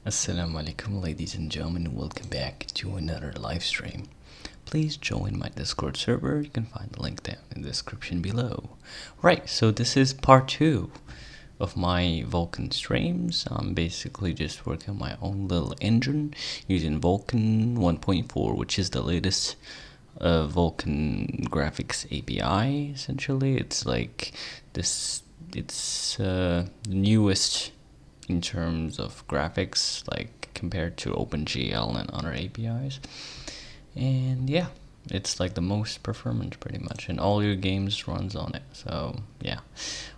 Assalamu alaikum, ladies and gentlemen, welcome back to another live stream. Please join my Discord server. You can find the link down in the description below. Right, so this is part 2 of my Vulkan streams. I'm basically just working on my own little engine using Vulkan 1.4, which is the latest Vulkan graphics API. Essentially, it's like this. It's the newest in terms of graphics, like compared to OpenGL and other APIs. And yeah, it's like the most performant pretty much, and all your games runs on it. So yeah.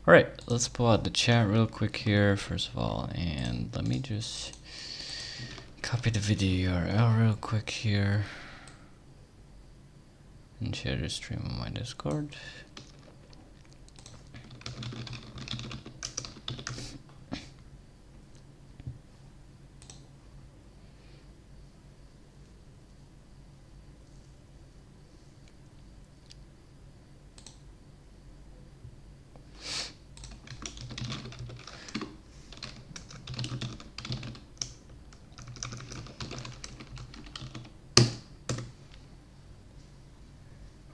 All right, let's pull out the chat real quick here first of all, and let me just copy the video URL real quick here and share the stream on my Discord.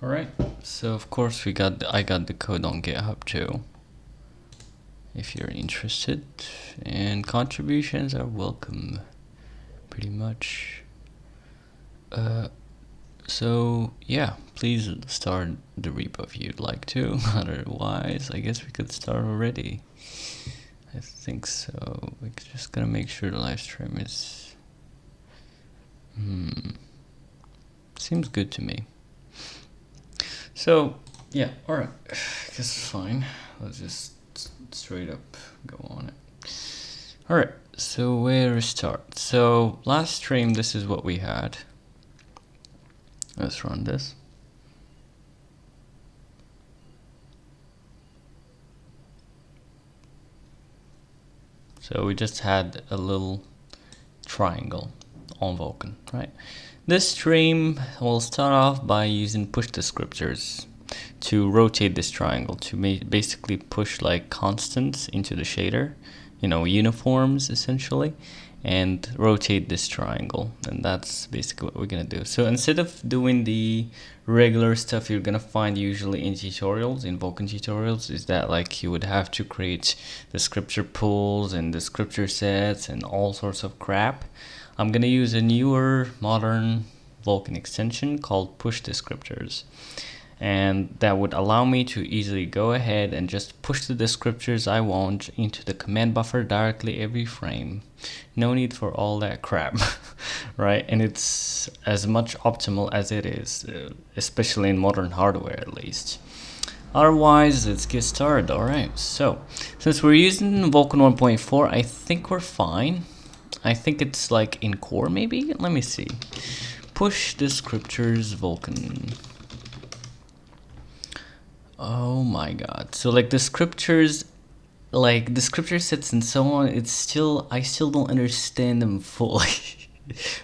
Alright, so of course I got the code on GitHub too, if you're interested, and contributions are welcome, pretty much. So yeah, please start the repo if you'd like to. Otherwise, I guess we could start already. I think so. We're just gonna make sure the live stream is. Seems good to me. So yeah, all right. I guess it's fine. Let's just straight up go on it. All right. So where to start? So last stream, this is what we had. Let's run this. So we just had a little triangle on Vulkan, right? This stream will start off by using push descriptors to rotate this triangle, to basically push like constants into the shader, you know, uniforms essentially, and rotate this triangle. And that's basically what we're gonna do. So instead of doing the regular stuff you're gonna find usually in tutorials, in Vulkan tutorials, is that like you would have to create descriptor pools and descriptor sets and all sorts of crap. I'm gonna use a newer modern Vulkan extension called push descriptors, and that would allow me to easily go ahead and just push the descriptors I want into the command buffer directly every frame. No need for all that crap. Right? And it's as much optimal as it is, especially in modern hardware at least. Otherwise, let's get started. Alright, so since we're using Vulkan 1.4, I think we're fine. I think it's like in core maybe? Let me see. Push descriptors Vulkan. Oh my god. So like descriptors, like descriptor sets and so on, it's still, I still don't understand them fully.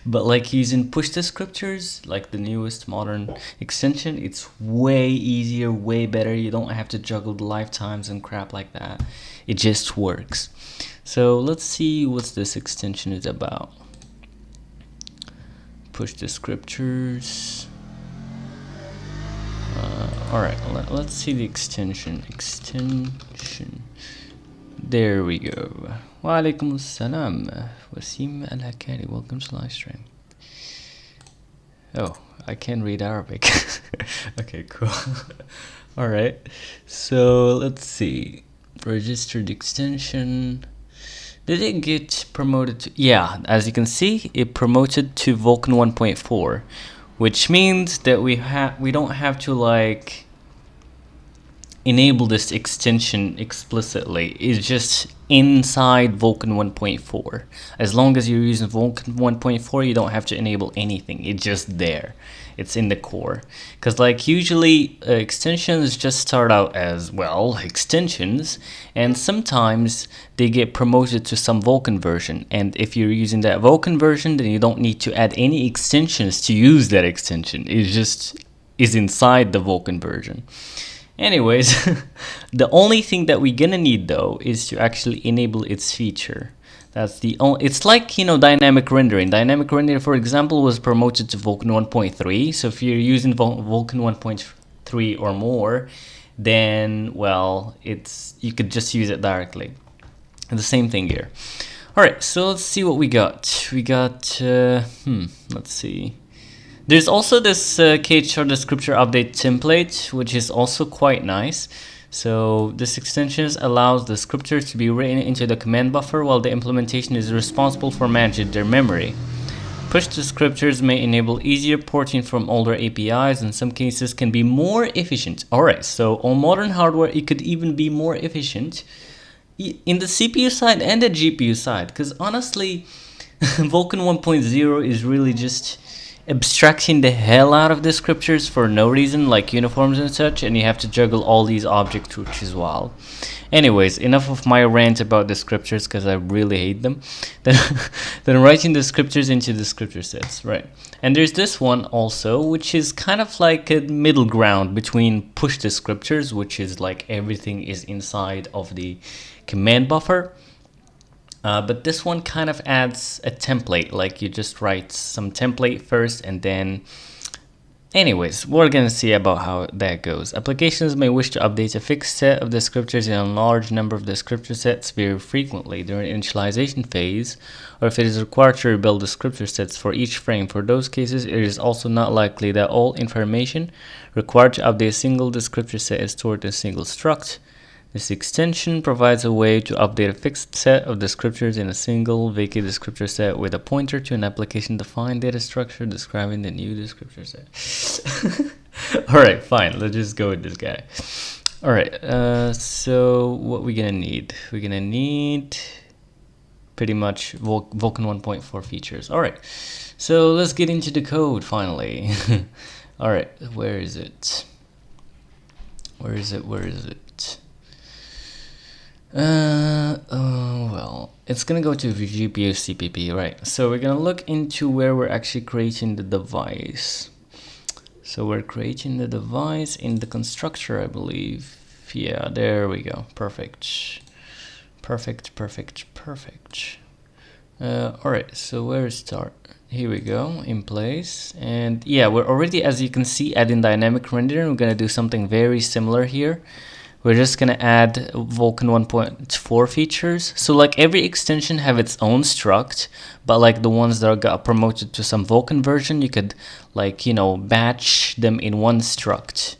But like using push descriptors, like the newest modern extension, it's way easier, way better. You don't have to juggle the lifetimes and crap like that. It just works. So let's see what this extension is about. Push descriptors. All right, let's see the extension. There we go. Wa alaikum assalam. Wasim al-Hakari. Welcome to the live stream. Oh, I can't read Arabic. Okay, cool. All right. So let's see. Registered extension. Did it get promoted to? Yeah, as you can see, it promoted to Vulkan 1.4, which means that we don't have to like enable this extension explicitly. It's just inside Vulkan 1.4. As long as you're using Vulkan 1.4, you don't have to enable anything. It's just there. It's in the core. Because like usually extensions just start out as, well, extensions, and sometimes they get promoted to some Vulkan version. And if you're using that Vulkan version, then you don't need to add any extensions to use that extension. It just is inside the Vulkan version. Anyways, the only thing that we're gonna need though is to actually enable its feature. That's the only, it's like, you know, dynamic rendering. Dynamic rendering, for example, was promoted to Vulkan 1.3. So if you're using Vulkan 1.3 or more, then, well, you could just use it directly. And the same thing here. All right, so let's see what we got. We got, let's see. There's also this KHR descriptor update template, which is also quite nice. So this extension allows the scriptors to be written into the command buffer while the implementation is responsible for managing their memory. Push descriptors may enable easier porting from older APIs, in some cases can be more efficient. Alright, so on modern hardware it could even be more efficient in the CPU side and the GPU side, because honestly Vulkan 1.0 is really just abstracting the hell out of descriptors for no reason, like uniforms and such, and you have to juggle all these objects, which is wild. Anyways, enough of my rant about descriptors because I really hate them. Then writing descriptors into descriptor sets, right? And there's this one also, which is kind of like a middle ground between push descriptors, which is like everything is inside of the command buffer. But this one kind of adds a template, like you just write some template first and then... Anyways, we're gonna see about how that goes. Applications may wish to update a fixed set of descriptors in a large number of descriptor sets very frequently during initialization phase, or if it is required to rebuild descriptor sets for each frame. For those cases, it is also not likely that all information required to update a single descriptor set is stored in a single struct. This extension provides a way to update a fixed set of descriptors in a single vacant descriptor set with a pointer to an application-defined data structure describing the new descriptor set. Alright, fine. Let's just go with this guy. Alright, so what we're gonna need? We're gonna need pretty much Vulkan 1.4 features. Alright, so let's get into the code finally. Alright, where is it? Where is it? Well, it's gonna go to GPU CPP, right? So we're gonna look into where we're actually creating the device. So we're creating the device in the constructor, I believe. Yeah, there we go. Perfect. Alright, so where is start? Here we go, in place. And yeah, we're already, as you can see, adding dynamic rendering. We're gonna do something very similar here. We're just gonna add Vulkan 1.4 features. So like every extension have its own struct, but like the ones that got promoted to some Vulkan version, you could like, you know, batch them in one struct.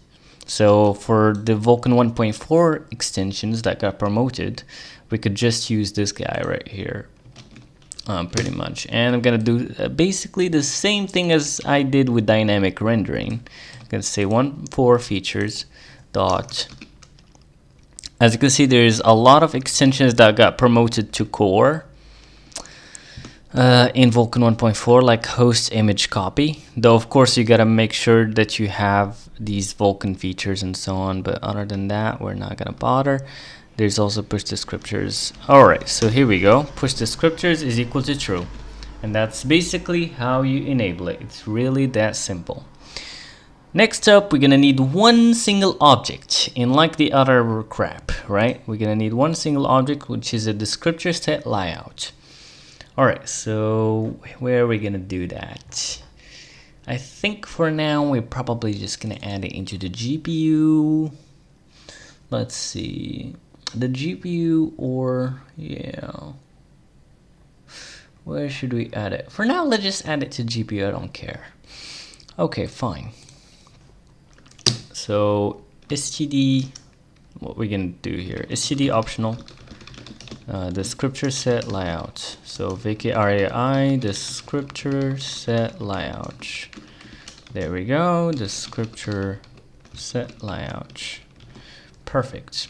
So for the Vulkan 1.4 extensions that got promoted, we could just use this guy right here, pretty much. And I'm gonna do basically the same thing as I did with dynamic rendering. I'm gonna say 1.4 features dot. As you can see, there's a lot of extensions that got promoted to core in Vulkan 1.4, like host image copy. Though, of course, you gotta make sure that you have these Vulkan features and so on. But other than that, we're not gonna bother. There's also push descriptors. Alright, so here we go. Push descriptors is equal to true. And that's basically how you enable it. It's really that simple. Next up, we're gonna need one single object, and like the other crap, right? We're gonna need one single object, which is a descriptor set layout. Alright, so where are we gonna do that? I think for now, we're probably just gonna add it into the GPU. Let's see, the GPU or, yeah. Where should we add it? For now, let's just add it to GPU, I don't care. Okay, fine. So std, what we're gonna do here, std optional descriptor set layout. So vkrai descriptor set layout. There we go, descriptor set layout. Perfect.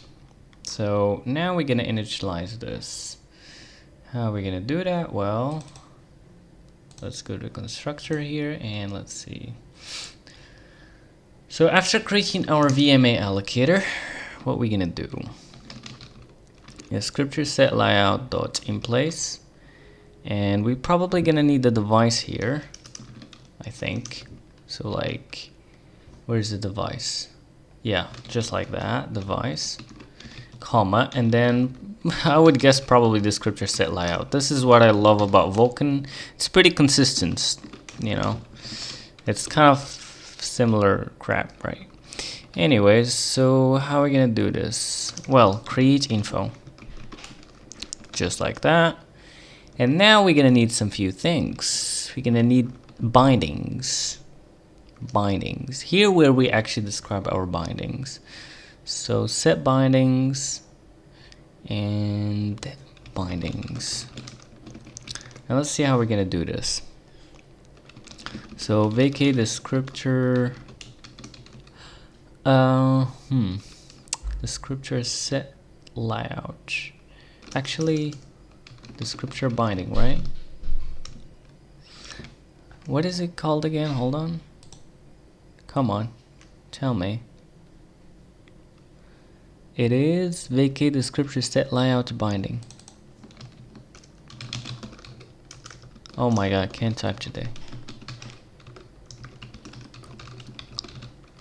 So now we're gonna initialize this. How are we gonna do that? Well, let's go to constructor here and let's see. So after creating our VMA allocator, what we're gonna do is descriptor set layout dot in place, and we're probably gonna need the device here, I think. So like, where's the device? Yeah, just like that, device, comma, and then I would guess probably descriptor set layout. This is what I love about Vulkan. It's pretty consistent, you know. It's kind of similar crap, right? Anyways, so how are we gonna do this? Well, create info. Just like that. And now we're gonna need some few things. We're gonna need bindings. Bindings. Here where we actually describe our bindings. So set bindings and bindings. Now let's see how we're gonna do this. So vacate descriptor. Descriptor set layout. Actually, descriptor binding, right? What is it called again? Hold on. Come on, tell me. It is vacate descriptor set layout binding. Oh my god, can't type today.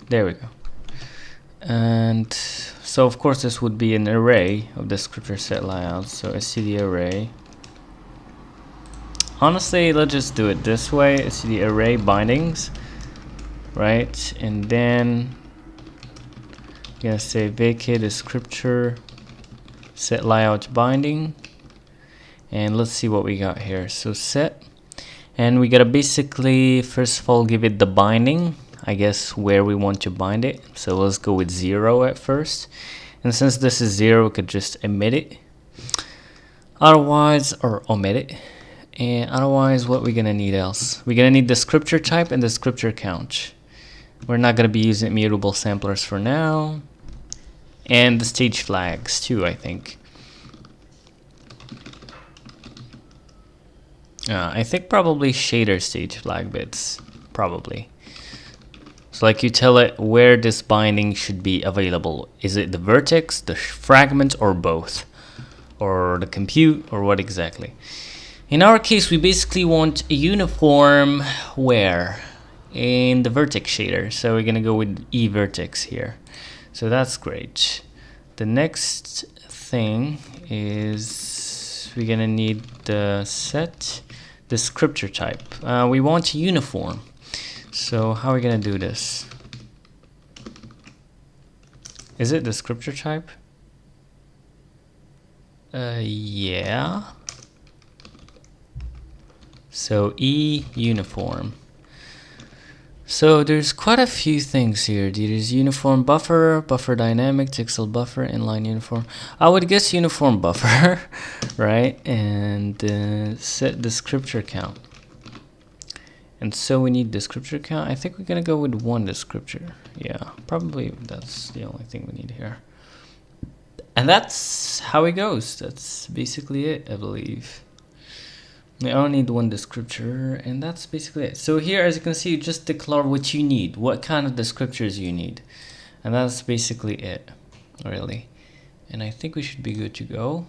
There we go. And so of course this would be an array of descriptor set layouts. So std array. Honestly, let's just do it this way. Std array bindings, right? And then I'm gonna say vacate descriptor set layout binding. And let's see what we got here. So set, and we gotta basically first of all give it the binding, I guess, where we want to bind it. So let's go with 0 at first, and since this is 0, we could just omit it, otherwise, or omit it. And otherwise, what we're gonna need else? We're gonna need the descriptor type and the descriptor count. We're not gonna be using mutable samplers for now, and the stage flags too, I think. I think probably shader stage flag bits, probably. So like you tell it where this binding should be available. Is it the vertex, the fragment, or both? Or the compute, or what exactly? In our case, we basically want a uniform where? In the vertex shader. So we're gonna go with E vertex here. So that's great. The next thing is we're gonna need the set descriptor type. We want uniform. So how are we gonna do this? Is it descriptor type? Yeah. So E uniform. So there's quite a few things here. There's uniform buffer, buffer dynamic, pixel buffer, inline uniform. I would guess uniform buffer, right? And set descriptor count. And so we need descriptor count. I think we're gonna go with 1 descriptor. Yeah, probably that's the only thing we need here. And that's how it goes. That's basically it, I believe. We only need 1 descriptor, and that's basically it. So here, as you can see, you just declare what you need, what kind of descriptors you need. And that's basically it, really. And I think we should be good to go.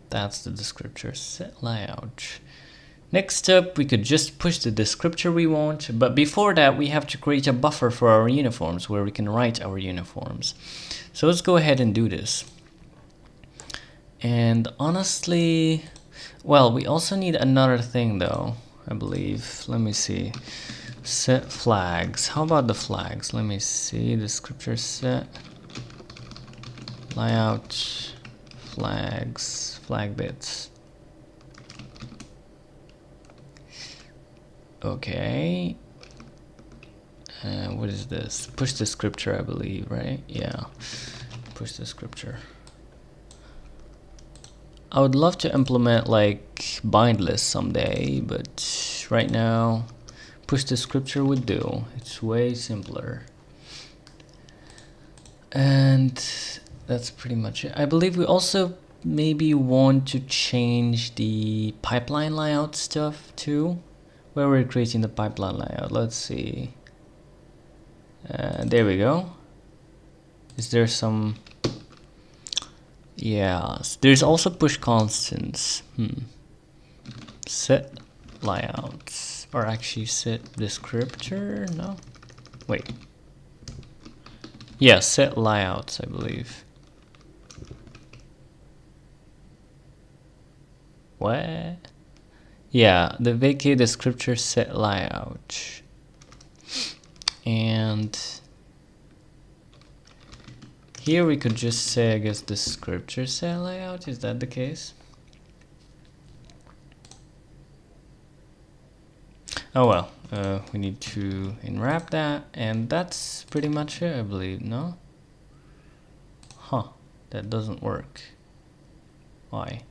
That's the descriptor set layout. Next up, we could just push the descriptor we want, but before that, we have to create a buffer for our uniforms where we can write our uniforms. So let's go ahead and do this. And honestly, well, we also need another thing though, I believe. Let me see. Set flags. How about the flags? Let me see. Descriptor set layout flags, flag bits. Okay. What is this? Push descriptor, I believe, right? Yeah. Push descriptor. I would love to implement like bind list someday, but right now push descriptor would do. It's way simpler. And that's pretty much it. I believe we also maybe want to change the pipeline layout stuff too. Where we're creating the pipeline layout. Let's see. There we go. Is there some... Yeah, there's also push constants. Set layouts, or actually set descriptor. No, wait. Yeah, set layouts, I believe. What? Yeah, the vacate descriptor set layout. And here we could just say, I guess, descriptor set layout. Is that the case? Oh well, we need to unwrap that, and that's pretty much it, I believe, no? Huh, that doesn't work. Why?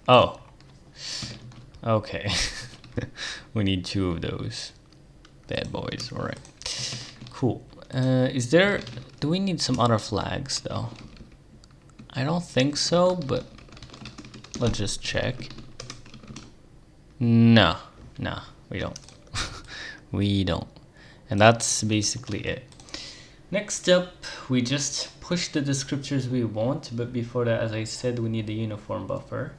Oh, okay. We need 2 of those bad boys. All right, cool. Do we need some other flags though? I don't think so, but let's just check. No, we don't. We don't. And that's basically it. Next up, we just push the descriptors we want, but before that, as I said, we need the uniform buffer.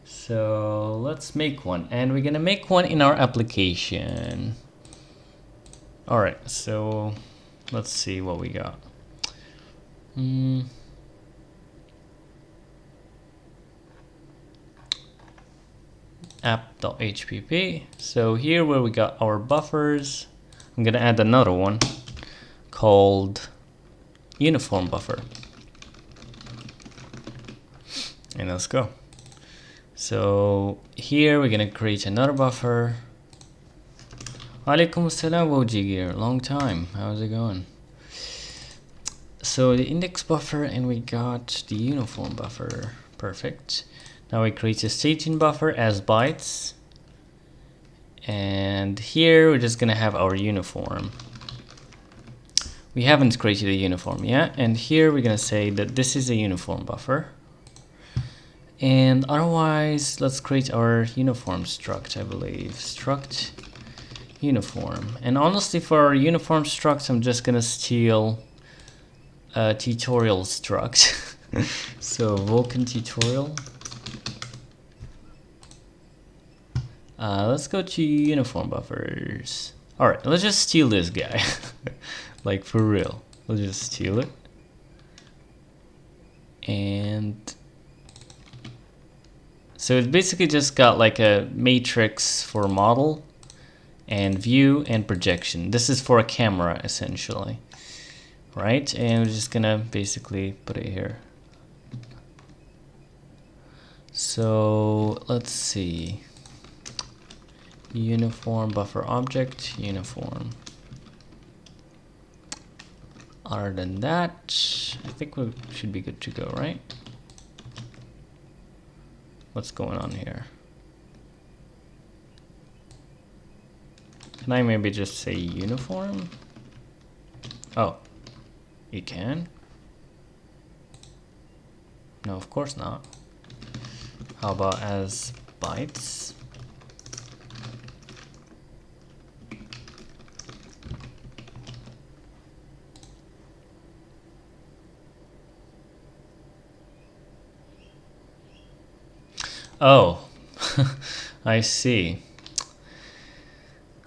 So let's make one, and we're gonna make one in our application. All right, so let's see what we got. App.hpp. So here where we got our buffers, I'm gonna add another one called uniform buffer. And let's go. So here we're gonna create another buffer. Alaikum assalam, Woji Gear. Long time. How's it going? So the index buffer, and we got the uniform buffer. Perfect. Now we create a staging buffer as bytes. And here we're just gonna have our uniform. We haven't created a uniform yet. And here we're gonna say that this is a uniform buffer. And otherwise, let's create our uniform struct, I believe. Struct uniform. And honestly, for our uniform struct, I'm just gonna steal a tutorial struct. So Vulkan tutorial. Let's go to uniform buffers. All right, let's just steal this guy. Like for real. Let's just steal it. And so it's basically just got like a matrix for model and view and projection. This is for a camera essentially, right? And we're just gonna basically put it here. So let's see. Uniform buffer object, uniform. Other than that, I think we should be good to go, right? What's going on here? Can I maybe just say uniform? Oh, you can? No, of course not. How about as bytes? Oh, I see.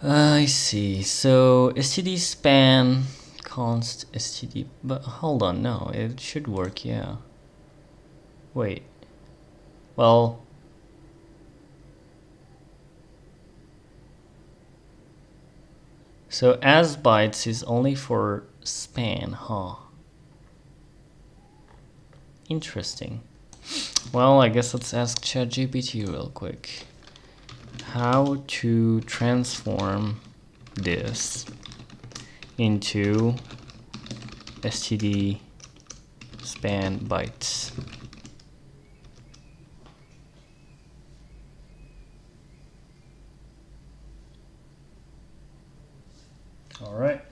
I see. So std span const std, but hold on, no, it should work, yeah. Wait. Well, so as bytes is only for span, huh? Interesting. Well, I guess let's ask ChatGPT real quick. How to transform this into std span bytes. All right.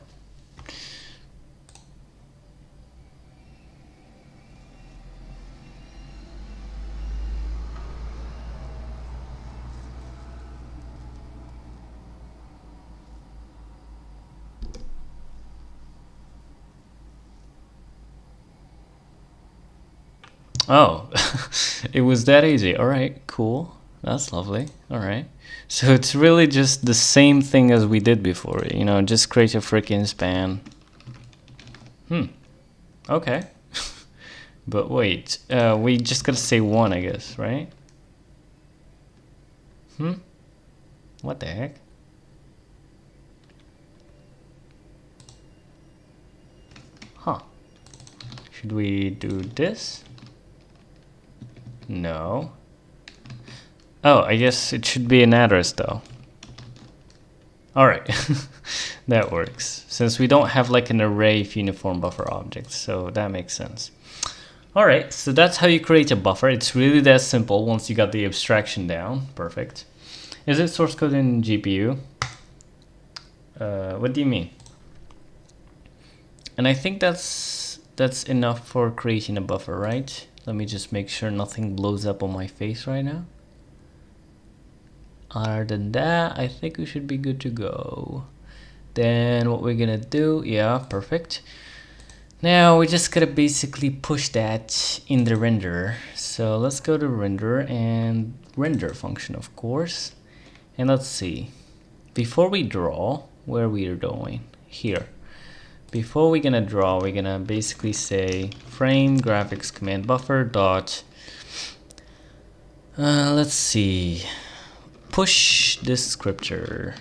Oh, it was that easy. All right, cool. That's lovely. All right. So it's really just the same thing as we did before, you know, just create a freaking span. Okay. But wait, we just gotta say one, I guess, right? What the heck? Huh. Should we do this? No. Oh, I guess it should be an address though. Alright, that works. Since we don't have like an array of uniform buffer objects, so that makes sense. Alright, so that's how you create a buffer. It's really that simple once you got the abstraction down. Perfect. Is it source code in GPU? What do you mean? And I think that's enough for creating a buffer, right? Let me just make sure nothing blows up on my face right now. Other than that, I think we should be good to go. Then what we're gonna do, yeah, perfect. Now we just gotta basically push that in the renderer. So let's go to render and render function, of course. And let's see, before we draw, where we are going, here. Before we're gonna draw, we're gonna basically say frame graphics command buffer dot, let's see, push descriptor.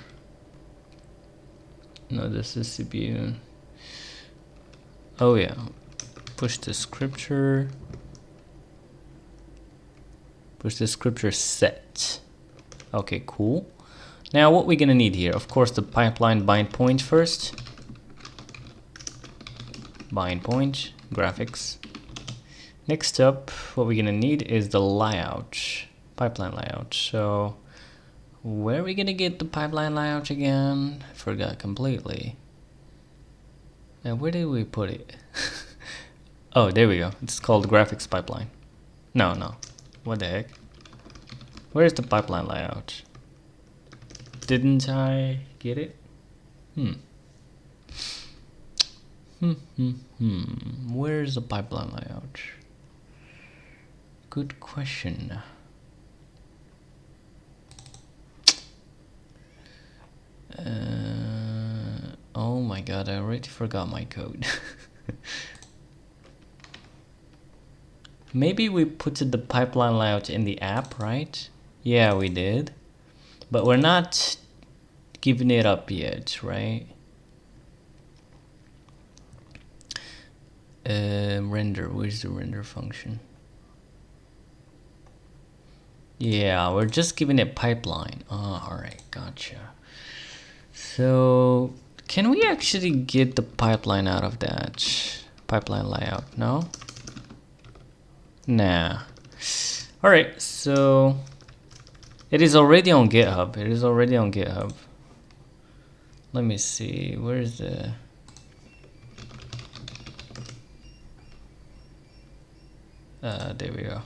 No, this is CPU. Oh yeah, push descriptor. Push descriptor set. Okay, cool. Now what we're gonna need here, of course, the pipeline bind point first. Bind point, graphics. Next up, what we're gonna need is the layout, pipeline layout. So where are we gonna get the pipeline layout again? I forgot completely. Now where did we put it? Oh, there we go. It's called graphics pipeline. No. What the heck? Where's the pipeline layout? Didn't I get it? Where's the pipeline layout? Good question. Oh my god, I already forgot my code. Maybe we put the pipeline layout in the app, right? Yeah, we did. But we're not giving it up yet, right? Render, where's the render function? Yeah, we're just giving it pipeline. Oh, alright, gotcha. So can we actually get the pipeline out of that pipeline layout? No? Nah. Alright, so it is already on GitHub. It is already on GitHub. Let me see, where's the... there we go.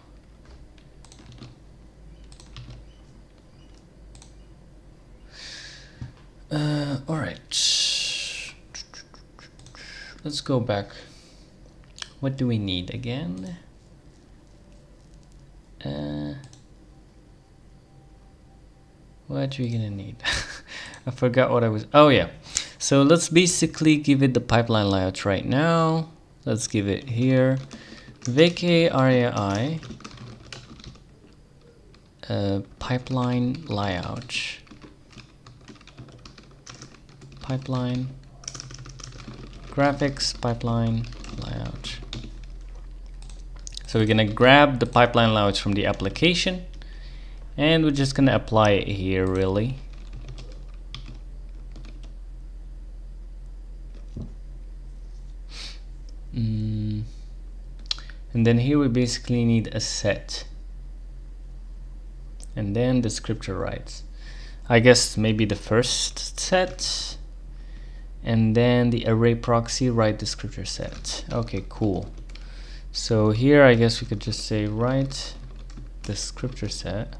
Alright. Let's go back. What do we need again? What are we gonna need? I forgot what I was... Oh yeah. So let's basically give it the pipeline layout right now. Let's give it here. vk rai pipeline layout. Pipeline graphics pipeline layout. So we're gonna grab the pipeline layouts from the application and we're just gonna apply it here really. And then here we basically need a set. And then the descriptor writes. I guess maybe the first set. And then the array proxy write descriptor set. Okay, cool. So here I guess we could just say write descriptor set.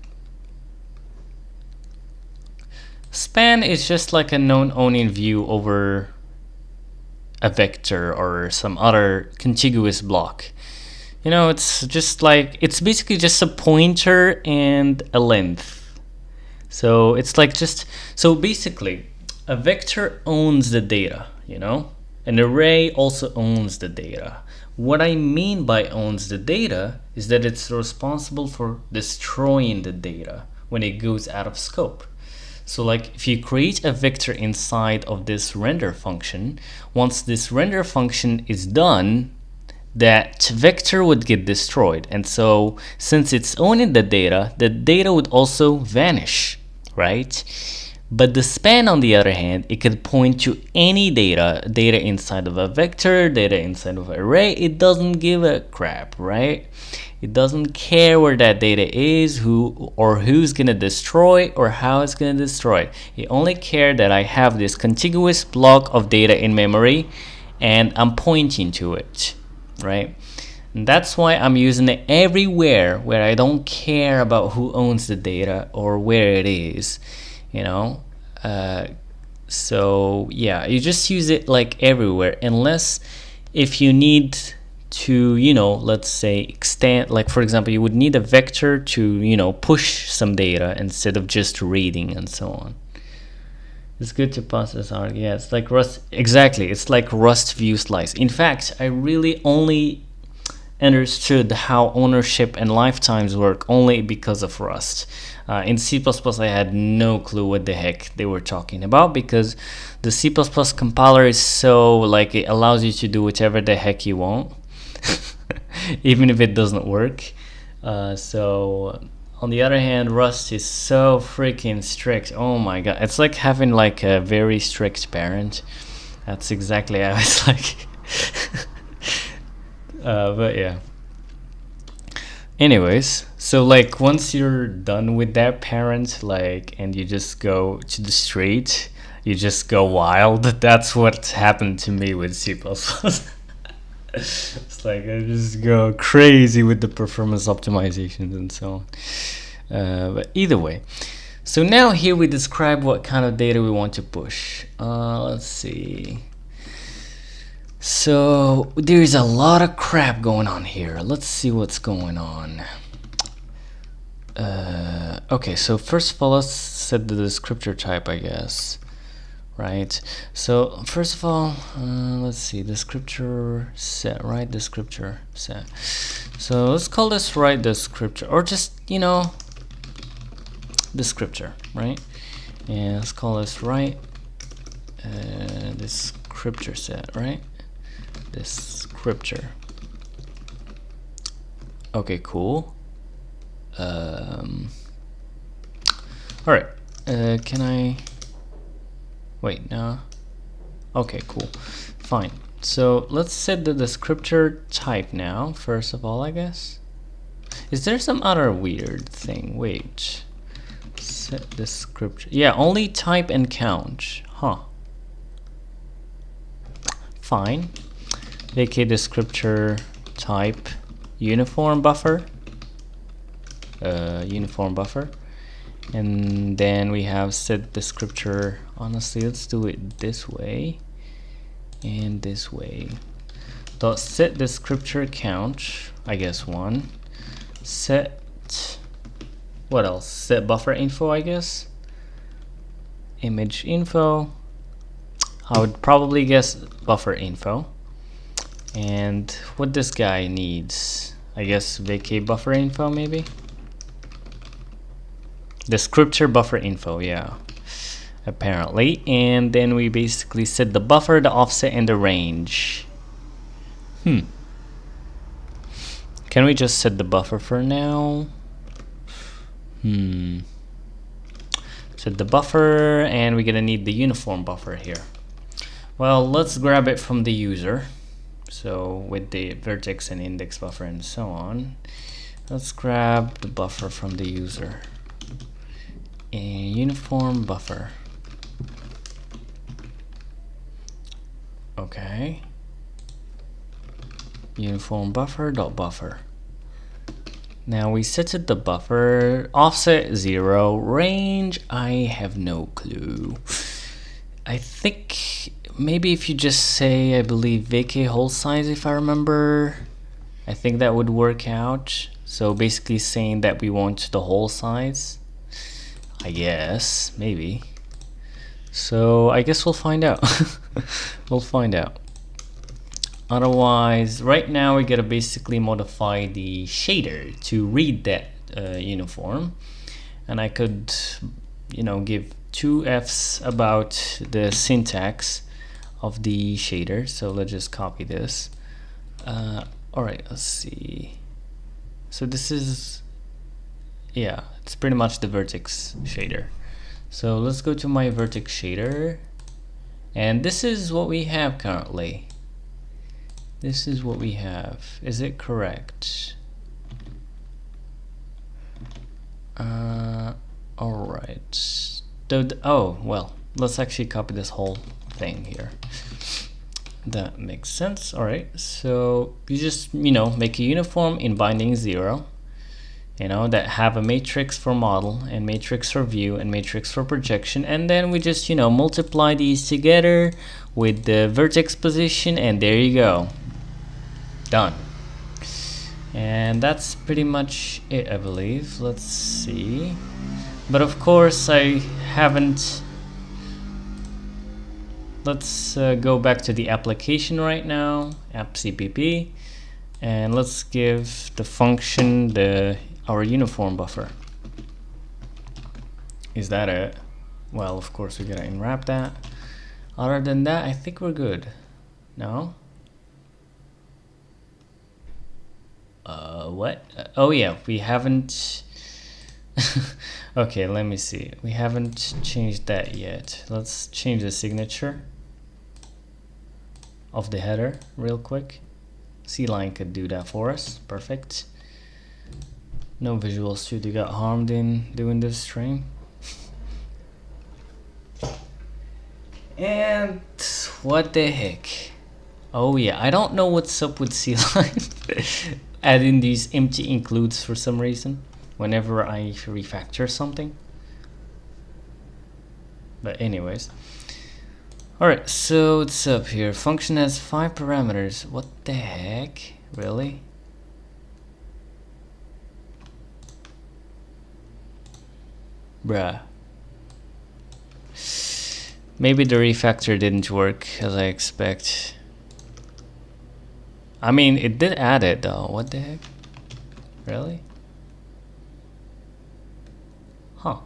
Span is just like a known owning view over a vector or some other contiguous block. You know, it's just like, it's basically just a pointer and a length. So it's like just, so basically a vector owns the data, you know? An array also owns the data. What I mean by owns the data is that it's responsible for destroying the data when it goes out of scope. So like if you create a vector inside of this render function, once this render function is done, that vector would get destroyed. And so since it's owning the data would also vanish, right? But the span, on the other hand, it could point to any data inside of a vector, data inside of an array. It doesn't give a crap, right? It doesn't care where that data is, who or who's gonna destroy or how it's gonna destroy. It only cares that I have this contiguous block of data in memory and I'm pointing to it, right? And that's why I'm using it everywhere where I don't care about who owns the data or where it is, you know. So yeah, you just use it like everywhere, unless if you need to, you know, let's say extend, like for example, you would need a vector to, you know, push some data instead of just reading and so on. It's good to process art. Yeah, it's like Rust. Exactly, it's like Rust view slice. In fact, I really only understood how ownership and lifetimes work only because of Rust. In C++, I had no clue what the heck they were talking about, because the C++ compiler is so, like, it allows you to do whatever the heck you want, even if it doesn't work. So on the other hand, Rust is so freaking strict. Oh my god, it's like having like a very strict parent. That's exactly how it's like. But yeah. Anyways, so like once you're done with that parent, like, and you just go to the street, you just go wild. That's what happened to me with C++. It's like I just go crazy with the performance optimizations and so on. But either way, so now here we describe what kind of data we want to push. Let's see. So there's a lot of crap going on here. Let's see what's going on. Okay, so first of all, let's set the descriptor type, I guess. Right. So first of all, let's see, descriptor set, right? Descriptor set. So let's call this right descriptor, or just, you know, descriptor, right? And let's call this right descriptor set, right? Descriptor. Okay, cool. All right. Can I? Wait, no. Okay, cool. Fine. So let's set the descriptor type now. First of all, I guess. Is there some other weird thing? Wait. Set descriptor. Yeah, only type and count. Huh. Fine. VK descriptor type uniform buffer. Uniform buffer. And then we have set descriptor. Honestly, let's do it this way and this way. Dot set descriptor count, I guess 1. Set, what else? Set buffer info, I guess. Image info. I would probably guess buffer info. And what this guy needs, I guess vk buffer info maybe. Descriptor buffer info, yeah, apparently. And then we basically set the buffer, the offset, and the range. Can we just set the buffer for now? Set the buffer, and we're gonna need the uniform buffer here. Well, let's grab it from the user. So with the vertex and index buffer and so on, let's grab the buffer from the user. A uniform buffer. Okay. Uniform buffer dot buffer. Now we set it the buffer, offset 0, range I have no clue. I think maybe if you just say, I believe vk whole size, if I remember. I think that would work out. So basically saying that we want the whole size, I guess, maybe. So I guess we'll find out. We'll find out. Otherwise, right now we gotta basically modify the shader to read that uniform, and I could, you know, give 2 F's about the syntax of the shader. So let's just copy this. All right, let's see. So this is, yeah, it's pretty much the vertex shader. So let's go to my vertex shader, and this is what we have currently. This is what we have. Is it correct? All right. Oh, well, let's actually copy this whole thing here. That makes sense. All right. So you just, you know, make a uniform in binding 0, you know, that have a matrix for model and matrix for view and matrix for projection, and then we just, you know, multiply these together with the vertex position, and there you go. Done. And that's pretty much it, I believe. Let's see. But of course I haven't. Let's go back to the application right now, app cpp, and let's give the function our uniform buffer. Is that it? Well, of course we gotta unwrap that. Other than that, I think we're good. No? What? Oh yeah, we haven't. Okay, let me see. We haven't changed that yet. Let's change the signature of the header real quick. C-line could do that for us. Perfect. No Visual Studio got harmed in doing this stream. And what the heck? Oh yeah, I don't know what's up with C-line. Adding these empty includes for some reason whenever I refactor something. But anyways. Alright, so what's up here? Function has 5 parameters. What the heck? Really? Bruh. Maybe the refactor didn't work as I expect. I mean, it did add it though. What the heck? Really? Huh.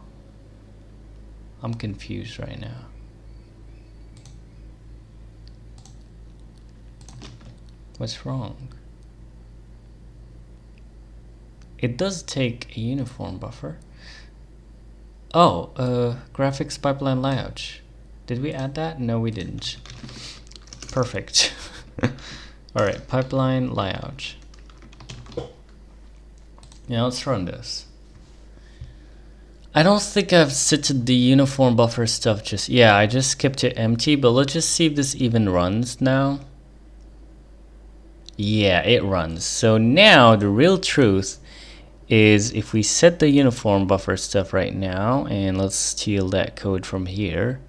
I'm confused right now. What's wrong? It does take a uniform buffer. Oh, graphics pipeline layout. Did we add that? No, we didn't. Perfect. Alright, pipeline layout. Now let's run this. I don't think I've set the uniform buffer stuff just. Yeah, I just kept it empty, but let's just see if this even runs now. Yeah, it runs. So now the real truth is if we set the uniform buffer stuff right now, and let's steal that code from here,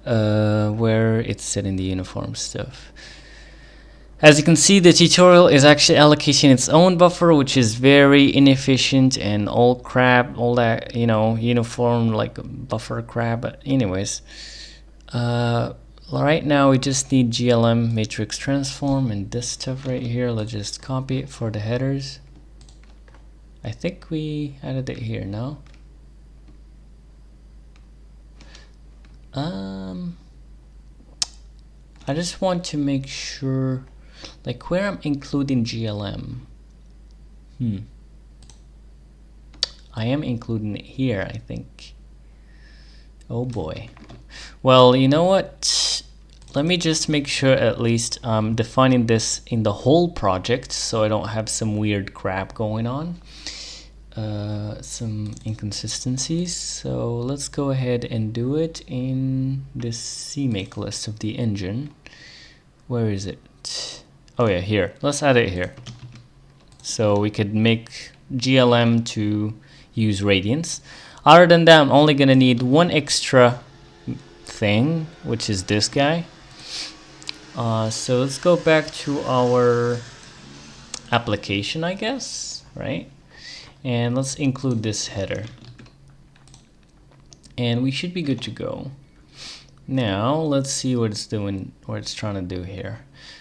where it's setting the uniform stuff. As you can see, the tutorial is actually allocating its own buffer, which is very inefficient and all crap, all that, you know, uniform like buffer crap. But anyways, right now we just need GLM matrix transform and this stuff right here. Let's just copy it for the headers. I think we added it here, no? I just want to make sure, like, where I'm including GLM. I am including it here, I think. Oh boy. Well, you know what? Let me just make sure at least I'm defining this in the whole project so I don't have some weird crap going on. Some inconsistencies. So let's go ahead and do it in this CMake list of the engine. Where is it? Oh yeah, here. Let's add it here. So we could make GLM to use radians. Other than that, I'm only gonna need one extra thing, which is this guy. So let's go back to our application, I guess, right? And let's include this header. And we should be good to go. Now let's see what it's doing, what it's trying to do here.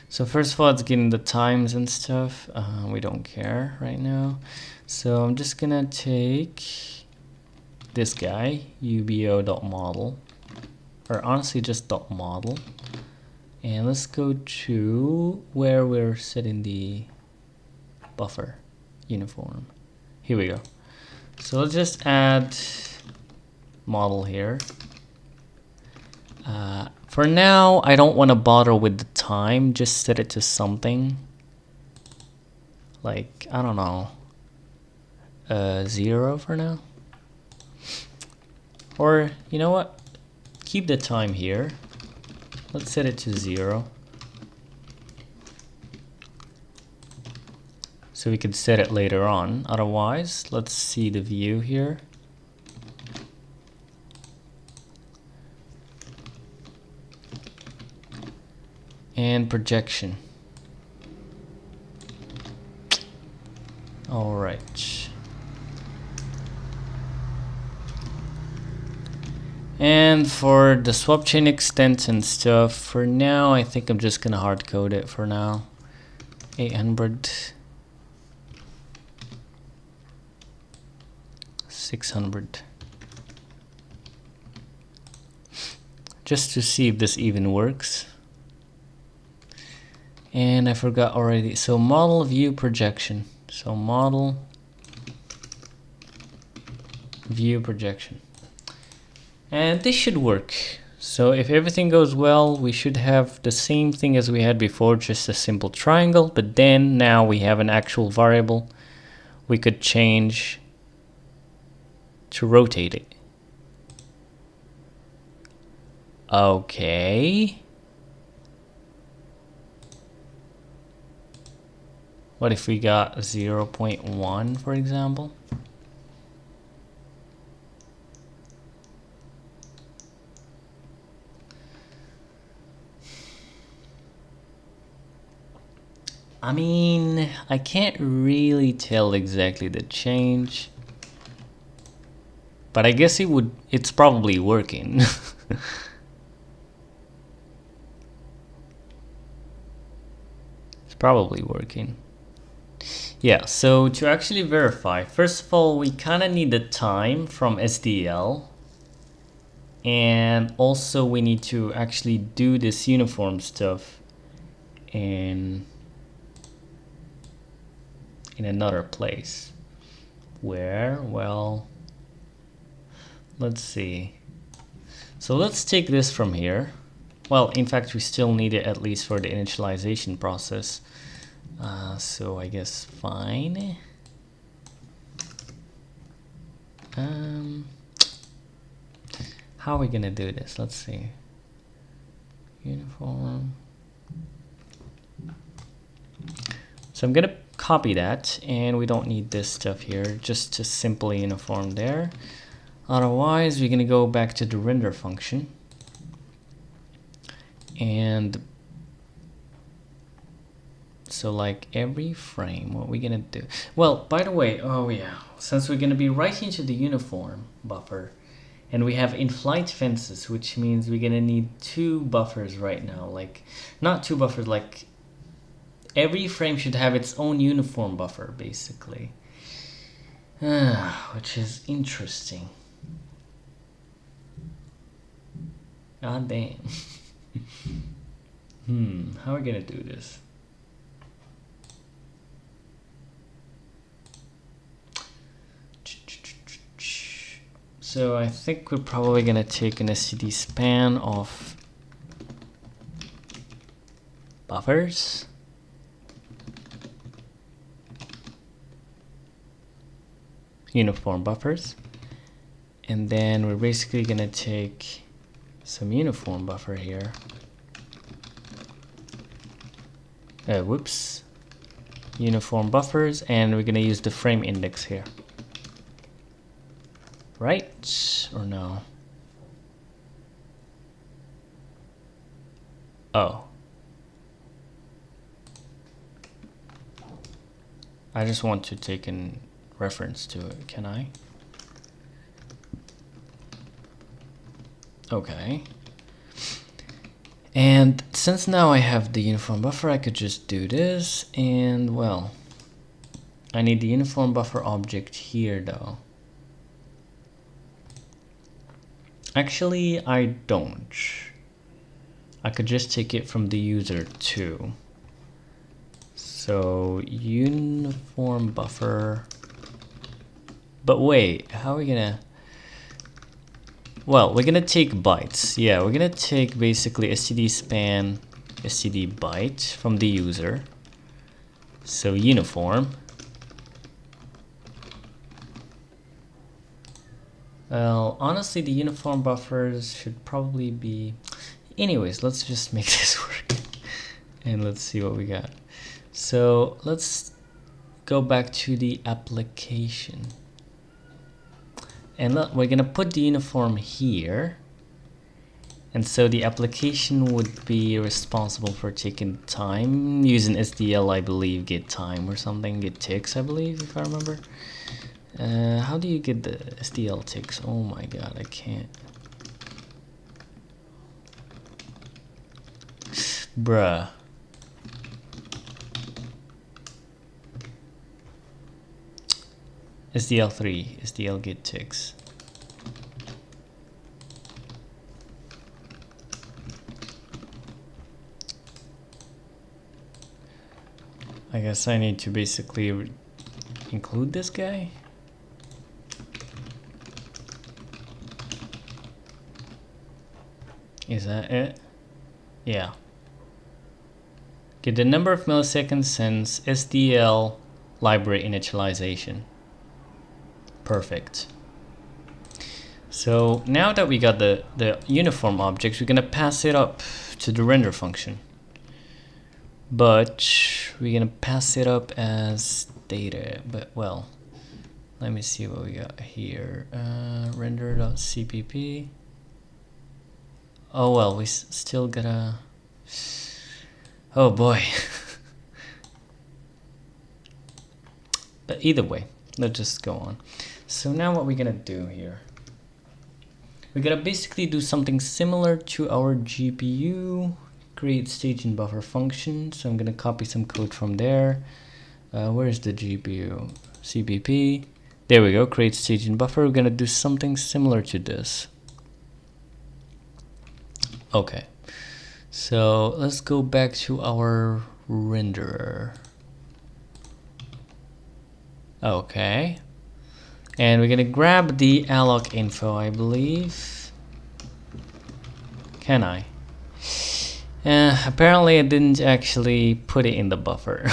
So first of all, it's getting the times and stuff. We don't care right now. So I'm just gonna take this guy, ubo.model, or honestly just .model. And let's go to where we're setting the buffer uniform. Here we go. So let's just add model here. For now, I don't want to bother with the time. Just set it to something like, I don't know, 0 for now. Or you know what? Keep the time here. Let's set it to 0. So we could set it later on. Otherwise, let's see the view here. And projection. All right. And for the swap chain extent and stuff, for now, I think I'm just gonna hard code it for now. 800, 600. Just to see if this even works. And I forgot already. So model, view, projection. So model, view, projection. And this should work. So if everything goes well, we should have the same thing as we had before, just a simple triangle. But then now we have an actual variable we could change to rotate it. Okay. What if we got 0.1, for example? I mean, I can't really tell exactly the change, but I guess it's probably working. It's probably working. Yeah, so to actually verify, first of all, we kind of need the time from SDL. And also we need to actually do this uniform stuff in another place. Where? Well, let's see. So let's take this from here. Well, in fact, we still need it at least for the initialization process. So I guess fine. How are we gonna do this? Let's see. Uniform. So I'm gonna copy that, and we don't need this stuff here, just to simply uniform there. Otherwise, we're gonna go back to the render function. And so like every frame, what we're gonna do? Well, by the way, oh yeah, since we're gonna be right into the uniform buffer, and we have in-flight fences, which means we're gonna need 2 buffers right now. Like, not 2 buffers, like every frame should have its own uniform buffer, basically. Which is interesting. God damn. How are we gonna do this? So I think we're probably gonna take an STD span of buffers. Uniform buffers. And then we're basically gonna take some uniform buffer here. Whoops. Uniform buffers, and we're gonna use the frame index here. Right? Or no? Oh. I just want to take in reference to it. Can I? Okay. And since now I have the uniform buffer, I could just do this, and well, I need the uniform buffer object here though. Actually, I don't. I could just take it from the user too. So uniform buffer, but wait, how are we gonna? Well, we're gonna take bytes. Yeah, we're gonna take basically std span std byte from the user. So uniform. Well, honestly, the uniform buffers should probably be... Anyways, let's just make this work. And let's see what we got. So let's go back to the application. And we're gonna put the uniform here. And so the application would be responsible for taking time using SDL, I believe, get time or something, get ticks, I believe, if I remember. How do you get the SDL ticks? Oh my god, I can't. Bruh. SDL3, SDL get ticks. I guess I need to basically include this guy. Is that it? Yeah. Get the number of milliseconds since SDL library initialization. Perfect. So now that we got the uniform objects, we're gonna pass it up to the render function. But we're gonna pass it up as data. But well, let me see what we got here. Render.cpp. Oh well, we still gotta... Oh boy. But either way, let's just go on. So now what we're gonna do here, we're gonna basically do something similar to our GPU, create stage and buffer function. So I'm gonna copy some code from there. Where's the GPU? CPP. There we go, create stage and buffer. We're gonna do something similar to this. Okay, so let's go back to our renderer. Okay, and we're gonna grab the alloc info, I believe. Can I? Apparently I didn't actually put it in the buffer.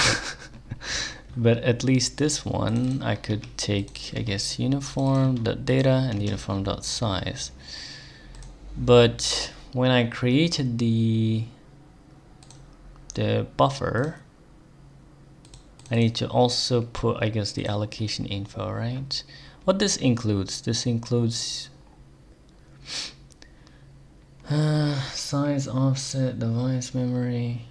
But at least this one I could take, I guess, uniform.data and uniform.size. But when I created the buffer, I need to also put, I guess, the allocation info, right? What this includes size, offset, device memory,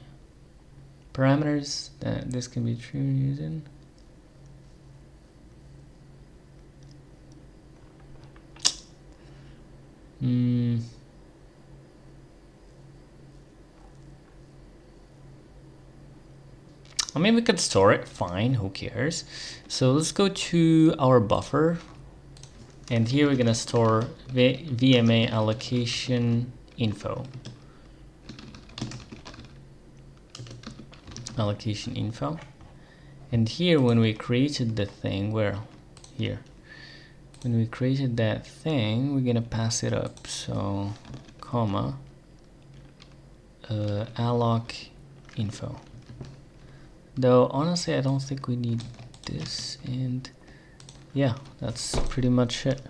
parameters that this can be true using. I mean, we could store it, fine, who cares? So let's go to our buffer, and here we're gonna store VMA allocation info. Allocation info. And here when we created the thing, when we created that thing, we're gonna pass it up. So, comma, alloc info. Though honestly I don't think we need this, and yeah, that's pretty much it.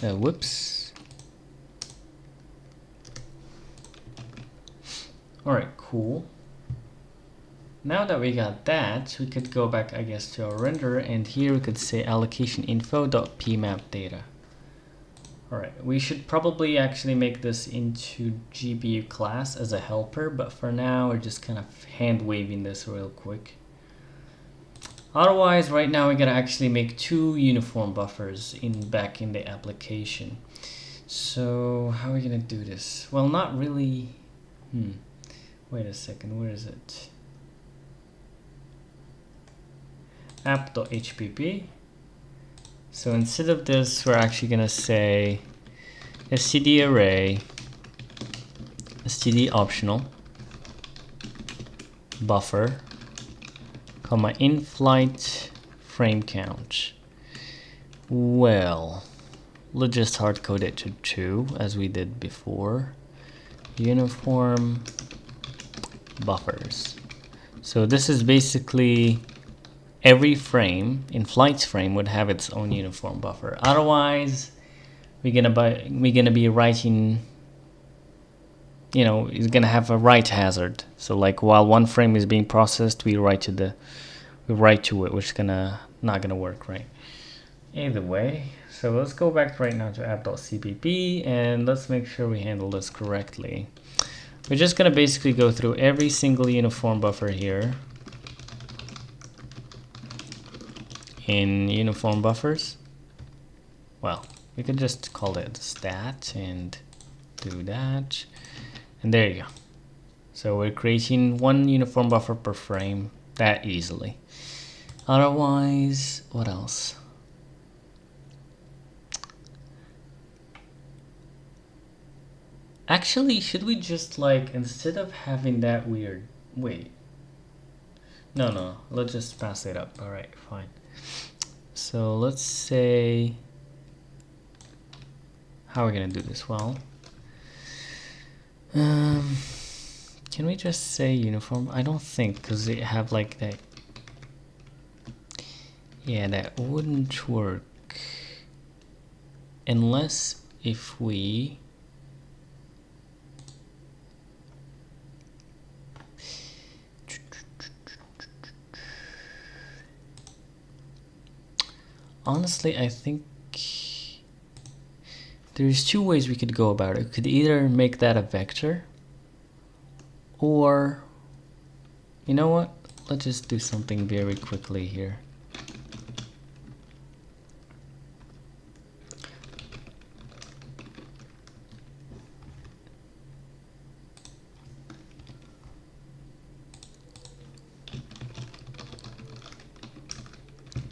Whoops. Alright, cool. Now that we got that, we could go back, I guess, to our renderer, and here we could say allocation info.pmapdata. Alright, we should probably actually make this into GPU class as a helper, but for now we're just kind of hand waving this real quick. Otherwise, right now we gotta actually make 2 uniform buffers back in the application. So how are we gonna do this? Well, not really. Wait a second, where is it? app.hpp. So instead of this, we're actually gonna say std array, std optional, buffer, comma in-flight frame count. Well, let's just hard code it to 2 as we did before. Uniform buffers. So this is basically every frame in flight's frame would have its own uniform buffer. Otherwise, we're gonna be writing, you know, it's gonna have a write hazard. So like while one frame is being processed, we write to it, which is not gonna work, right? Either way, so let's go back right now to app.cpp and let's make sure we handle this correctly. We're just gonna basically go through every single uniform buffer here in uniform buffers. Well, we could just call it stat and do that. And there you go. So we're creating 1 uniform buffer per frame that easily. Otherwise, what else? Actually, should we just like, instead of having that weird, wait. No, let's just pass it up. All right, fine. So let's say, how are we gonna do this? Well, can we just say uniform? I don't think, because they have like that. Yeah, that wouldn't work unless if we honestly, I think there's 2 ways we could go about it. We could either make that a vector, or, you know what? Let's just do something very quickly here.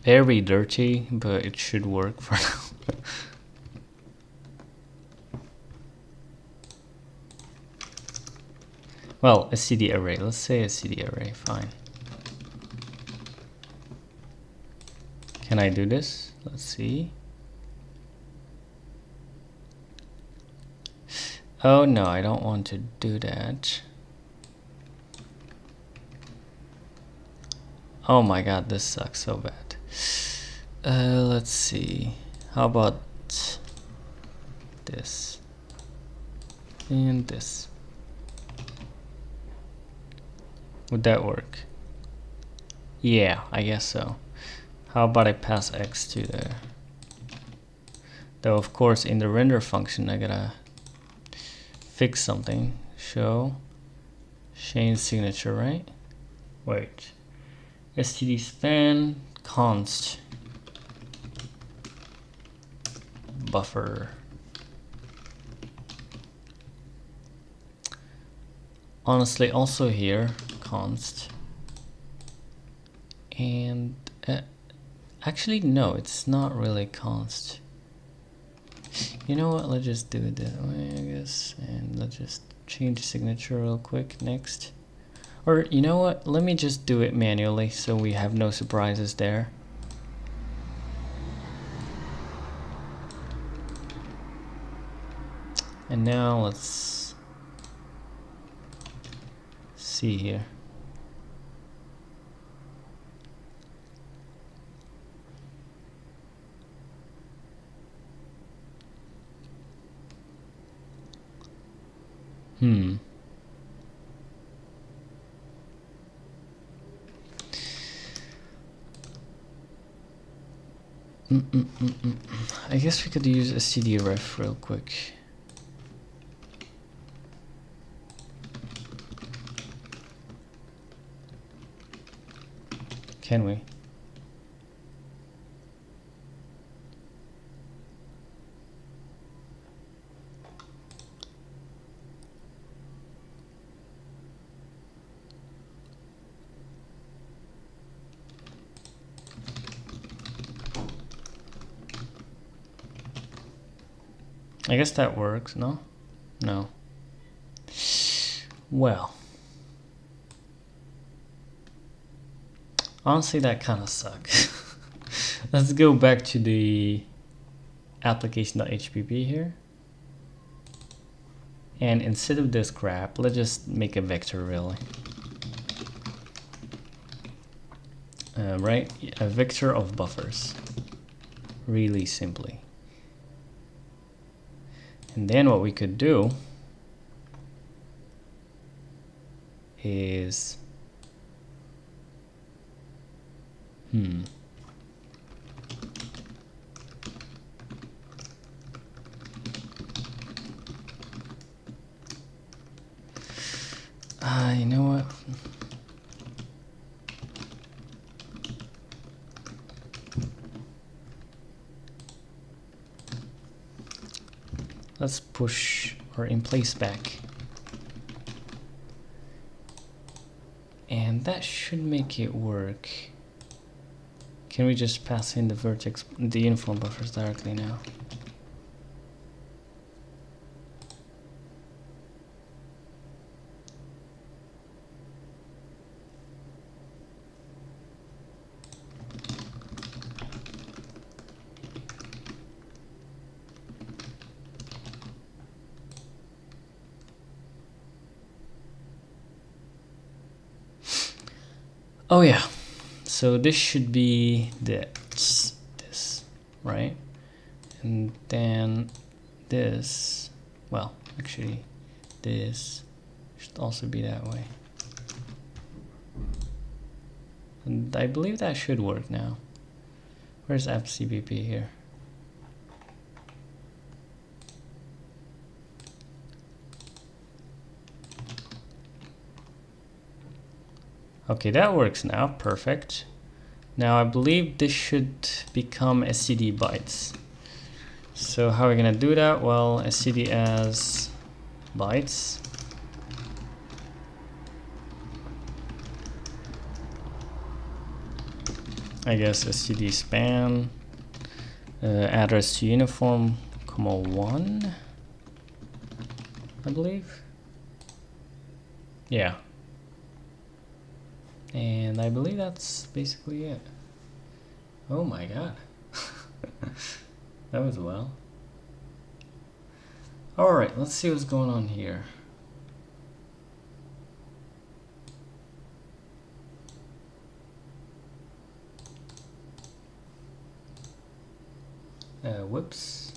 Very dirty, but it should work for now. Well, a CD array. Let's say a CD array. Fine. Can I do this? Let's see. Oh no, I don't want to do that. Oh my god, this sucks so bad. Let's see. How about this and this? Would that work? Yeah, I guess so. How about I pass x to there? Though of course in the render function I gotta fix something. Show change signature, right? Wait. std span const buffer. Honestly, also here const, and actually no, it's not really const. You know what, let's just do it that way, I guess, and let's just change signature real quick. Next, or you know what, let me just do it manually so we have no surprises there. And now let's see here. I guess we could use a cdref real quick. Can we? I guess that works, no? No. Well, honestly, that kind of sucks. Let's go back to the application.hpp here. And instead of this crap, let's just make a vector really. Right? A vector of buffers. Really simply. And then what we could do is you know what? Let's push our in place back. And that should make it work. Can we just pass in the vertex, the uniform buffers directly now? Oh yeah, so this should be this, right? And then this, well, actually, this should also be that way. And I believe that should work now. Where's appcbp here? Okay, that works now, perfect. Now I believe this should become std bytes. So how are we gonna do that? Well, std as bytes. I guess std span address to uniform, comma 1, I believe. Yeah. And I believe that's basically it. Oh my god. That was well. Alright, let's see what's going on here. Whoops.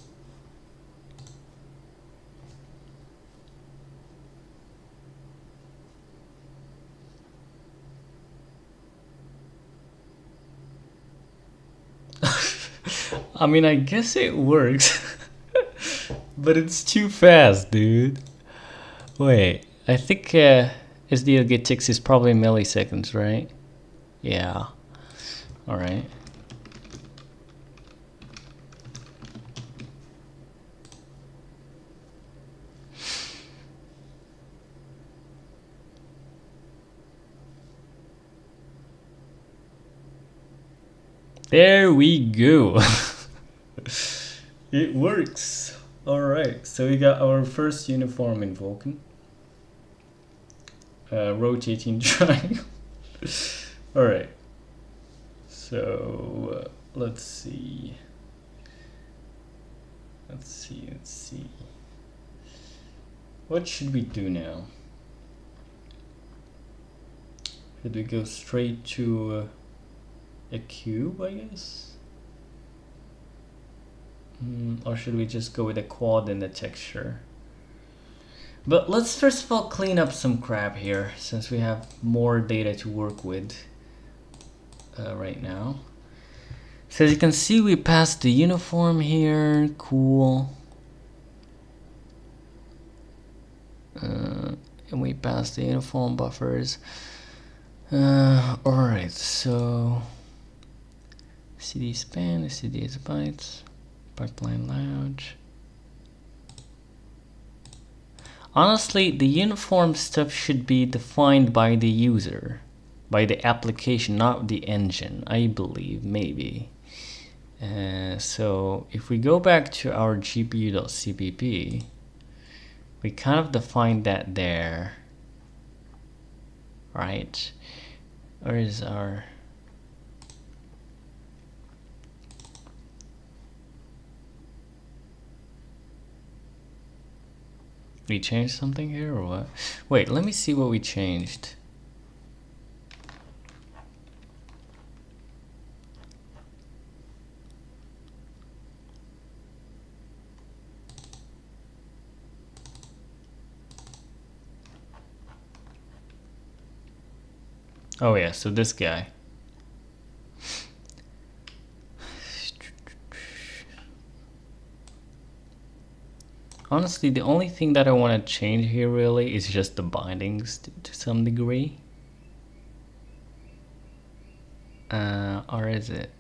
I mean, I guess it works, but it's too fast, dude. Wait, I think SDL get ticks is probably milliseconds, right? Yeah. All right. There we go. It works. All right, so we got our first uniform in Vulkan. Rotating triangle. All right. So let's see. Let's see. What should we do now? Should we go straight to a cube, I guess? Or should we just go with a quad and the texture? But let's first of all clean up some crap here, since we have more data to work with right now. So as you can see, we passed the uniform here. Cool. And we passed the uniform buffers. Alright, so CD span, CD is bytes, pipeline large. Honestly, the uniform stuff should be defined by the user, by the application, not the engine, I believe, maybe. So if we go back to our gpu.cpp, we kind of defined that there, right? Where is our... We changed something here or what? Wait, let me see what we changed. Oh yeah, so this guy. Honestly, the only thing that I want to change here really is just the bindings to some degree. Or is it?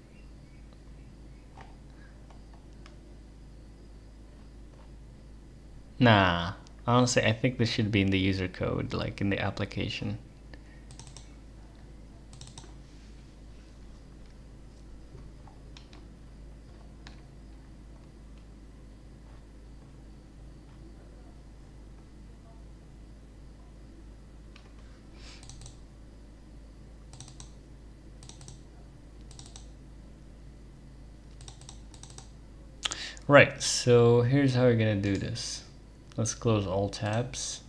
Nah, honestly, I think this should be in the user code, like in the application. Right, so here's how we're gonna do this. Let's close all tabs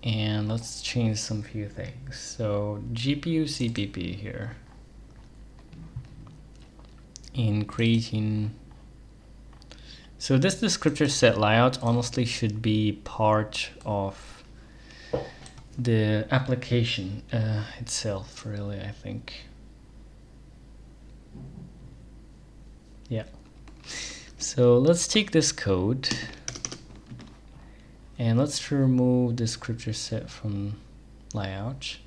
and let's change some few things. So GPU CPP here. In creating, so this descriptor set layout honestly should be part of the application itself, really, I think. Yeah. So let's take this code and let's remove descriptor set from layout.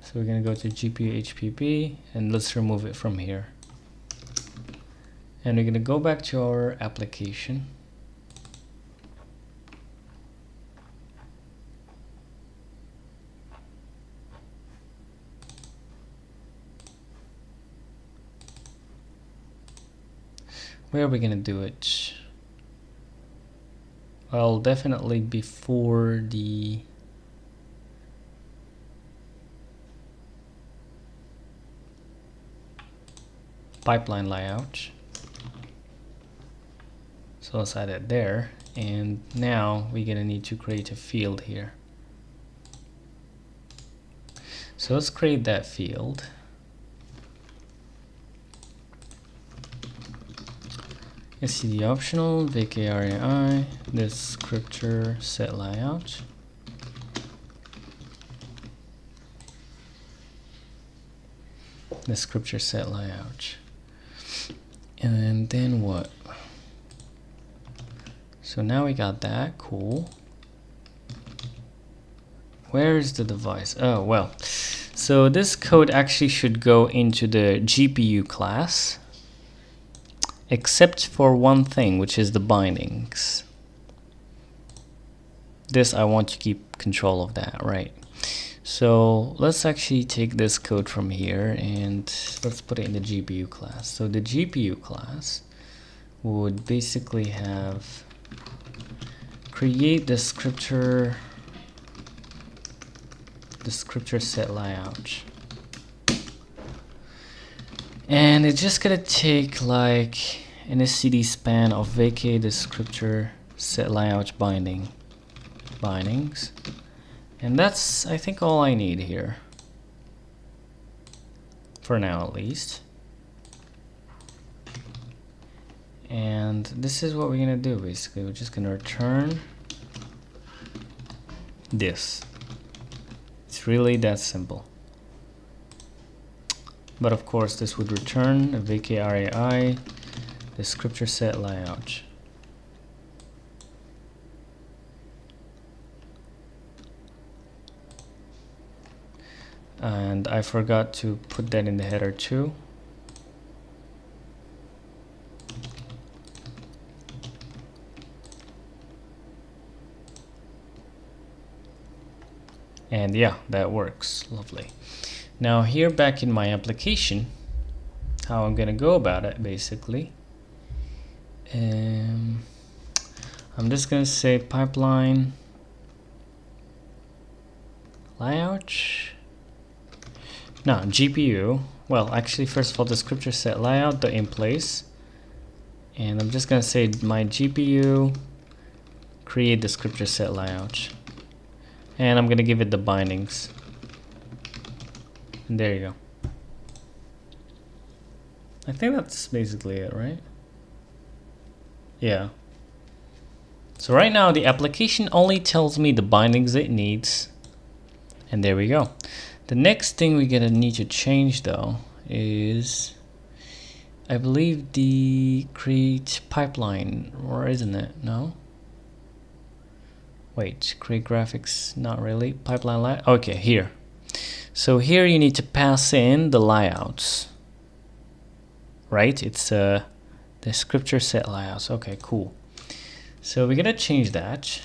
So we're gonna go to GPU HPP and let's remove it from here. And we're gonna go back to our application. Where are we gonna do it? Well, definitely before the pipeline layout. So let's add it there. And now we're gonna need to create a field here. So let's create that field. SCD optional, VKRAI, descriptor set layout. Descriptor set layout. And then what? So now we got that, cool. Where is the device? Oh, well. So this code actually should go into the GPU class, except for one thing, which is the bindings. This, I want to keep control of that, right? So let's actually take this code from here and let's put it in the GPU class. So the GPU class would basically have create descriptor set layout. And it's just gonna take like an SCD span of vk descriptor set layout bindings. And that's, I think, all I need here. For now, at least. And this is what we're gonna do, basically. We're just gonna return this. It's really that simple. But of course, this would return a VKRAI descriptor set layout. And I forgot to put that in the header too. And yeah, that works. Lovely. Now here back in my application, how I'm gonna go about it basically. I'm just gonna say pipeline layout. No, GPU. Well, actually, first of all, the scripture set layout, the in place, and I'm just gonna say my GPU create the scripture set layout, and I'm gonna give it the bindings, and there you go. I think that's basically it, right? Yeah. So right now the application only tells me the bindings it needs, and there we go. The next thing we're gonna need to change though is, I believe, the create pipeline, or isn't it? No? Wait, create graphics, not really. Pipeline layout, okay, here. So here you need to pass in the layouts, right? It's the scripture set layouts. Okay, cool. So we're gonna change that.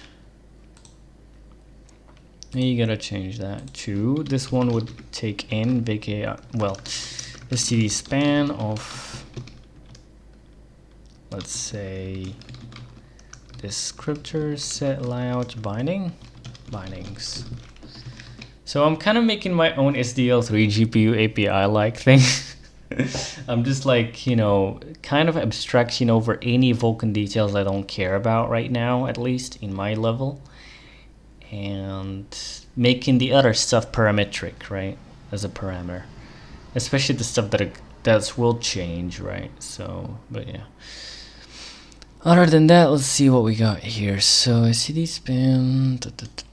You gotta change that to, this one would take in VK, well, std span of, let's say, descriptor set layout bindings. So I'm kind of making my own SDL3 GPU API like thing. I'm just like, you know, kind of abstraction over any Vulkan details I don't care about right now, at least in my level, and making the other stuff parametric, right, as a parameter, especially the stuff that will change, right? So, but yeah. Other than that, let's see what we got here. So std span,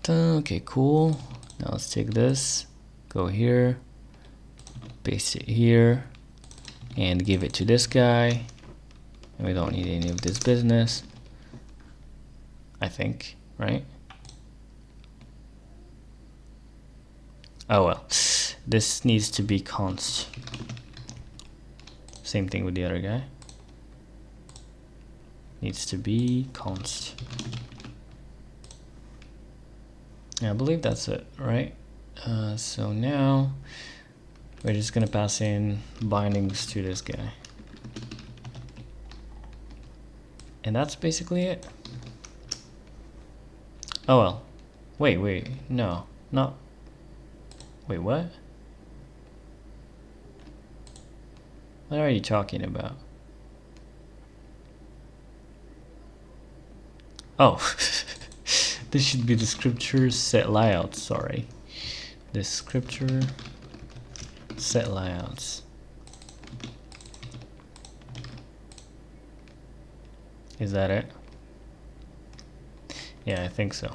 okay, cool. Now let's take this, go here, paste it here, and give it to this guy. And we don't need any of this business, I think, right? Oh well, this needs to be const. Same thing with the other guy. Needs to be const. Yeah, I believe that's it, right? So now we're just gonna pass in bindings to this guy. And that's basically it. Oh well. Wait, no, not. Wait, what? What are you talking about? Oh, this should be the scripture set layout, sorry. The scripture set layouts. Is that it? Yeah, I think so.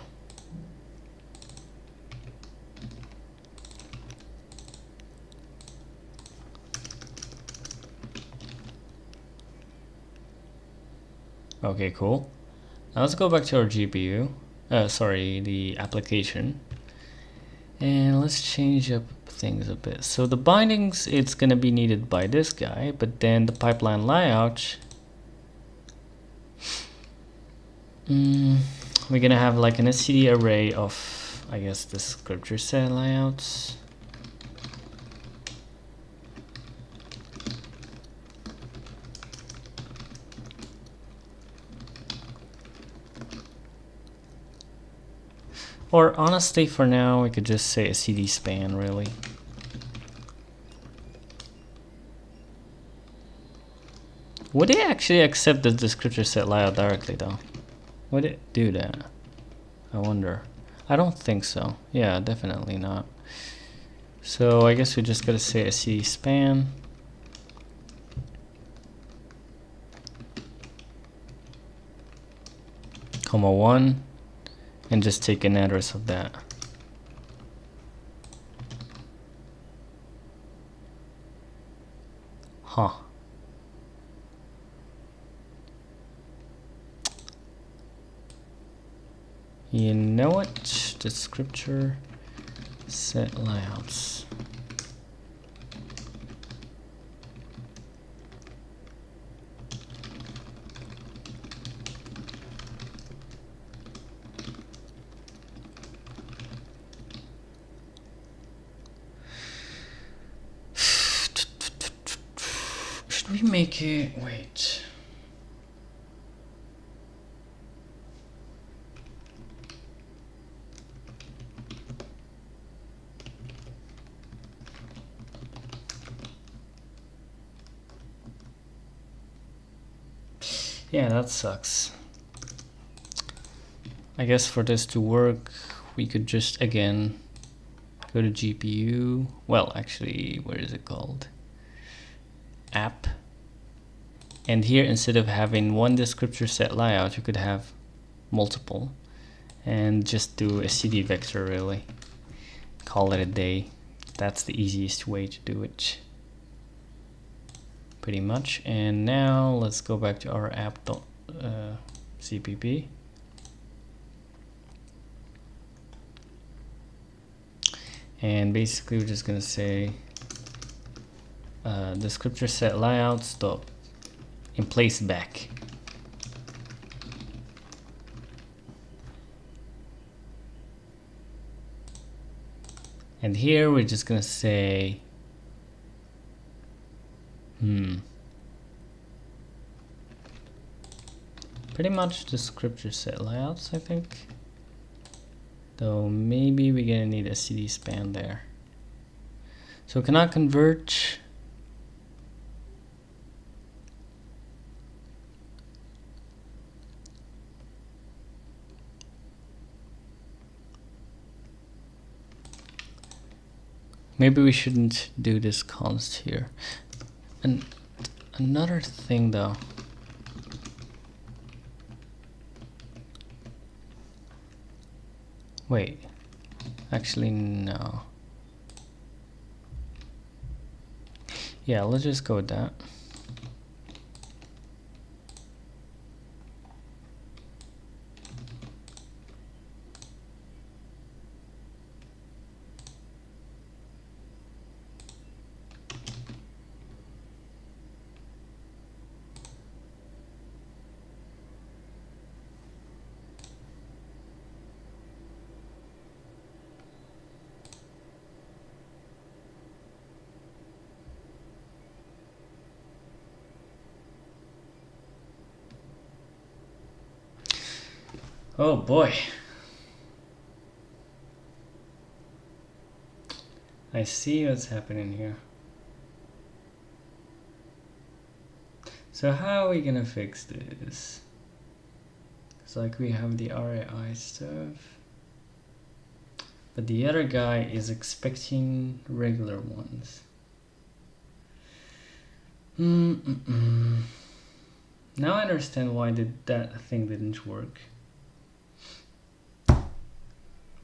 Okay, cool. Now let's go back to our GPU. Sorry, the application. And let's change up things a bit. So the bindings, it's gonna be needed by this guy, but then the pipeline layout, we're gonna have like an std array of, I guess, the scripture set layouts. Or honestly, for now, we could just say a std span, really. Would it actually accept the descriptor set layout directly, though? Would it do that? I wonder. I don't think so. Yeah, definitely not. So I guess we just gotta say a std span. Comma 1. And just take an address of that. Huh. You know what? Descriptor set layouts. we make it, wait. Yeah, that sucks. I guess for this to work, we could just again go to GPU. Well, actually, where is it called? App. And here, instead of having one descriptor set layout, you could have multiple. And just do a CD vector, really. Call it a day. That's the easiest way to do it. Pretty much. And now let's go back to our app.cpp. And basically we're just gonna say descriptor set layout stop in place back. And here we're just gonna say pretty much descriptor set layouts, I think. Though maybe we're gonna need a CD span there. So cannot convert. Maybe we shouldn't do this const here. And another thing though. Wait, actually no. Yeah, let's just go with that. Oh boy. I see what's happening here. So how are we gonna fix this? It's like we have the RAI stuff, but the other guy is expecting regular ones. Now I understand why that thing didn't work.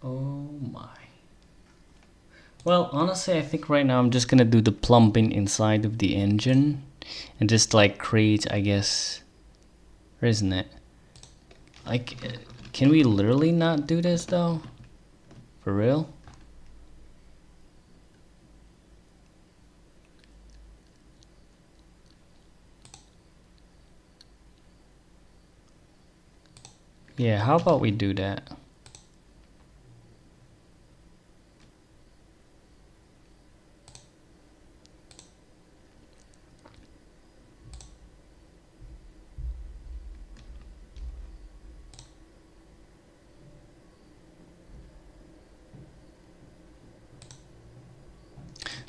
Oh my. Well, honestly, I think right now I'm just gonna do the plumbing inside of the engine and just like create, I guess, where isn't it? Like, can we literally not do this though? For real? Yeah, how about we do that?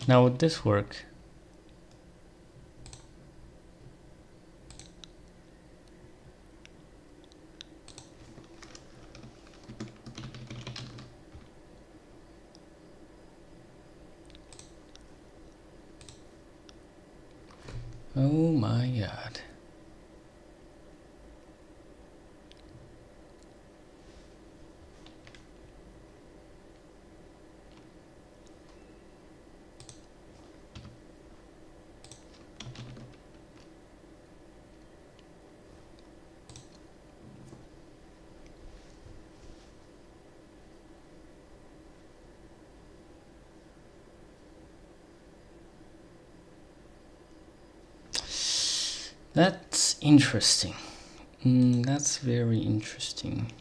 Now would this work? Oh my god. That's interesting. That's very interesting.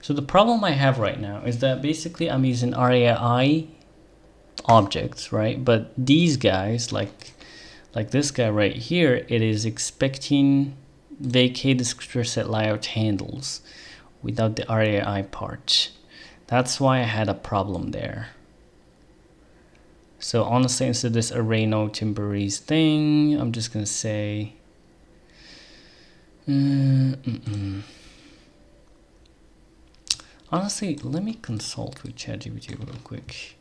So the problem I have right now is that basically I'm using RAI objects, right? But these guys, like this guy right here, it is expecting vacate descriptor set layout handles without the RAI part. That's why I had a problem there. So honestly, instead of this array no temporaries thing, I'm just gonna say honestly, let me consult with ChatGPT real quick.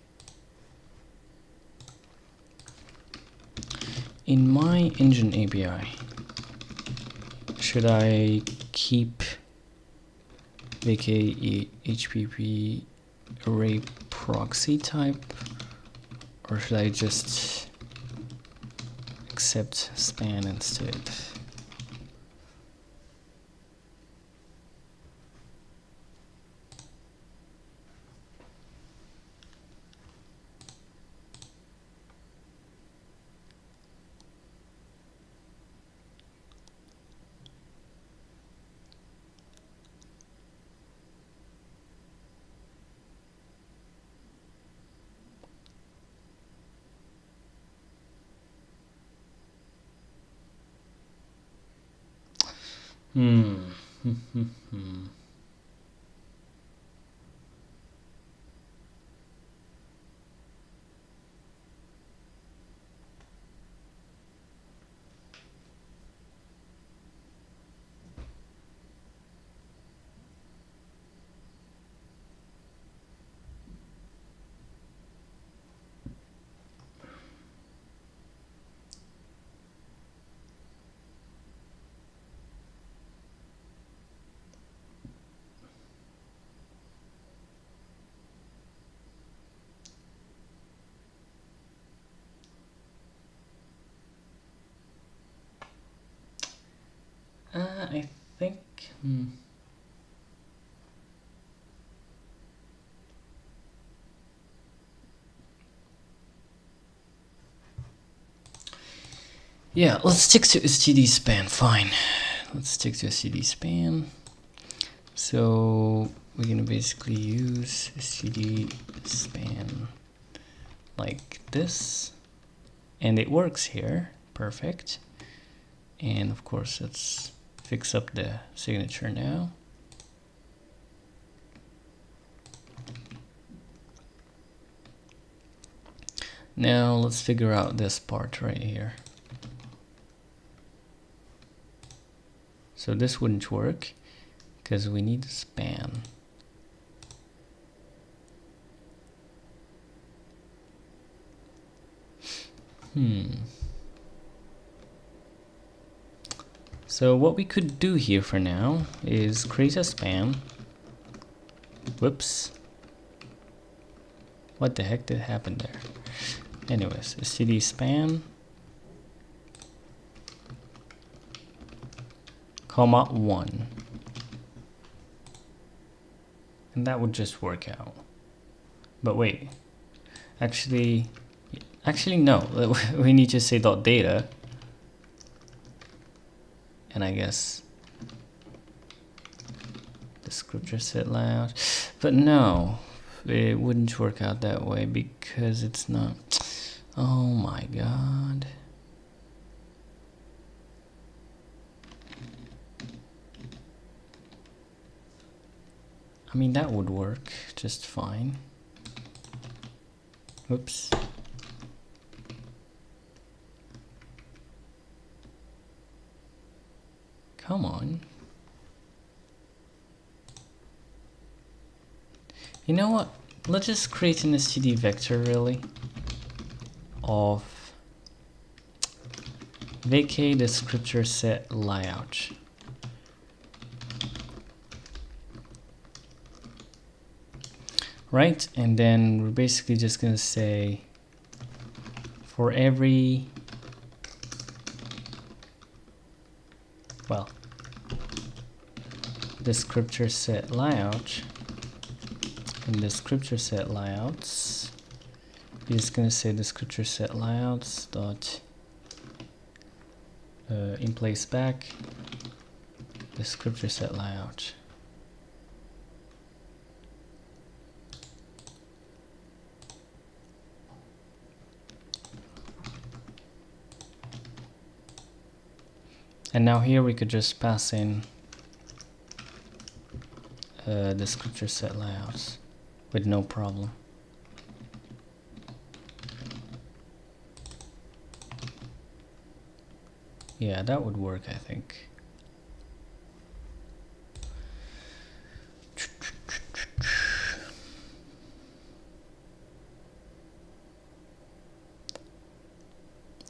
In my engine API, should I keep vk HPP array proxy type, or should I just accept span instead? I think yeah, let's stick to std span. Fine, let's stick to std span. So we're gonna basically use std span like this, and it works here. Perfect. And of course, let's fix up the signature now. Now let's figure out this part right here. So this wouldn't work because we need a span. So what we could do here for now is create a span. Whoops. What the heck did happen there? Anyways, std span, comma 1. And that would just work out. But wait, actually no, we need to say .data. And I guess descriptor set layout, but no, it wouldn't work out that way because it's not. Oh my god. I mean, that would work just fine. Whoops. Come on. You know what? Let's just create an std vector really of vacate descriptor set layout. Right, and then we're basically just gonna say for every, well, descriptor set layout, and descriptor set layouts, you're just gonna say descriptor set layouts dot in place back descriptor set layout. And now here we could just pass in the scripture set layouts with no problem. Yeah, that would work, I think.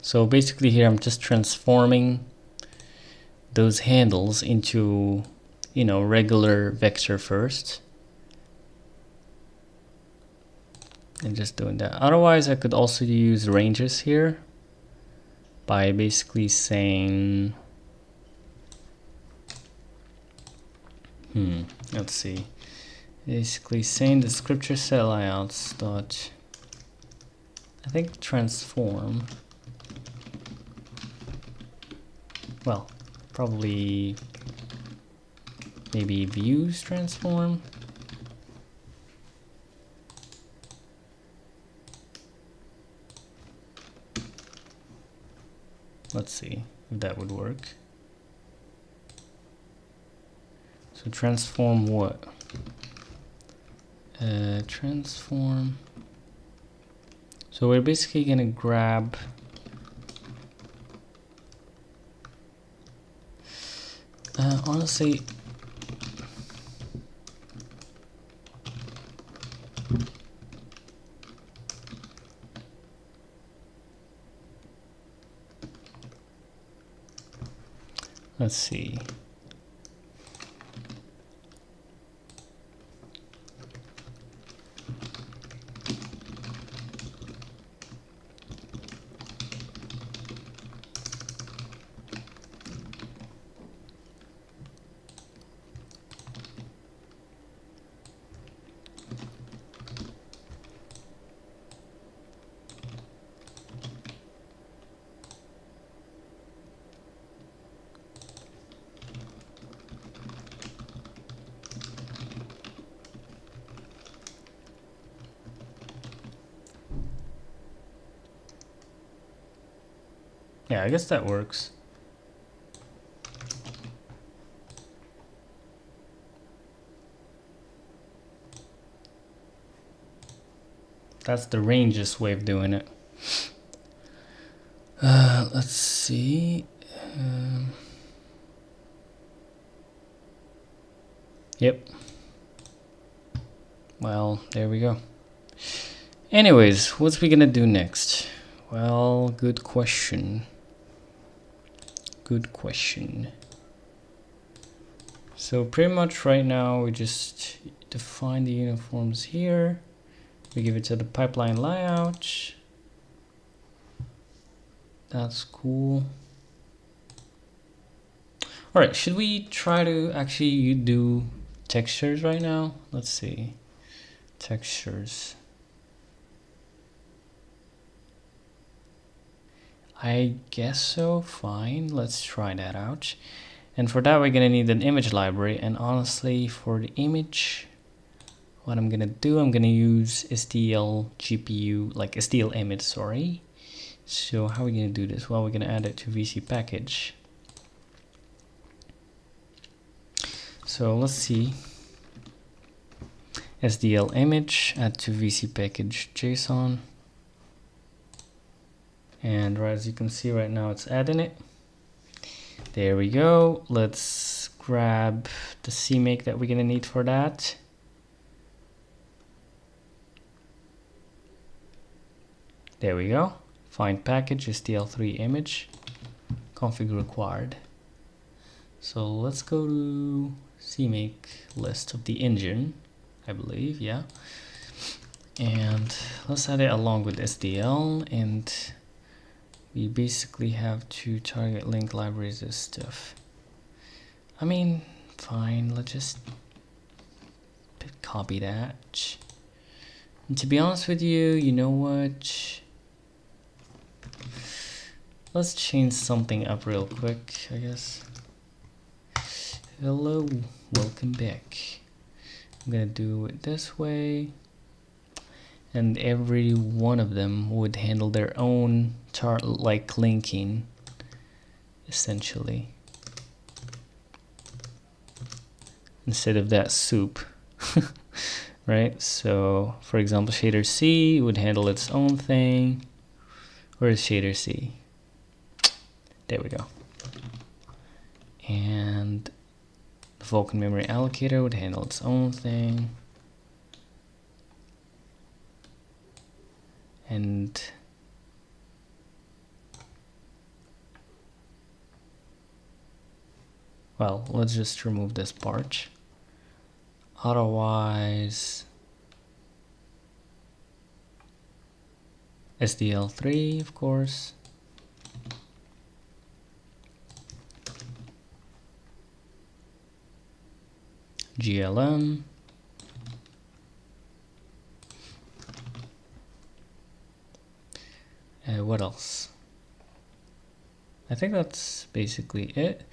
So basically here I'm just transforming those handles into, you know, regular vector first. And just doing that. Otherwise, I could also use ranges here by basically saying, let's see, basically saying the scripture set layouts dot, I think transform, well, probably maybe views transform. Let's see if that would work. So transform what? Transform. So we're basically gonna grab honestly, let's see. Yeah, I guess that works. That's the ranges way of doing it. Let's see. Yep. Well, there we go. Anyways, what's we gonna do next? Well, good question. Good question. So pretty much right now we just define the uniforms here. We give it to the pipeline layout. That's cool. All right, should we try to actually do textures right now? Let's see. Textures. I guess so, fine. Let's try that out. And for that, we're gonna need an image library. And honestly, for the image, what I'm gonna do, I'm gonna use SDL GPU, like SDL image, sorry. So how are we gonna do this? Well, we're gonna add it to VC package. So let's see. SDL image, add to VC package JSON. And as you can see right now, it's adding it. There we go. Let's grab the CMake that we're gonna need for that. There we go. Find package, SDL3 image, config required. So let's go to CMake list of the engine, I believe, yeah. And let's add it along with SDL, and we basically have to target link libraries and stuff. I mean, fine, let's just copy that. And to be honest with you, you know what? Let's change something up real quick, I guess. Hello, welcome back. I'm gonna do it this way. And every one of them would handle their own like linking, essentially. instead of that soup. Right, so for example, shader C would handle its own thing. Where is shader C? There we go. And the Vulkan memory allocator would handle its own thing. And well, let's just remove this part. Otherwise, SDL3, of course. GLM. What else? I think that's basically it.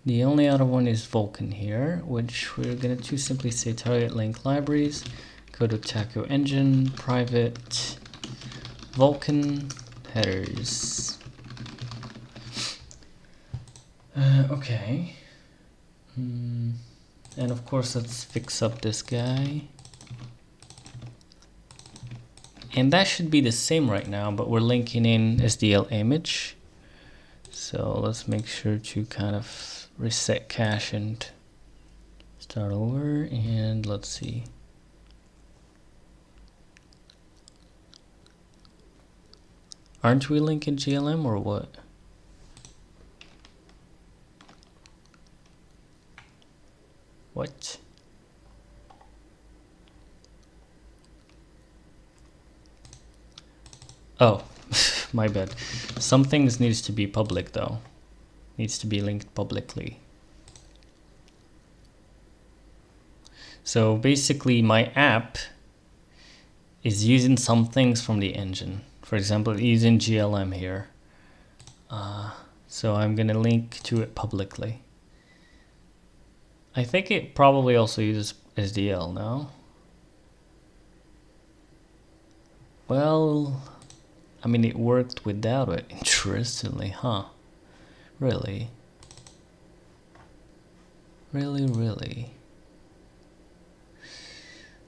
The only other one is Vulkan here, which we're going to simply say target link libraries, go to Taco engine, private Vulkan headers. Okay. And of course, let's fix up this guy. And that should be the same right now, but we're linking in SDL image. So let's make sure to kind of reset cache and start over. And let's see. Aren't we linking GLM or what? What? Oh, my bad. Some things needs to be public though. Needs to be linked publicly. So basically my app is using some things from the engine. For example, using GLM here. So I'm gonna link to it publicly. I think it probably also uses SDL now. Well, I mean, it worked without it, interestingly, huh? Really? Really?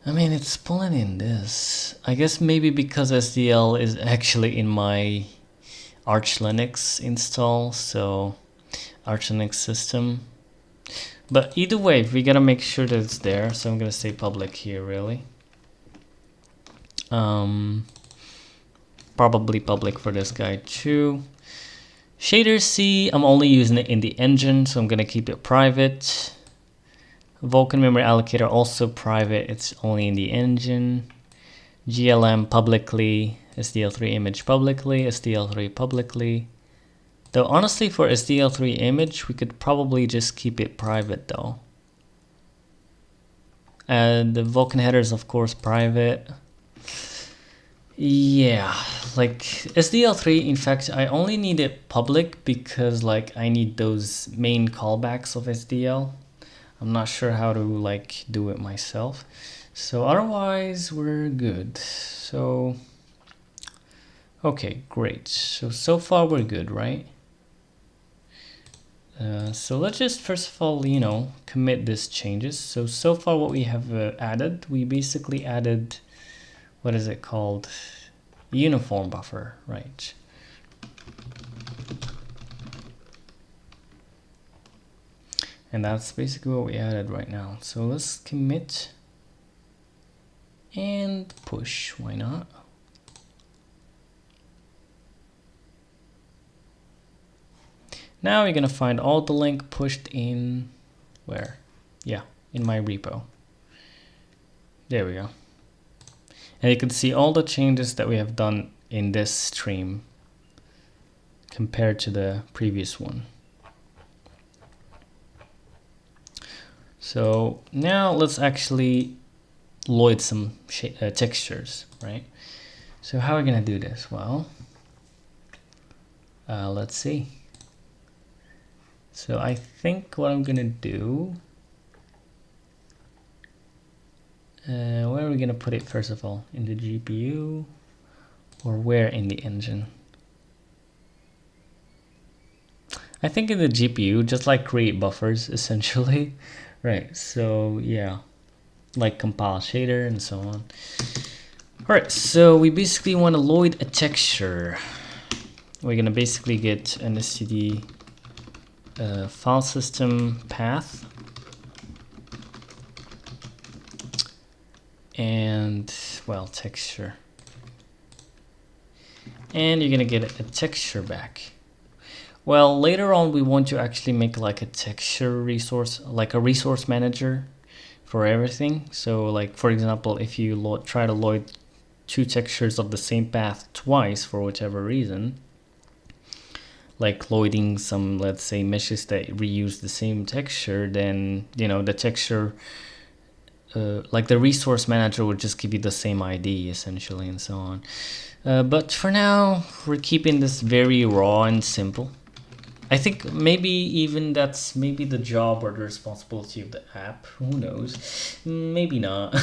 I mean, it's pulling in this. I guess maybe because SDL is actually in my Arch Linux install, so Arch Linux system. But either way, we gotta make sure that it's there, so I'm gonna say public here, really. Probably public for this guy too. Shader C, I'm only using it in the engine, so I'm gonna keep it private. Vulkan memory allocator also private, it's only in the engine. GLM publicly, SDL3 image publicly, SDL3 publicly. Though honestly for SDL3 image, we could probably just keep it private though. And the Vulkan headers, of course, private. Yeah, like SDL3, in fact, I only need it public because like I need those main callbacks of SDL. I'm not sure how to like do it myself. So otherwise we're good. So, okay, great. So far we're good, right? So let's just first of all, you know, commit these changes. So far what we have added, we basically added, what is it called? Uniform buffer, right? And that's basically what we added right now. So let's commit and push, why not? Now you're gonna find all the link pushed in, where? Yeah, in my repo. There we go. And you can see all the changes that we have done in this stream compared to the previous one. So now let's actually load some textures, right? So how are we gonna do this? Well, let's see. So I think what I'm gonna do, where are we gonna put it first of all? In the GPU or where in the engine? I think in the GPU, just like create buffers essentially, Right, so yeah, like compile shader and so on. All right, so we basically want to load a texture. We're gonna basically get an std file system path, and well, texture, and you're gonna get a texture back. Well, later on we want to actually make like a texture resource, like a resource manager for everything. So like, for example, if you try to load two textures of the same path twice for whatever reason, like loading some, let's say, meshes that reuse the same texture, then the texture, like the resource manager would just give you the same ID essentially, and so on. But for now, we're keeping this very raw and simple. I think maybe even that's maybe the job or the responsibility of the app. Who knows? Maybe not.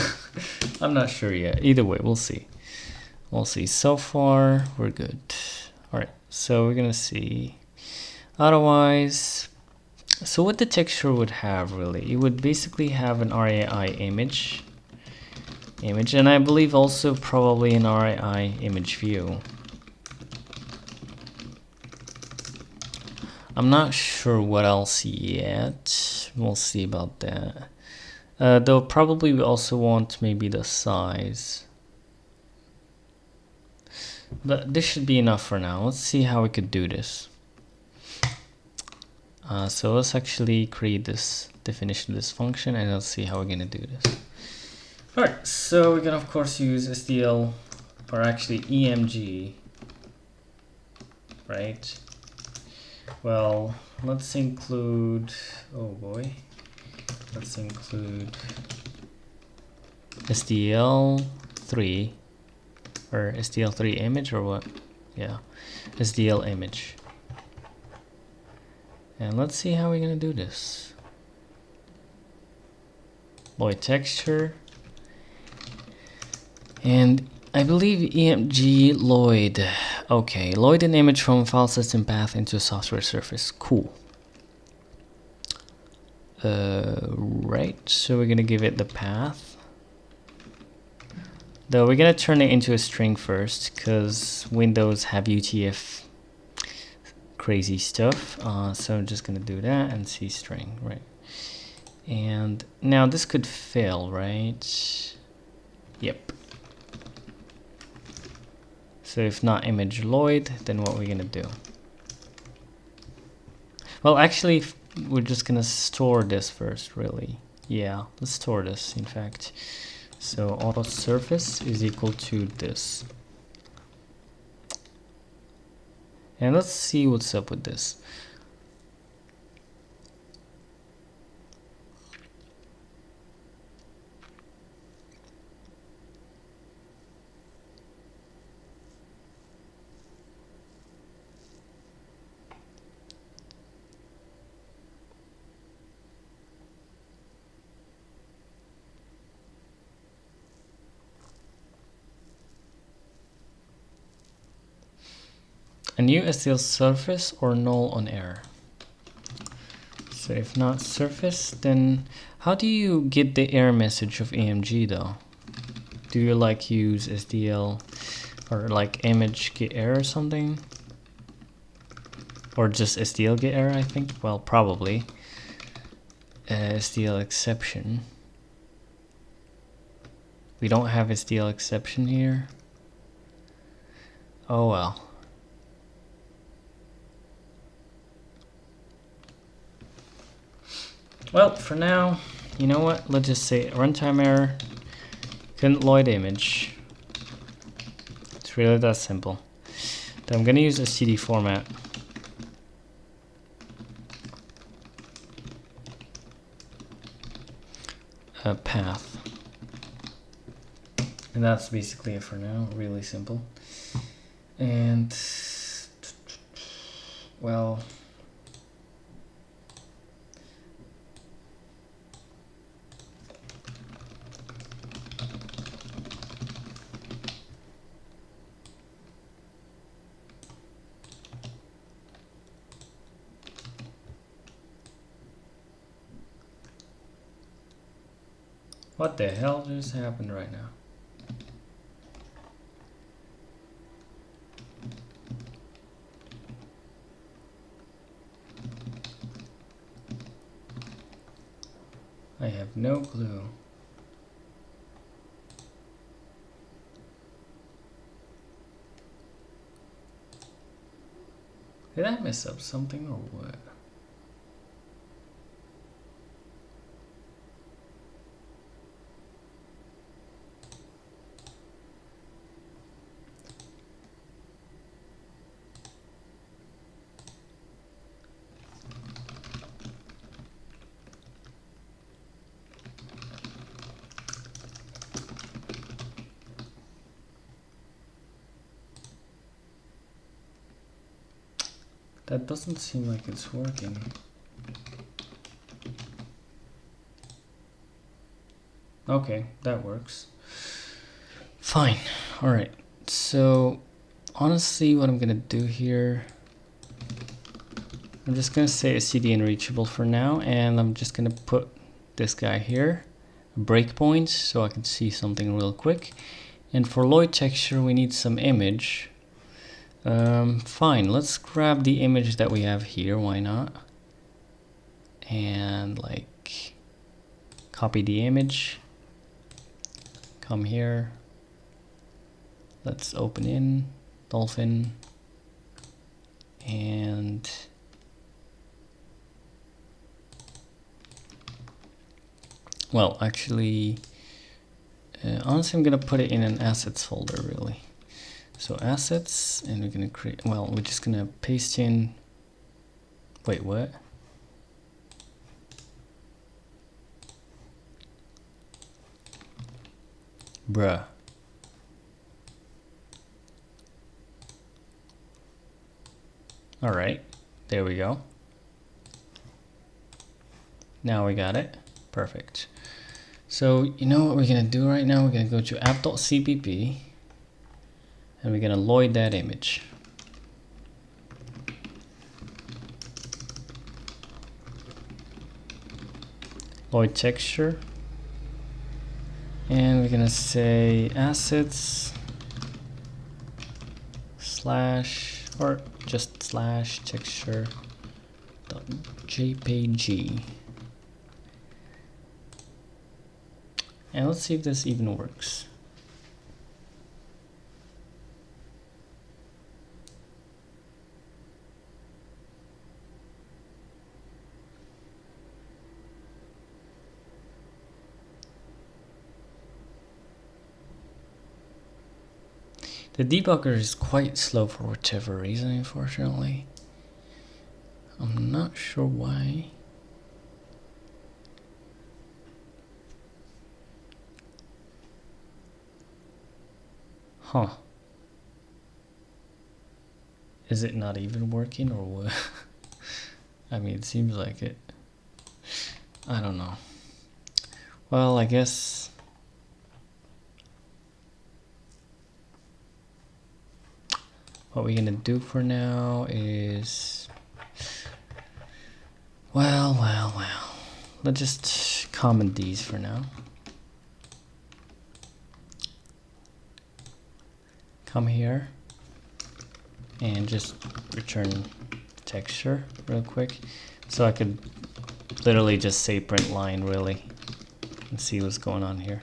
I'm not sure yet. Either way, we'll see. We'll see. So far, we're good. All right, so we're gonna see. Otherwise, so what the texture would have really, it would basically have an RAI image, and I believe also probably an RAI image view. I'm not sure what else yet. We'll see about that. They'll probably also want maybe the size. But this should be enough for now. Let's see how we could do this. So let's actually create this definition of this function, and let's see how we're gonna do this. Alright, so we can of course use SDL, or actually EMG, right? Well, let's include, oh boy, let's include SDL3, or SDL3 image, or what? Yeah, SDL image. And let's see how we're gonna do this. Load texture, and I believe EMG load. Okay, load an image from a file system path into a software surface. Cool. Right, so we're gonna give it the path. Though we're gonna turn it into a string first, because Windows have UTF crazy stuff. So I'm just gonna do that and see string, right? And now this could fail, right? Yep. So if not image load, then what we're gonna do? Well, actually, we're just gonna store this first, really. Yeah, let's store this, in fact. So auto surface is equal to this. And let's see what's up with this. A new SDL surface or null on error. So if not surface, then how do you get the error message of EMG though? Do you like use SDL or like image get error or something? Or just SDL get error, I think? Well, probably. SDL exception. We don't have SDL exception here. Oh well. Well, for now, you know what? Let's just say runtime error. Couldn't load image. It's really that simple. Then I'm gonna use a CD format. Path. And that's basically it for now. Really simple. And well, What the hell just happened right now? I have no clue. Did I mess up something or what? That doesn't seem like it's working. Okay, that works. Fine. Alright. So, honestly, what I'm gonna do here, I'm just gonna say a CDN reachable for now, and I'm just gonna put this guy here, a breakpoint, so I can see something real quick. And for Lloyd texture, we need some image. Fine, let's grab the image that we have here, why not? And like, copy the image, come here, let's open in, dolphin, and well, actually, honestly, I'm gonna put it in an assets folder, really. So assets, and we're gonna create, well, we're just gonna paste in, wait, what? Bruh. All right, there we go. Now we got it, perfect. So you know what we're gonna do right now? We're gonna go to app.cpp, and we're gonna Lloyd that image. Lloyd texture, and we're gonna say assets slash, or just slash texture dot jpg. And let's see if this even works. The debugger is quite slow for whatever reason, unfortunately. I'm not sure why. Huh. Is it not even working or what? I mean, it seems like it. I don't know. Well, I guess what we're gonna do for now is, well, let's just comment these for now. Come here and just return texture real quick, so I could literally just say print line really and see what's going on here.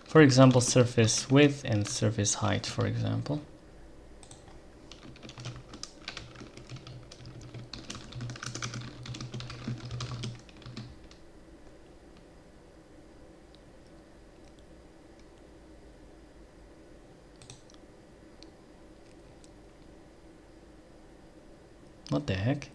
For example, surface width and surface height, for example. What the heck?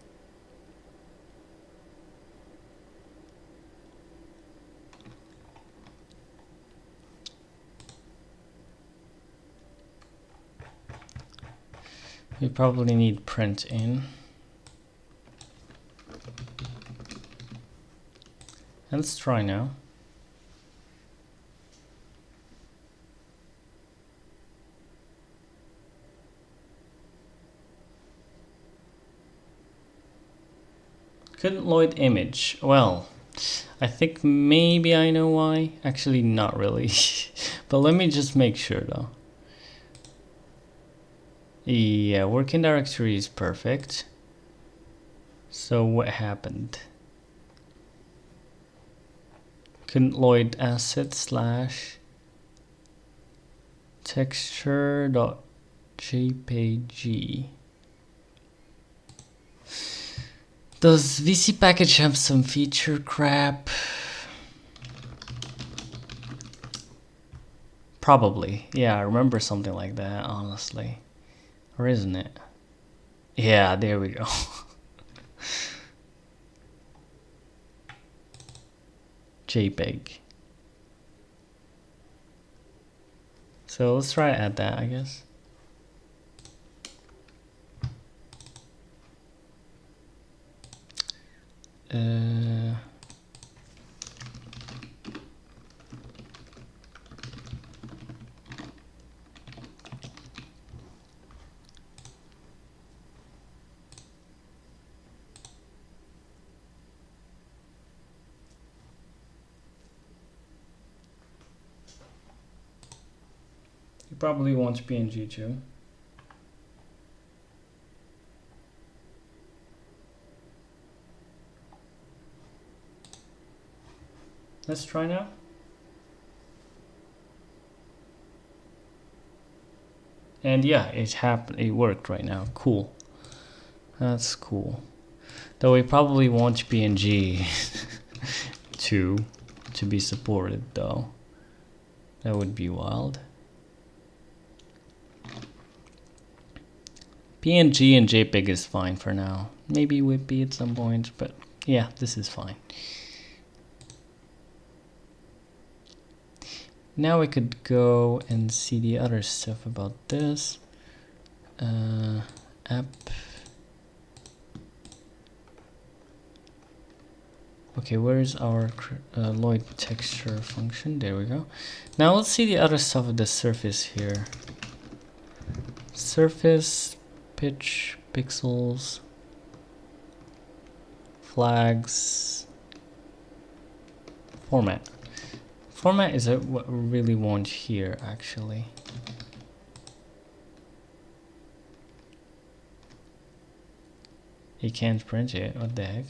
We probably need print in. Let's try now. Couldn't load image. Well, I think maybe I know why. Actually, not really. But let me just make sure though. Yeah, working directory is perfect. So what happened? Couldn't load asset slash texture.jpg. Does VC package have some feature crap? Probably. Yeah, I remember something like that, honestly. Or isn't it? Yeah, there we go. JPEG. So let's try to add that, I guess. You probably want PNG too. Let's try now. And yeah, it happened. It worked right now. Cool. That's cool. Though we probably want PNG to be supported though. That would be wild. PNG and JPEG is fine for now. Maybe WebP at some point, but yeah, this is fine. Now we could go and see the other stuff about this. App. Okay, where is our Lloyd texture function? There we go. Now let's see the other stuff of the surface here. Surface, pitch, pixels, flags, format. Format is what we really want here, actually. You can't print it, what the heck?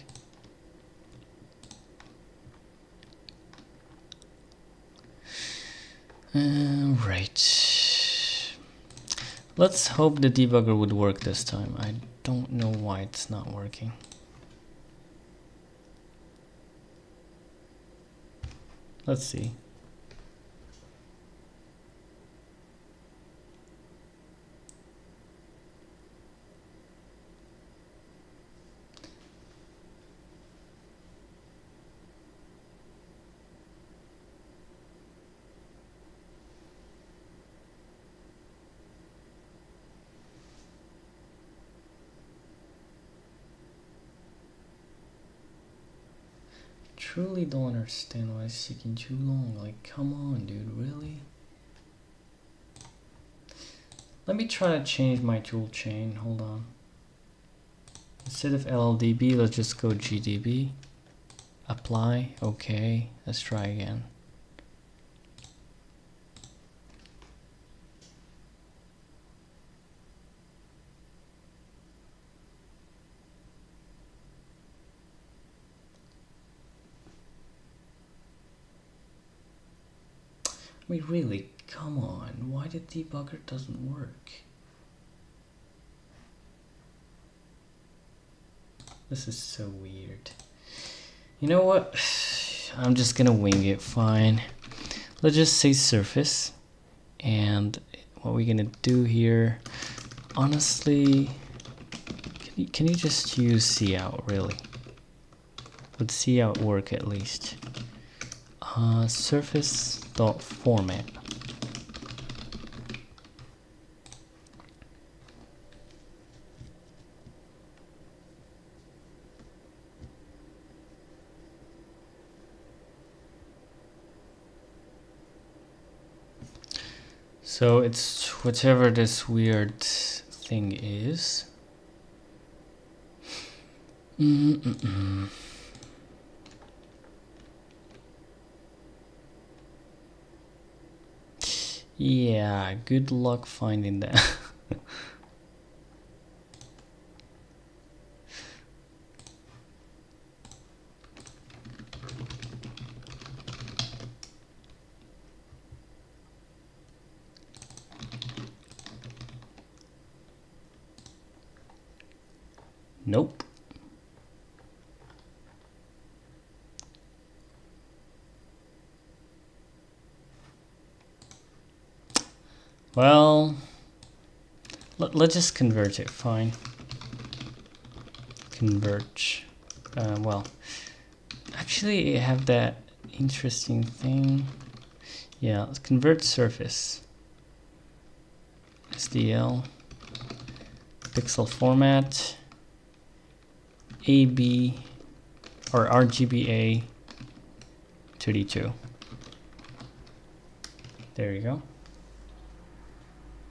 Right. Let's hope the debugger would work this time. I don't know why it's not working. Let's see. Truly don't understand why it's taking too long. Like, come on, dude, really? Let me try to change my tool chain. Hold on. Instead of LLDB, let's just go GDB. Apply. Okay, let's try again. I mean, really, come on. Why the debugger doesn't work? This is so weird. You know what? I'm just gonna wing it, fine. Let's just say surface. And what we're gonna do here, honestly, can you just use cout, really? Would cout work at least? Surface.format. So it's whatever this weird thing is. Yeah, good luck finding that. Nope. Well, let's just convert it, fine. Convert. Well, actually I have that interesting thing. Yeah, let's convert surface. SDL. Pixel format. AB or RGBA 32. There you go.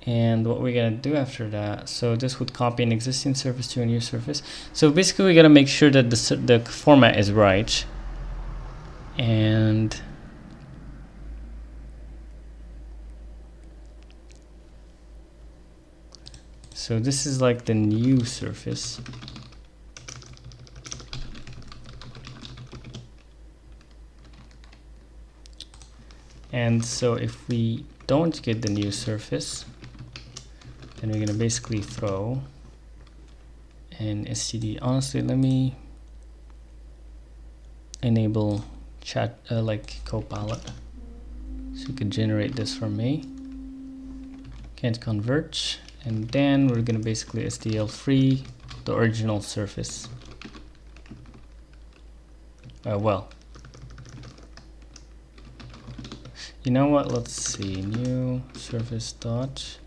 And what we're gonna do after that, so this would copy an existing surface to a new surface. So basically we gotta make sure that the format is right. And so this is like the new surface. And so if we don't get the new surface, then we're gonna basically throw an std. Honestly, let me enable chat like Copilot, so you can generate this for me. Can't convert, and then we're gonna basically SDL free the original surface. Well, you know what? Let's see, new surface dot.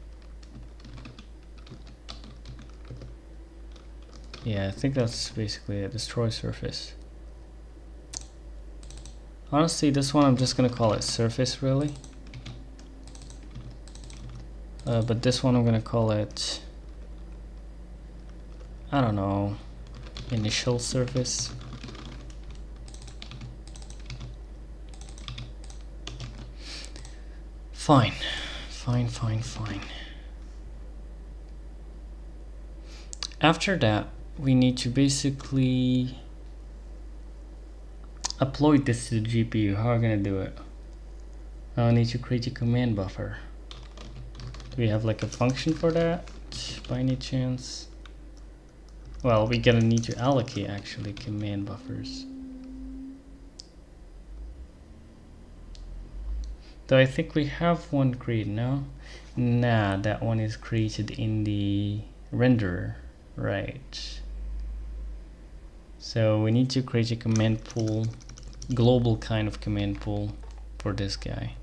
Yeah, I think that's basically a destroy surface. Honestly, this one I'm just gonna call it surface, really. But this one I'm gonna call it, I don't know, initial surface. Fine. After that, we need to basically upload this to the GPU. How are we gonna do it? I need to create a command buffer. Do we have like a function for that by any chance? Well, we're gonna need to allocate actually command buffers. Though I think we have one created now. Nah, that one is created in the renderer, right? So we need to create a command pool, global kind of command pool for this guy.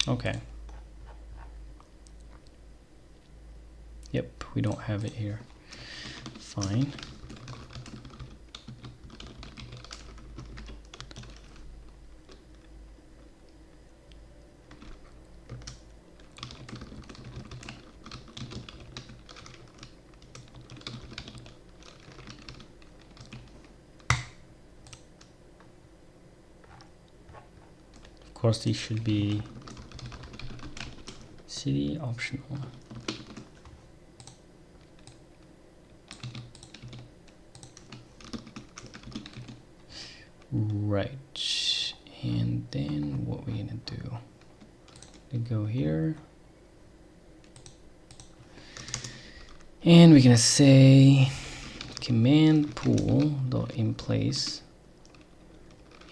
Okay. Yep, we don't have it here. Fine. Of course, these should be city optional. Right, and then what we're gonna do, we go here, and we're gonna say command pool dot in place,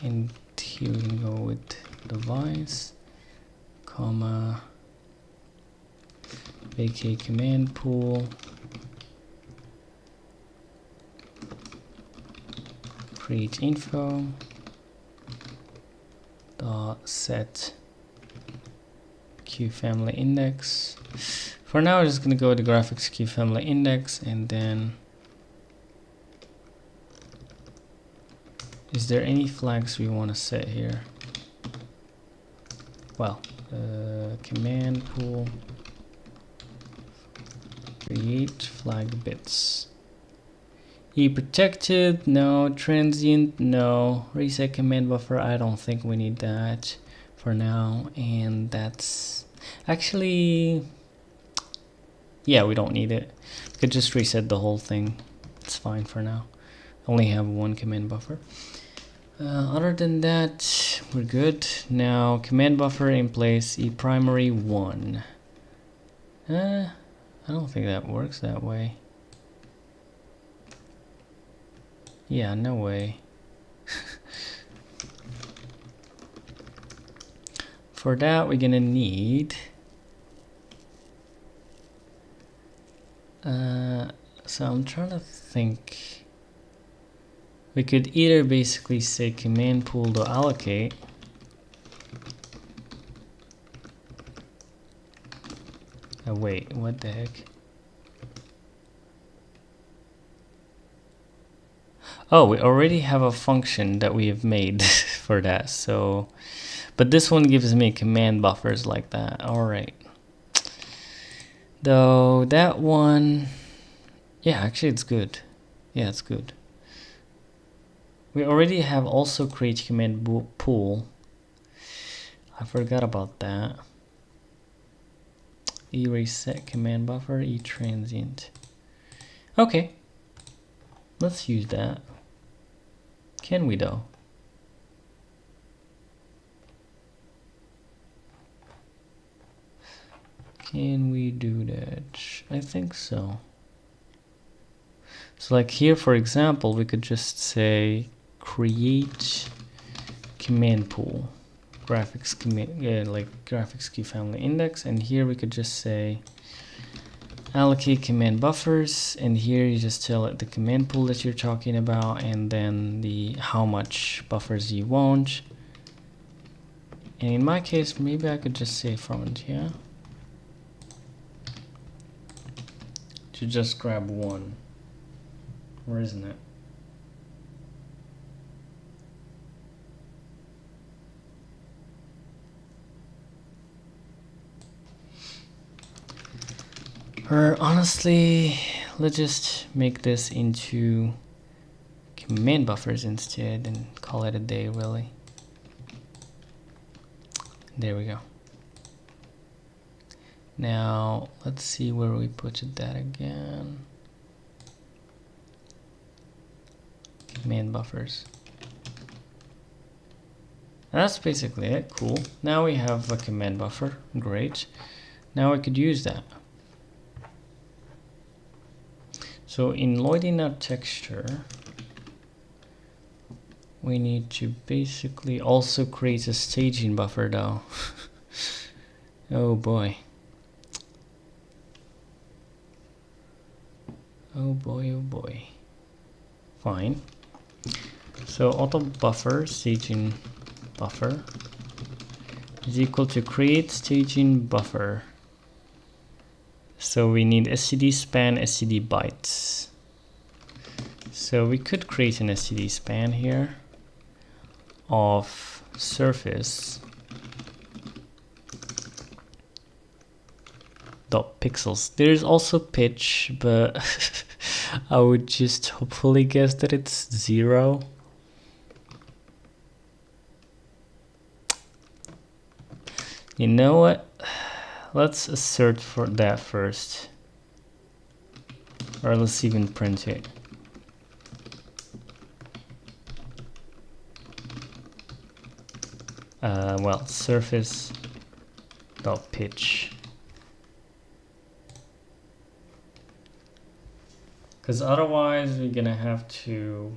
and here we can go with device, comma, vacate command pool, create info dot set Q family index. For now, we're just gonna go with the graphics Q family index, and then is there any flags we want to set here? Well, command pool Create flag bits. E protected, no. Transient, no. Reset command buffer, I don't think we need that for now. And that's actually, yeah, we don't need it. We could just reset the whole thing. It's fine for now. Only have one command buffer. Other than that, we're good. Now, command buffer in place, E primary 1. I don't think that works that way. Yeah, no way. For that, we're gonna need so I'm trying to think. We could either basically say command pool to allocate, wait, what the heck? Oh, we already have a function that we have made for that. So, but this one gives me command buffers like that. All right. Though that one, yeah, actually it's good. Yeah, it's good. We already have also create command pool. I forgot about that. E reset command buffer, E transient. Okay, let's use that. Can we though? Can we do that? I think so. So like here, for example, we could just say create command pool, graphics command, like graphics key family index, and here we could just say allocate command buffers, and here you just tell it the command pool that you're talking about, and then the how much buffers you want. And in my case, maybe I could just say front, yeah, to just grab one. Where isn't it? Or honestly, let's just make this into command buffers instead and call it a day, really. There we go. Now, let's see where we put that again. Command buffers. That's basically it. Cool. Now we have a command buffer. Great. Now we could use that. So in loading our texture, we need to basically also create a staging buffer though. Oh boy. Oh boy, oh boy. Fine. So auto buffer staging buffer is equal to create staging buffer. So we need std span, std bytes. So we could create an std span here of surface dot pixels. There's also pitch, but I would just hopefully guess that it's 0. You know what? Let's assert for that first. Or let's even print it. Well, surface dot pitch. Because otherwise we're gonna have to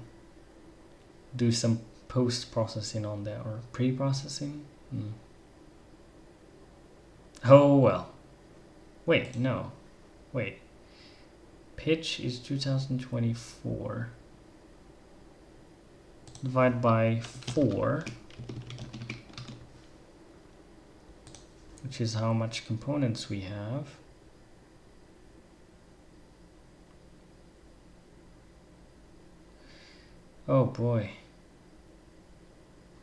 do some post-processing on that, or pre-processing. Oh well. Wait, no. Wait. Pitch is 2024. Divide by 4. Which is how much components we have. Oh boy.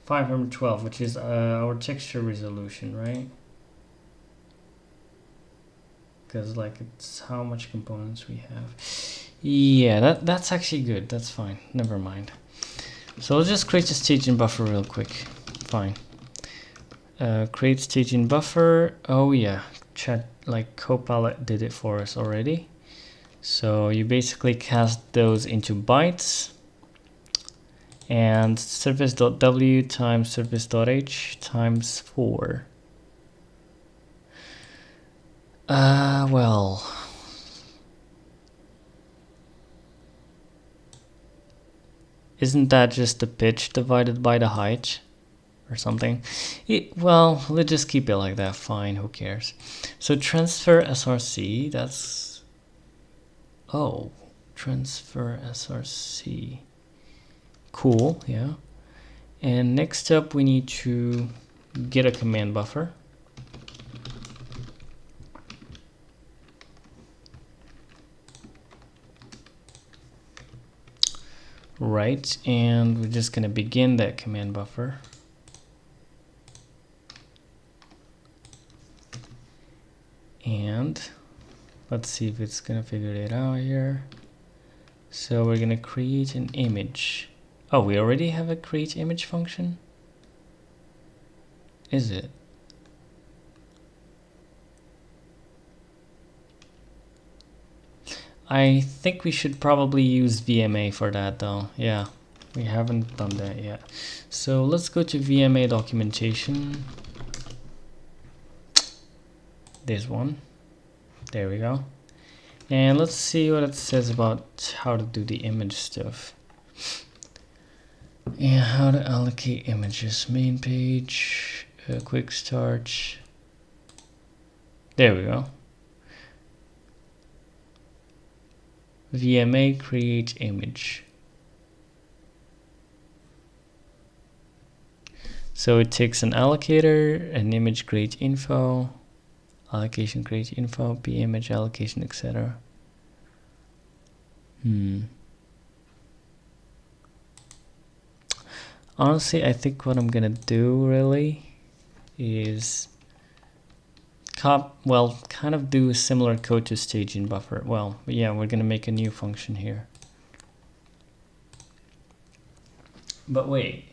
512, which is our texture resolution, right? because like it's how much components we have. Yeah, that's actually good. That's fine. Never mind. So let's just create a staging buffer real quick. Fine. Create staging buffer. Oh yeah, chat like Copilot did it for us already. So you basically cast those into bytes, and surface.w times surface.h times 4. Well, isn't that just the pitch divided by the height or something? Well, let's just keep it like that. Fine, who cares? So transfer src, that's... Oh, transfer src. Cool, yeah. And next up, we need to get a command buffer. Right, and we're just going to begin that command buffer. And let's see if it's going to figure it out here. So we're going to create an image. Oh, we already have a create image function? Is it? I think we should probably use VMA for that though. Yeah, we haven't done that yet. So let's go to VMA documentation. This one. There we go. And let's see what it says about how to do the image stuff. Yeah, how to allocate images. Main page, quick start. There we go. VMA create image. So it takes an allocator, an image create info, allocation create info, p image allocation, etc. Honestly, I think what I'm gonna do really is kind of do a similar code to staging buffer. Well, yeah, we're gonna make a new function here. But wait,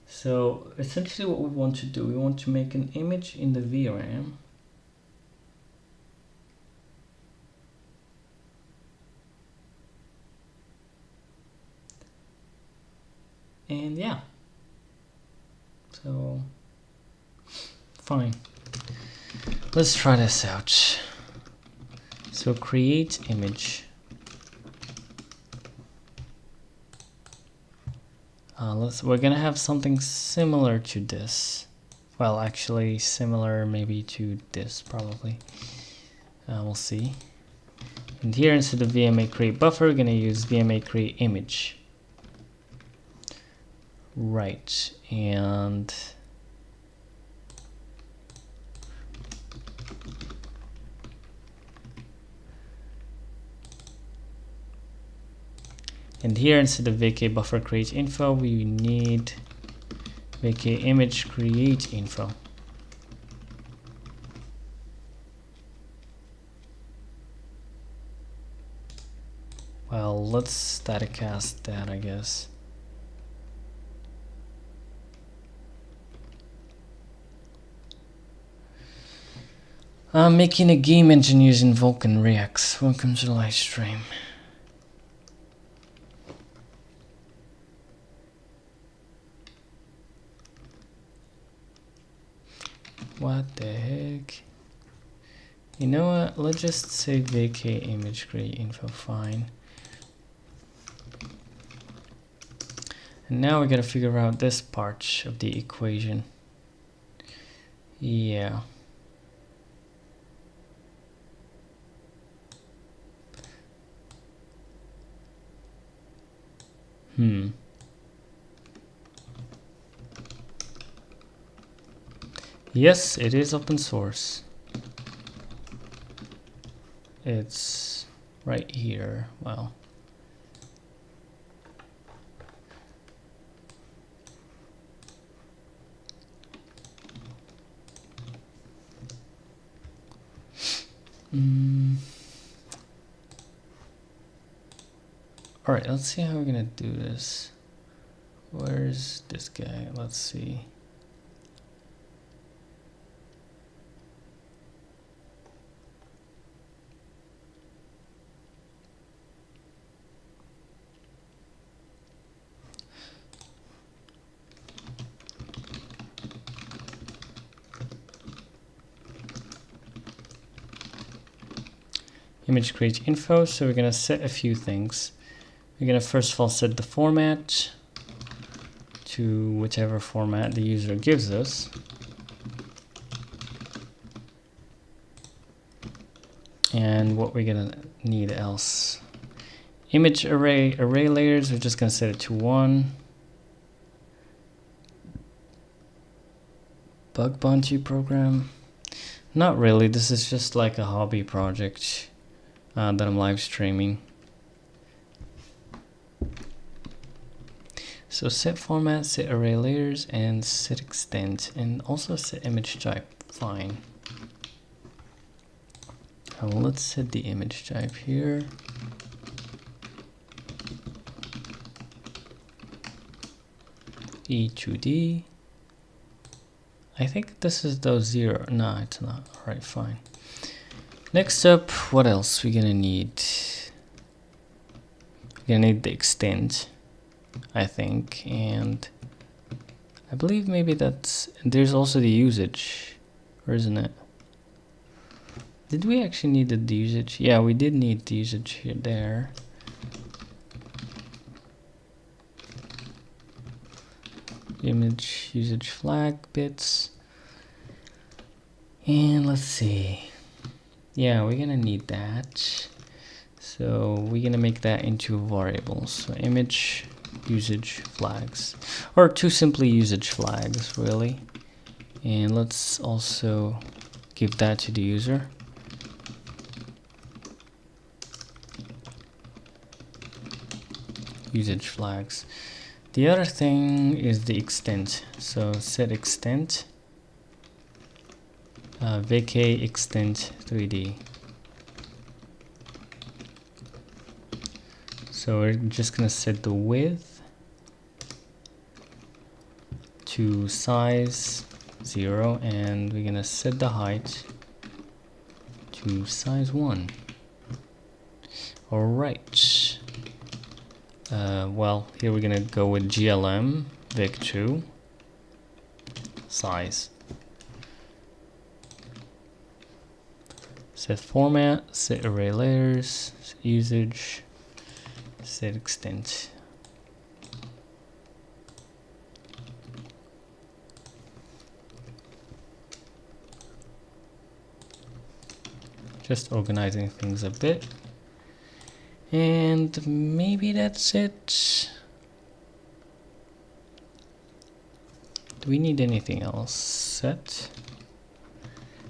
so essentially what we want to do, we want to make an image in the VRAM. And yeah, so fine. Let's try this out. So create image. We're gonna have something similar to this. Well, actually similar maybe to this probably. We'll see. And here instead of VMA create buffer, we're gonna use VMA create image. Right, and here instead of vk buffer create info, we need vk image create info. Well, let's static cast that, I guess. I'm making a game engine using Vulkan Reacts. Welcome to the live stream. What the heck? You know what? Let's just say vk image create info. Fine. And now we gotta figure out this part of the equation. Yeah. Yes, it is open source. It's right here. Well, Alright, let's see how we're gonna do this. Where's this guy? Let's see. Image create info, so we're gonna set a few things. We're gonna first of all set the format to whichever format the user gives us. And what we're gonna need else. Image array layers, we're just gonna set it to 1. Bug bounty program. Not really, this is just like a hobby project that I'm live streaming. So set format, set array layers, and set extent, and also set image type. Fine. Let's set the image type here. E2D. I think this is the 0. No, it's not. Alright, fine. Next up, what else we're gonna need? We're gonna need the extent, I think, and I believe maybe there's also the usage, or isn't it? Did we actually need the usage? Yeah, we did need the usage here, there. Image usage flag bits. And let's see. Yeah, we're gonna need that. So we're gonna make that into variables. So image usage flags, or too simply usage flags, really. And let's also give that to the user. Usage flags. The other thing is the extent. So set extent vk extent 3D. So we're just gonna set the width to size 0, and we're gonna set the height to size 1. All right. Well, here we're gonna go with GLM vic2 size. Set format, set array layers, set usage, set extent. Just organizing things a bit. And maybe that's it. Do we need anything else? Set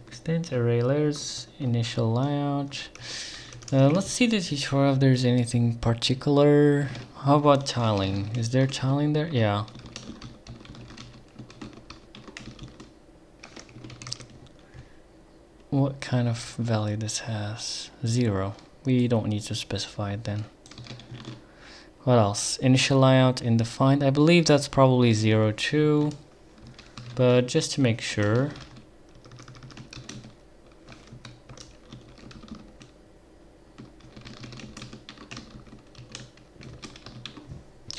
extent, array layers, initial layout. Let's see the tutorial if there's anything particular. How about tiling? Is there tiling there? Yeah. What kind of value this has? 0. We don't need to specify it then. What else? Initial layout undefined. I believe that's probably 0 too. But just to make sure.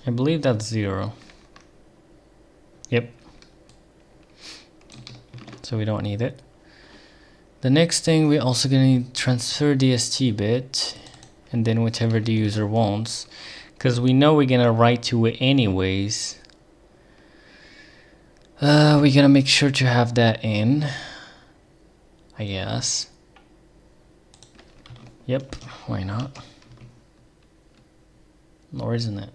I believe that's 0. Yep. So we don't need it. The next thing, we're also going to need transfer DST bit, and then whatever the user wants, because we know we're going to write to it anyways. We're going to make sure to have that in, I guess. Yep, why not? Or isn't it?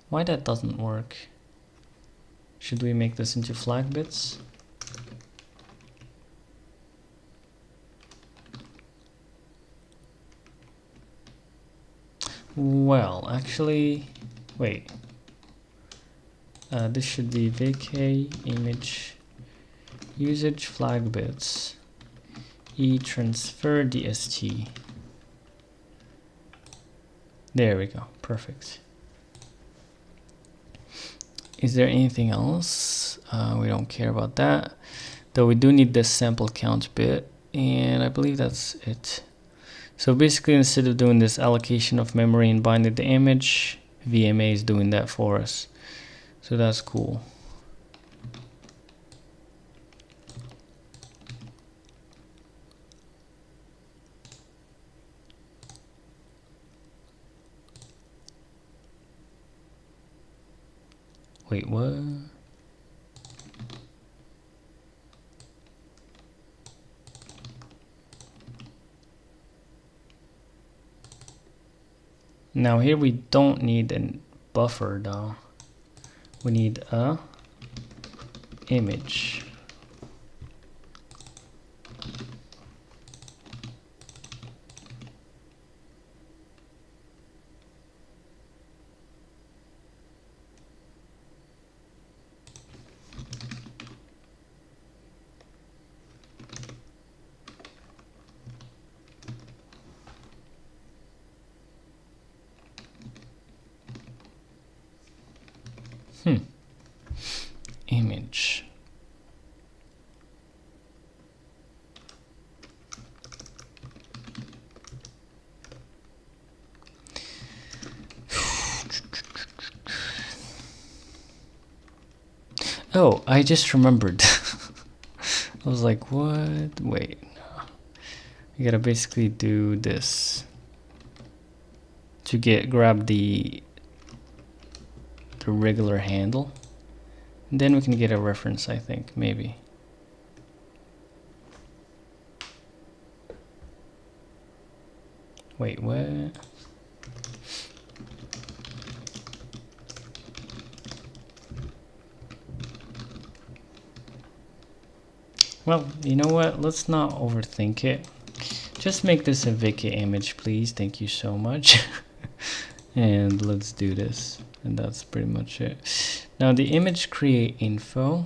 Why that doesn't work? Should we make this into flag bits? Well, actually, wait. this should be vk image usage flag bits e transfer dst. There we go, perfect. Is there anything else? We don't care about that, though we do need this sample count bit, and I believe that's it. So basically, instead of doing this allocation of memory and binding the image, VMA is doing that for us. So that's cool. Wait, what? Now here we don't need a buffer though. We need a image. Image. Oh, I just remembered. I was like, what? Wait. You gotta basically do this to grab the regular handle. And then we can get a reference, I think, maybe. Wait, what? Well, you know what? Let's not overthink it. Just make this a Viki image, please. Thank you so much. And let's do this. And that's pretty much it. Now the image create info.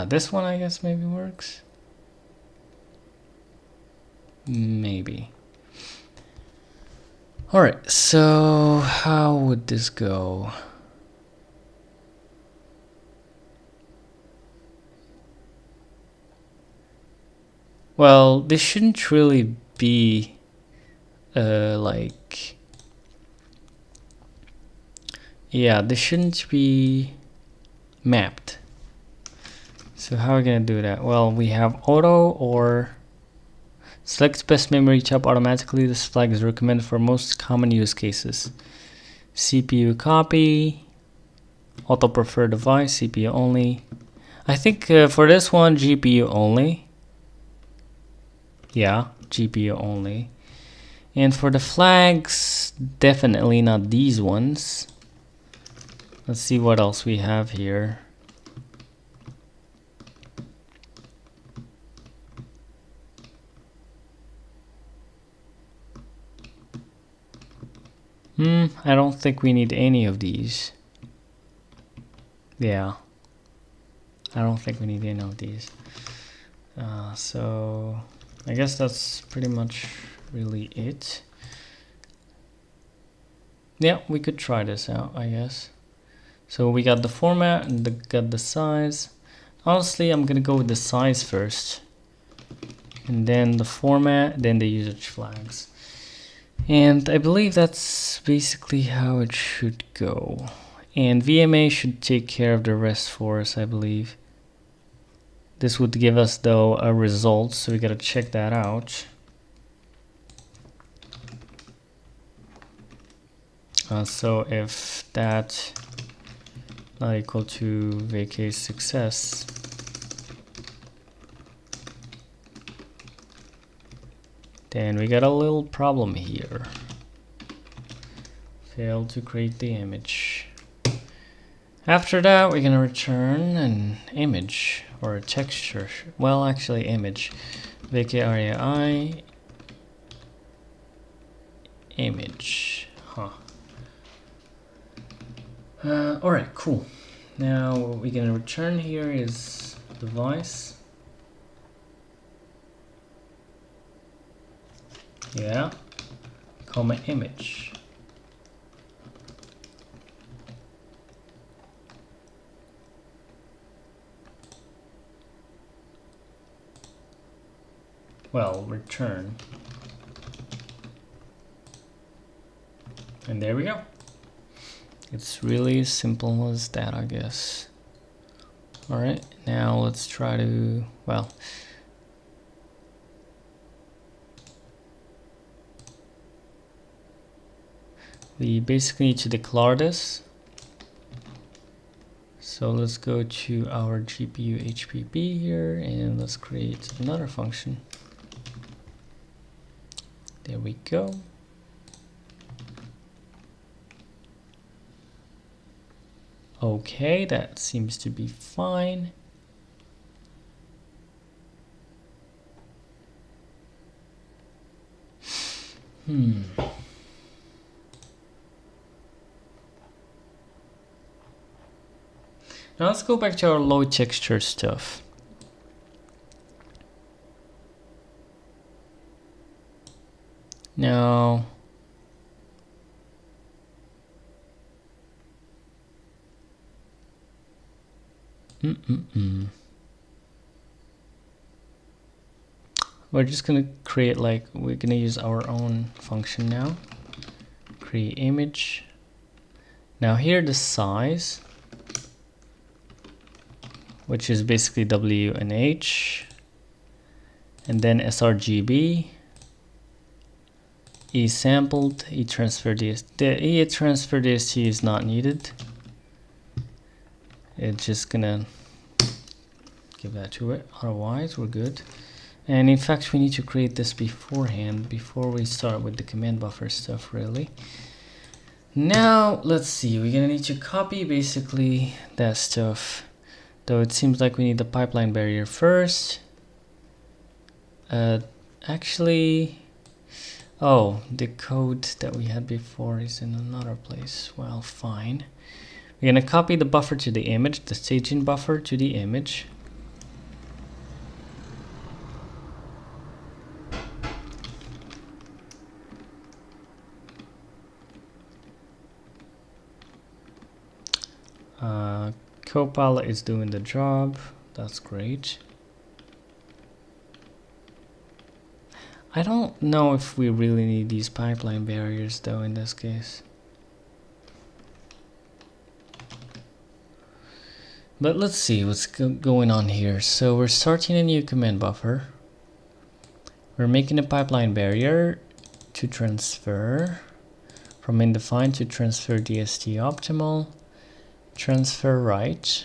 This one I guess maybe works. Maybe. Alright, so how would this go? Well, this shouldn't really be like, yeah, this shouldn't be mapped. So how are we gonna do that? Well, we have auto or select best memory chop automatically. This flag is recommended for most common use cases. CPU copy, auto preferred device, CPU only. I think for this one, GPU only. Yeah, GPU only. And for the flags, definitely not these ones. Let's see what else we have here. I don't think we need any of these. Yeah. I don't think we need any of these. So I guess that's pretty much really it. Yeah, we could try this out, I guess. So we got the format and got the size. Honestly, I'm gonna go with the size first, and then the format, then the usage flags. And I believe that's basically how it should go. And VMA should take care of the rest for us, I believe. This would give us, though, a result, so we gotta check that out. So if that not equal to vk success, then we got a little problem here. Failed to create the image. After that, we're gonna return an image or a texture. Well, actually, image. vkrai image. Alright, cool. Now what we're gonna return here is device. Yeah, comma image. Well, return. And there we go. It's really simple as that, I guess. Alright, now let's try to, well, we basically need to declare this. So let's go to our GPU HPP here and let's create another function. There we go. Okay, that seems to be fine. Now let's go back to our low texture stuff. Now, we're just gonna create, like, we're gonna use our own function now. Create image. Now here the size, which is basically W and H, and then sRGB, E sampled, E transfer DST. The E transfer DST is not needed. It's just gonna give that to it, otherwise we're good. And in fact we need to create this beforehand, before we start with the command buffer stuff, really. Now let's see, we're gonna need to copy basically that stuff, though it seems like we need the pipeline barrier first. Actually, oh, the code that we had before is in another place. Well, fine. We're gonna copy the buffer to the image, the staging buffer to the image. Copilot is doing the job. That's great. I don't know if we really need these pipeline barriers though in this case. But let's see what's going on here. So we're starting a new command buffer. We're making a pipeline barrier to transfer from indefined to transfer DST optimal. Transfer right.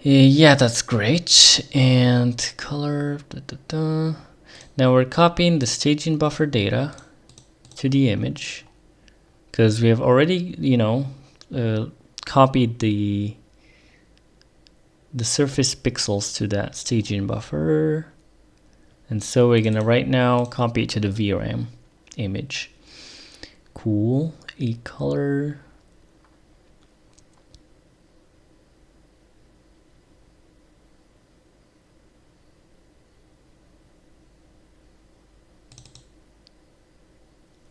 Yeah, that's great. And color. Now we're copying the staging buffer data to the image, because we have already, you know, copied the surface pixels to that staging buffer, and so we're gonna right now copy it to the VRAM image. Cool. A color.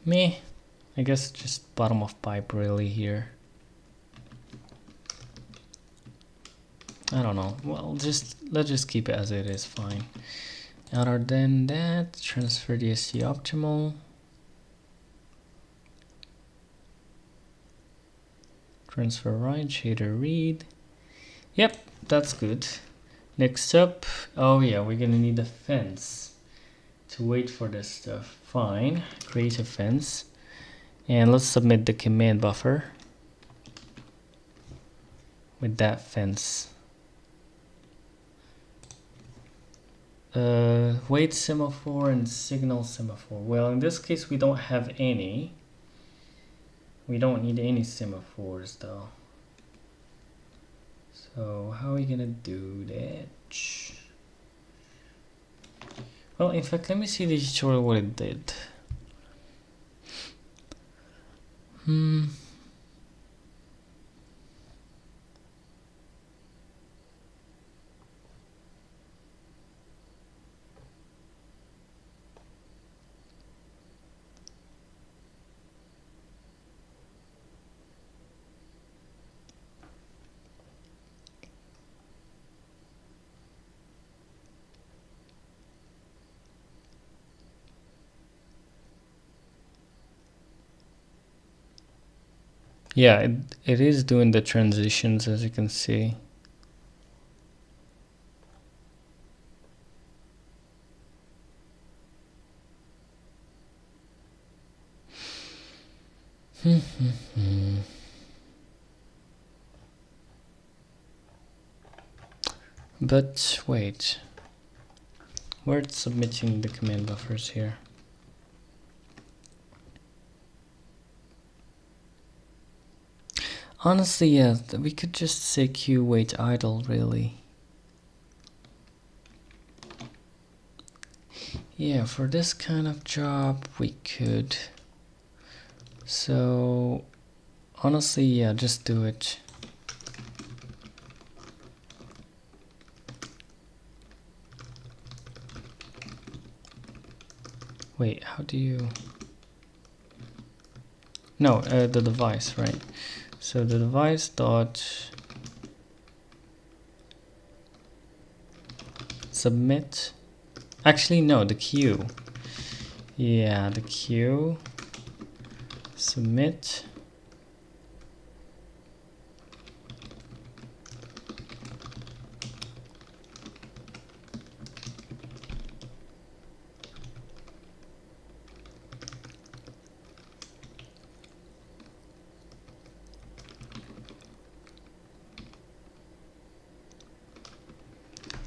Meh. I guess just bottom of pipe really here. I don't know. Well, let's just keep it as it is, fine. Other than that, transfer DST optimal. Transfer right, shader read. Yep, that's good. Next up, oh yeah, we're gonna need a fence to wait for this stuff. Fine, create a fence. And let's submit the command buffer with that fence. Wait semaphore and signal semaphore. Well, in this case, we don't have any. We don't need any semaphores though. So how are we gonna do that? Well, in fact, let me see the tutorial what it did. Yeah, it is doing the transitions, as you can see. But wait, we're submitting the command buffers here. Honestly, yeah, we could just say queue wait idle, really. Yeah, for this kind of job, we could. So, honestly, yeah, just do it. Wait, how do you... No, the device, right? So the device dot submit. Actually, no, the queue. Yeah, the queue. Submit.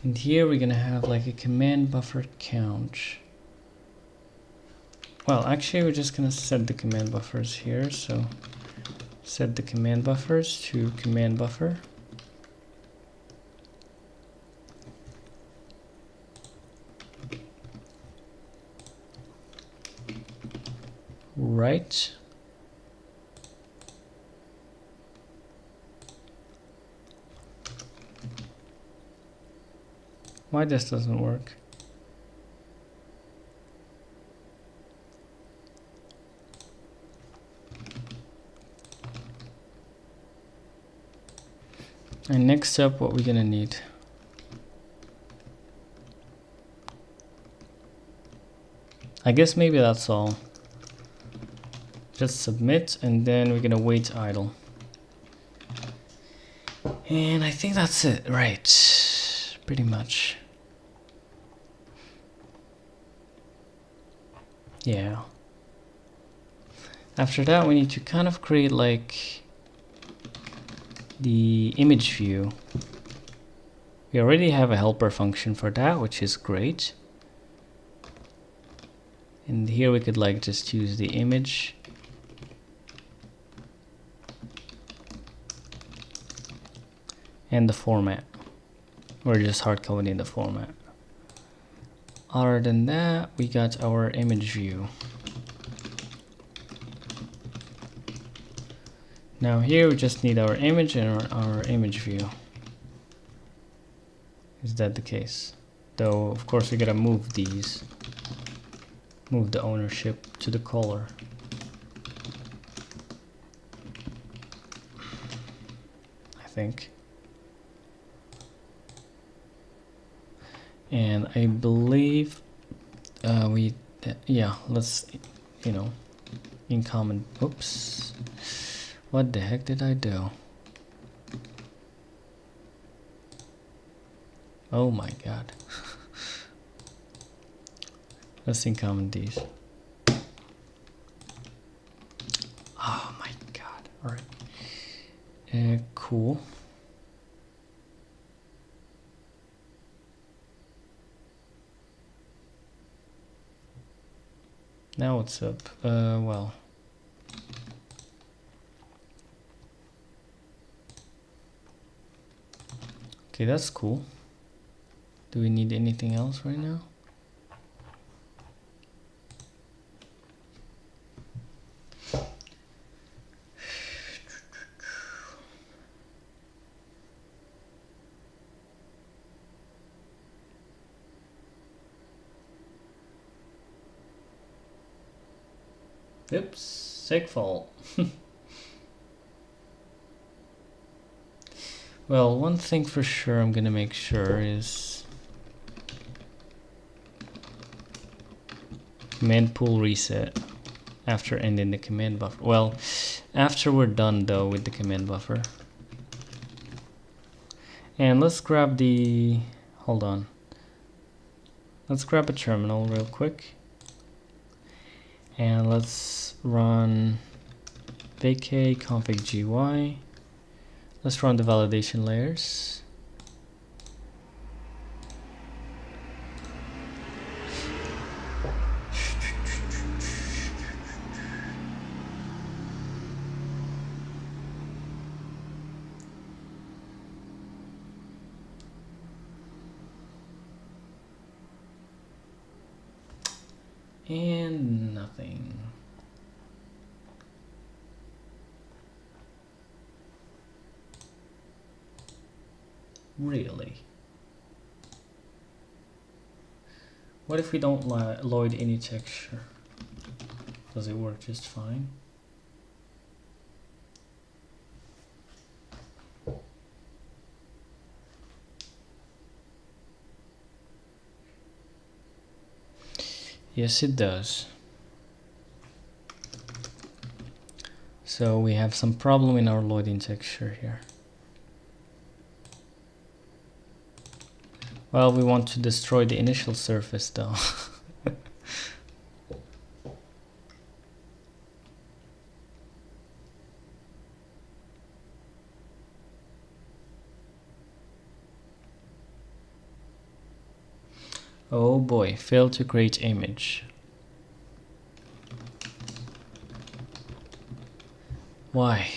And here we're gonna have like a command buffer count. Well, actually, we're just gonna set the command buffers here. So set the command buffers to command buffer. Right. Why this doesn't work? And next up, what we're gonna need. I guess maybe that's all. Just submit, and then we're gonna wait idle. And I think that's it, right? Pretty much. Yeah. After that, we need to kind of create like the image view. We already have a helper function for that, which is great. And here we could like just use the image. And the format. We're just hard coding the format. Other than that, we got our image view. Now here we just need our image and our image view. Is that the case? Though of course we gotta move these. Move the ownership to the color. I think. And I believe yeah, let's, you know, in common. Oops. What the heck did I do? Oh my god. Let's in common these. Oh my god. Alright. Cool. Now what's up? Well. Okay, that's cool. Do we need anything else right now? Oops, sick fault. Well, one thing for sure I'm gonna make sure is command pool reset after ending the command buffer. Well, After we're done though with the command buffer, and let's grab the, hold on, let's grab a terminal real quick, and let's run vk config gy. Let's run the validation layers. And nothing. Really? What if we don't load any texture? Does it work just fine? Yes, it does. So we have some problem in our loading texture here. Well, we want to destroy the initial surface though. Oh boy, failed to create image. Why?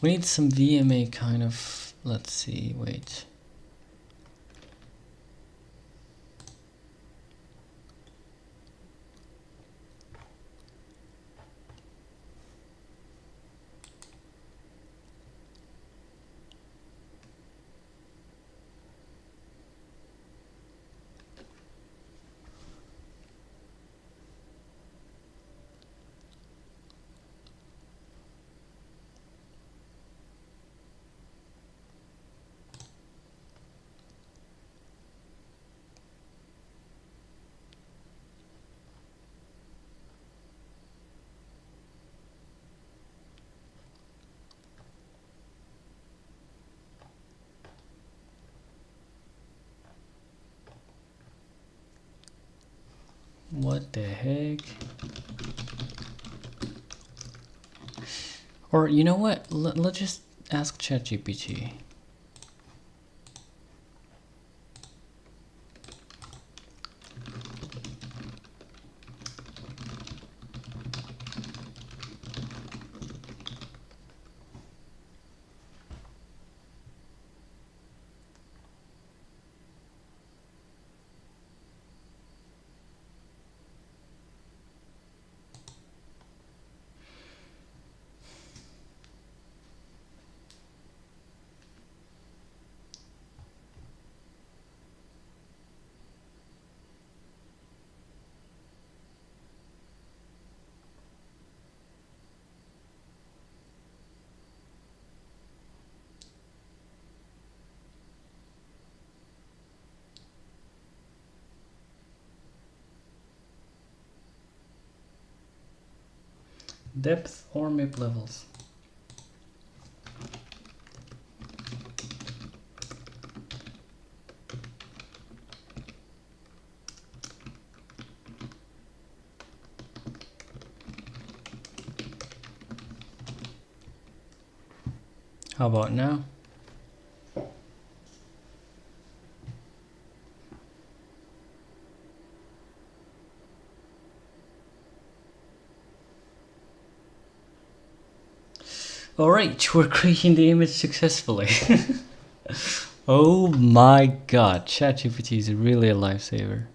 We need some VMA kind of, let's see, wait. What the heck? Or you know what? Let's just ask ChatGPT. Depth or map levels? How about now? Alright, we're creating the image successfully. Oh my god, ChatGPT is really a lifesaver.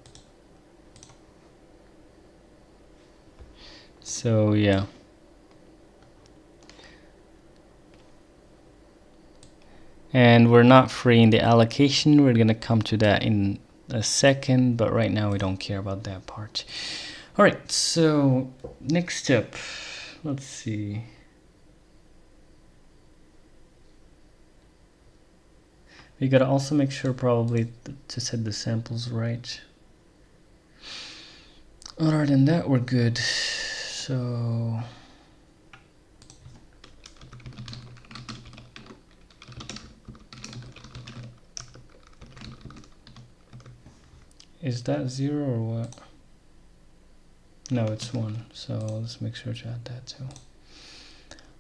So yeah. And we're not free in the allocation. We're gonna come to that in a second, but right now we don't care about that part. Alright, so next up, let's see. We gotta also make sure probably to set the samples right. Other than that, we're good. So is that 0 or what? No, it's 1. So let's make sure to add that too.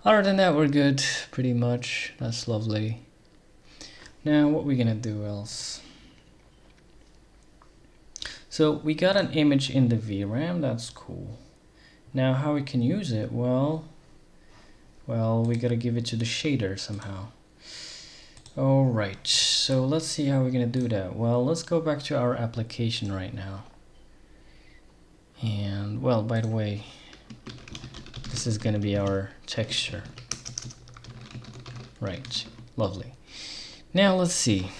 Other than that, we're good, pretty much. That's lovely. Now, what we're gonna do else? So we got an image in the VRAM. That's cool. Now, how we can use it? Well, we gotta give it to the shader somehow. All right. So let's see how we're gonna do that. Well, let's go back to our application right now. And well, by the way, this is gonna be our texture. Right. Lovely. Now let's see.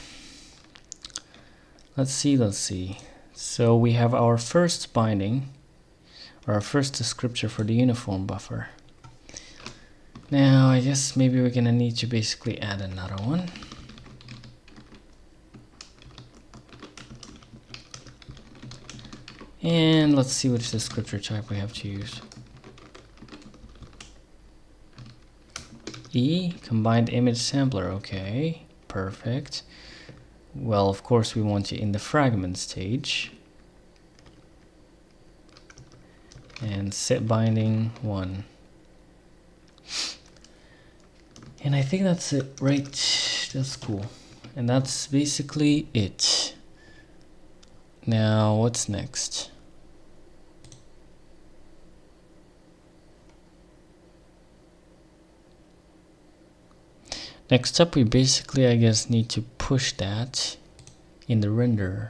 Let's see. So we have our first binding, or our first descriptor for the uniform buffer. Now I guess maybe we're gonna need to basically add another one. And let's see which descriptor type we have to use. E, combined image sampler, okay, perfect. Well, of course we want it in the fragment stage. And set binding 1. And I think that's it, right? That's cool. And that's basically it. Now, what's next? Next up, we basically, I guess, need to push that in the renderer.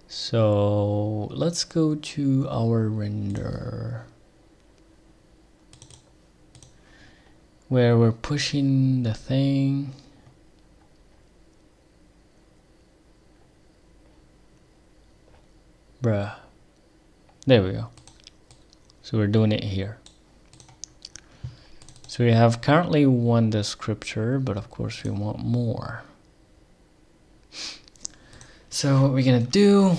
So let's go to our render, where we're pushing the thing. Bruh. There we go. So we're doing it here. So we have currently 1 descriptor, but of course we want more. So what we're gonna do,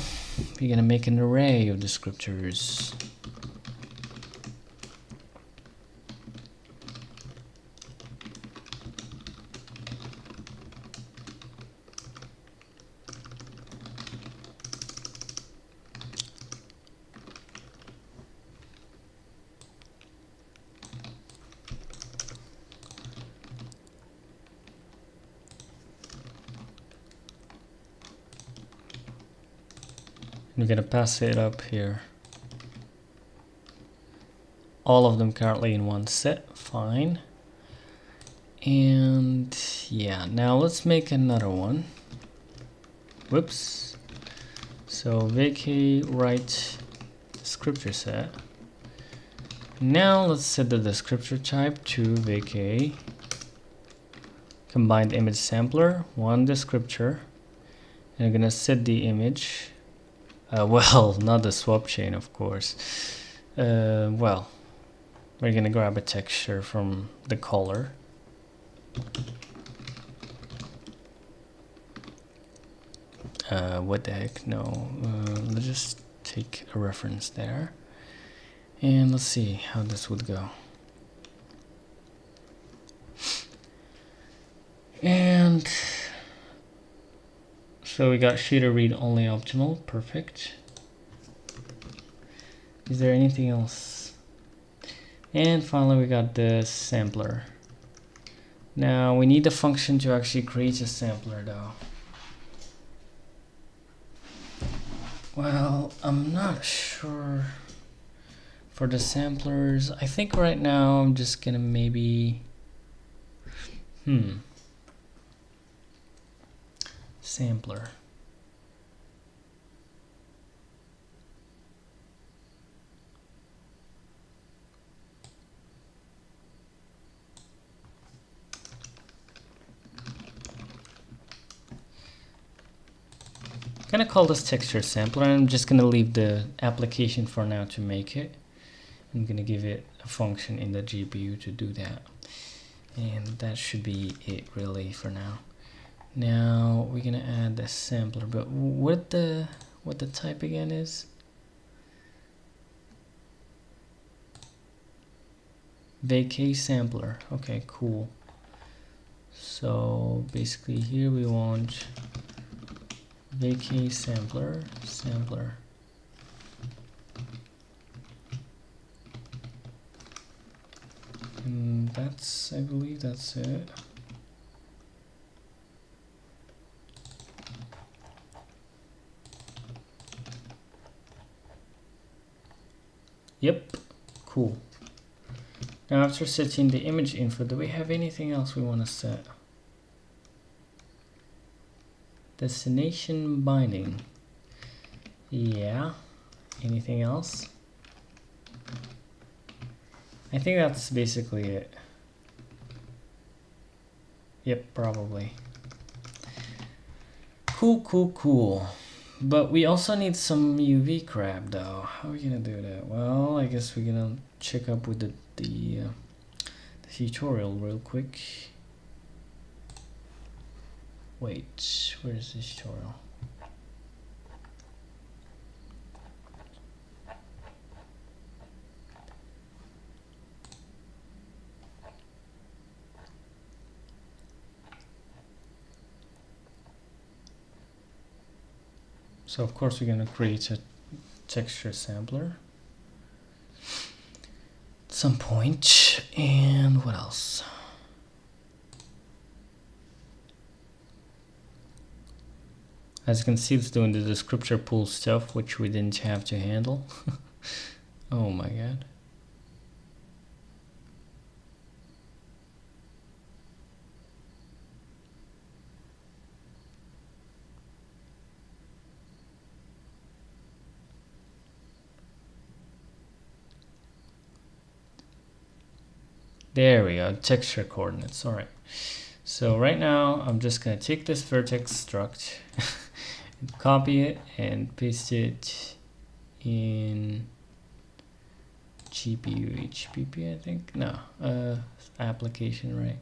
we're gonna make an array of descriptors. We're gonna pass it up here. All of them currently in 1 set, fine. And yeah, now let's make another one. Whoops. So vk write descriptor set. Now let's set the descriptor type to vk combined image sampler, 1 descriptor. And I'm gonna set the image. Well, not the swap chain, of course. Well, we're gonna grab a texture from the color. What the heck? No. Let's just take a reference there. And let's see how this would go. And so we got shader read only optimal, perfect. Is there anything else? And finally we got the sampler. Now we need the function to actually create a sampler though. Well, I'm not sure for the samplers. I think right now I'm just gonna maybe sampler. I'm gonna call this texture sampler, and I'm just gonna leave the application for now to make it. I'm gonna give it a function in the GPU to do that, and that should be it really for now. Now we're gonna add the sampler, but what the type again is? Vacay sampler. Okay, cool. So basically here we want vacay sampler. And that's, I believe that's it. Yep, cool. Now after setting the image info, do we have anything else we want to set? Destination binding. Yeah, anything else? I think that's basically it. Yep, probably. Cool. But we also need some UV crab though. How are we gonna do that? Well, I guess we're gonna check up with the tutorial real quick. Wait, where's the tutorial? So of course we're gonna create a texture sampler at some point, and what else? As you can see, it's doing the descriptor pool stuff, which we didn't have to handle. Oh my god. There we go, texture coordinates. All right. So right now, I'm just gonna take this vertex struct, and copy it and paste it in GPU HPP, I think. No, application, right?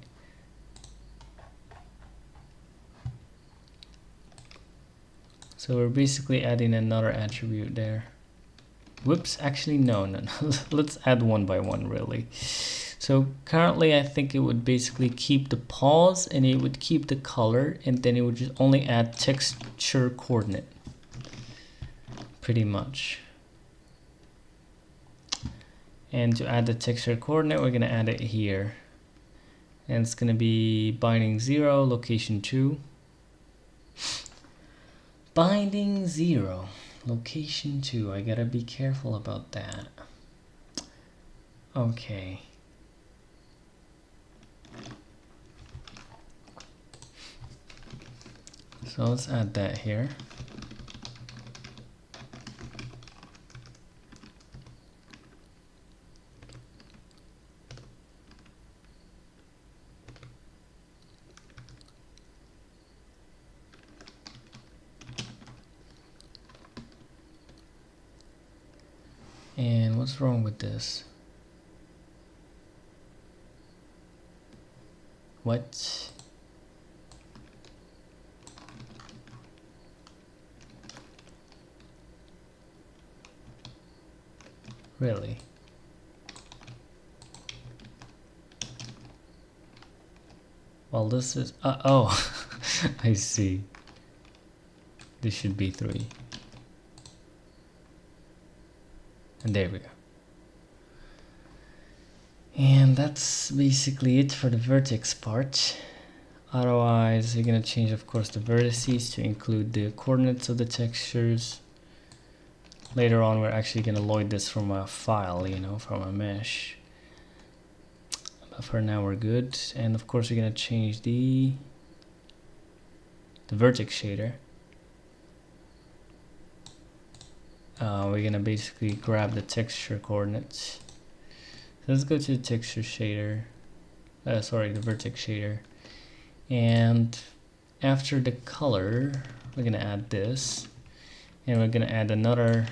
So we're basically adding another attribute there. Whoops, actually no. Let's add one by one really. So currently I think it would basically keep the pause and it would keep the color, and then it would just only add texture coordinate. Pretty much. And to add the texture coordinate, we're gonna add it here. And it's gonna be binding 0, location 2. Binding 0, location 2. I gotta be careful about that. Okay. So let's add that here. And what's wrong with this? What? Really? Well, this is oh. I see. This should be 3. And there we go. And that's basically it for the vertex part. Otherwise, you're gonna change, of course, the vertices to include the coordinates of the textures. Later on, we're actually gonna load this from a file, you know, from a mesh. But for now, we're good. And of course, we're gonna change the vertex shader. We're gonna basically grab the texture coordinates. So let's go to the texture shader. Sorry, the vertex shader. And after the color, we're gonna add this, and we're gonna add another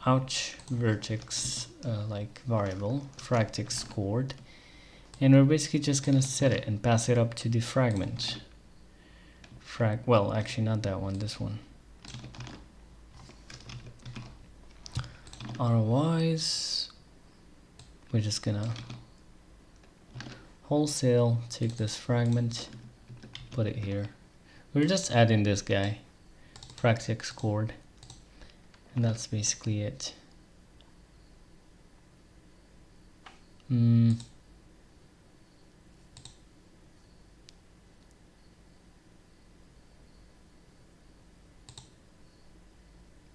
ouch vertex like variable fractex scored, and we're basically just gonna set it and pass it up to the fragment. Well, actually not that one, this one. Otherwise, we're just gonna wholesale take this fragment, put it here. We're just adding this guy, fractex scored, and that's basically it.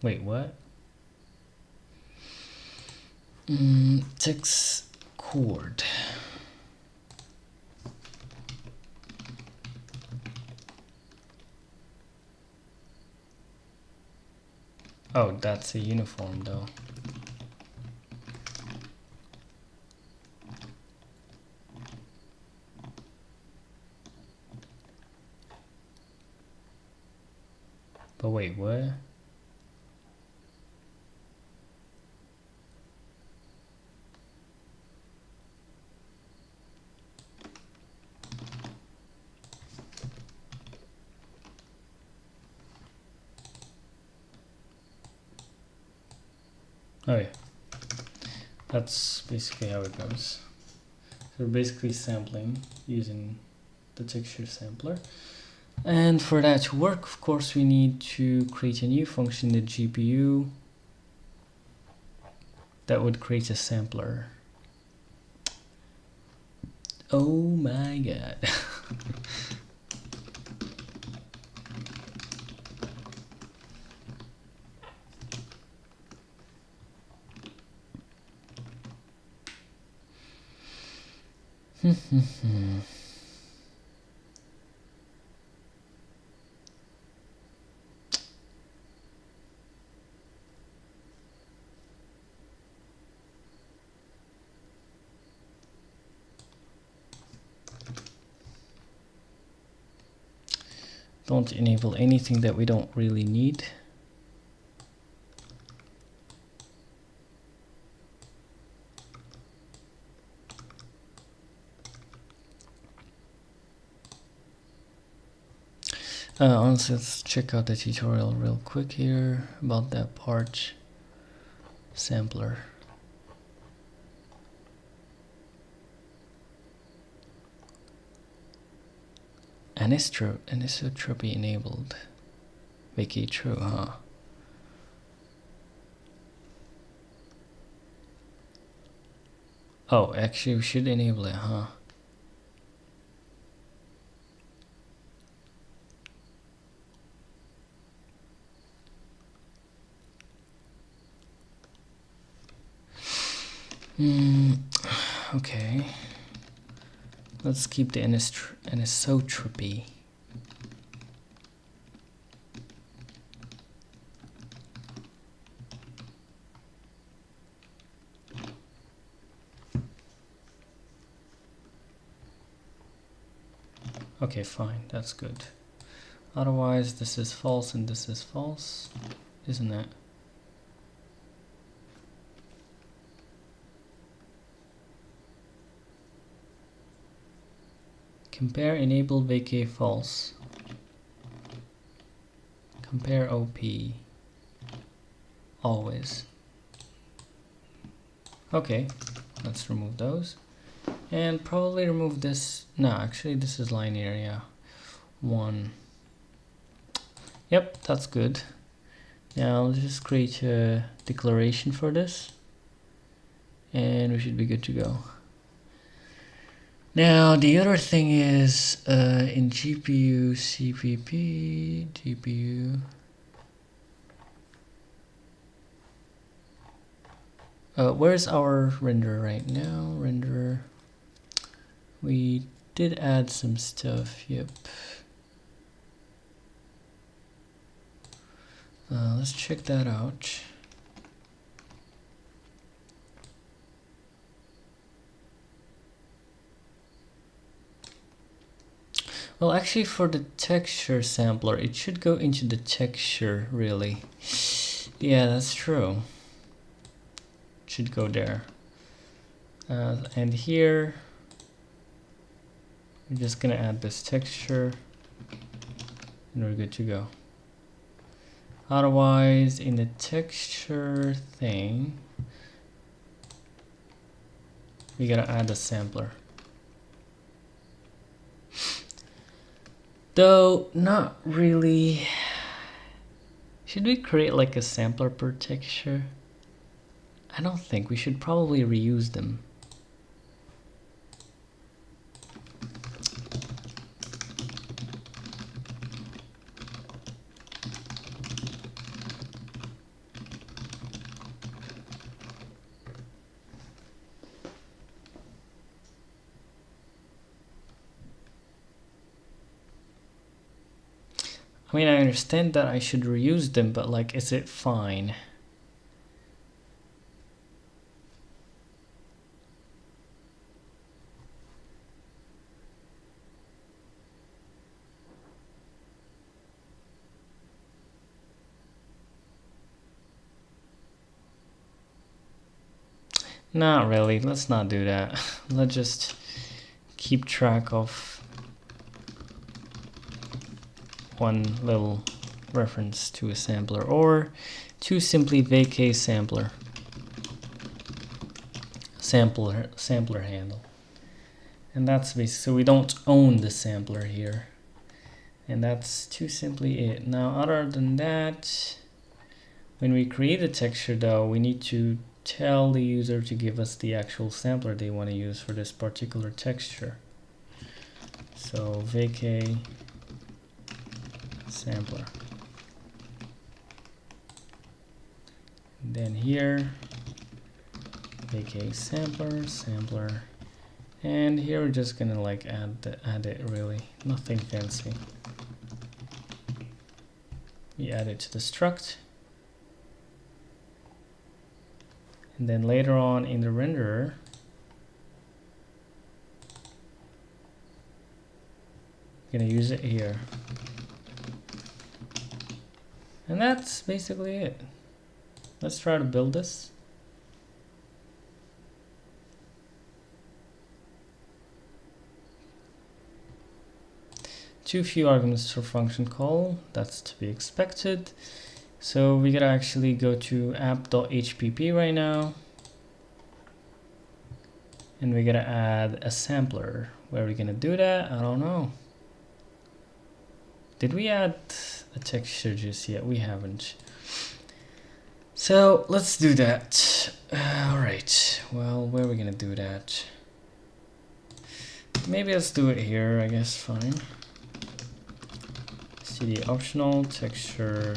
Wait, what? Text chord. Oh, that's a uniform though. But wait, what? Oh yeah, that's basically how it goes. So we're basically sampling using the texture sampler. And for that to work, of course, we need to create a new function in the GPU that would create a sampler. Oh my god. Don't enable anything that we don't really need. Let's check out the tutorial real quick here about that part. Sampler. Anisotropy enabled. Vacate true, huh? Oh, actually we should enable it, huh? Okay. Let's keep the anisotropy. Okay, fine, that's good. Otherwise, this is false and this is false, isn't it? Compare enable vacate false. Compare OP. Always. Okay, let's remove those. And probably remove this. No, actually this is line area 1. Yep, that's good. Now let's just create a declaration for this. And we should be good to go. Now the other thing is in GPU CPP GPU where's our render right now? Render, we did add some stuff. Yep. Let's check that out. Well, actually for the texture sampler, it should go into the texture, really. Yeah, that's true. should go there. And here we're just gonna add this texture and we're good to go. Otherwise, in the texture thing, we gotta add a sampler. Though, not really. Should we create like a sampler per texture? I don't think. We should probably reuse them. I mean, I understand that I should reuse them, but like, is it fine? Not really. Let's not do that. Let's just keep track of one little reference to a sampler, or to simply vk sampler handle. And that's basically, so we don't own the sampler here. And that's too simply it. Now, other than that, when we create a texture though, we need to tell the user to give us the actual sampler they want to use for this particular texture. So vk sampler. And then here, vk sampler, and here we're just gonna like add it, really, nothing fancy. We add it to the struct. And then later on in the renderer, I'm gonna use it here. And that's basically it. Let's try to build this. Too few arguments for function call, that's to be expected. So we gotta actually go to app.hpp right now. And we gotta add a sampler. Where are we gonna do that? I don't know. Did we add a texture just yet? We haven't. So let's do that. Alright, well, where are we gonna do that? Maybe let's do it here, I guess, fine. cd optional texture.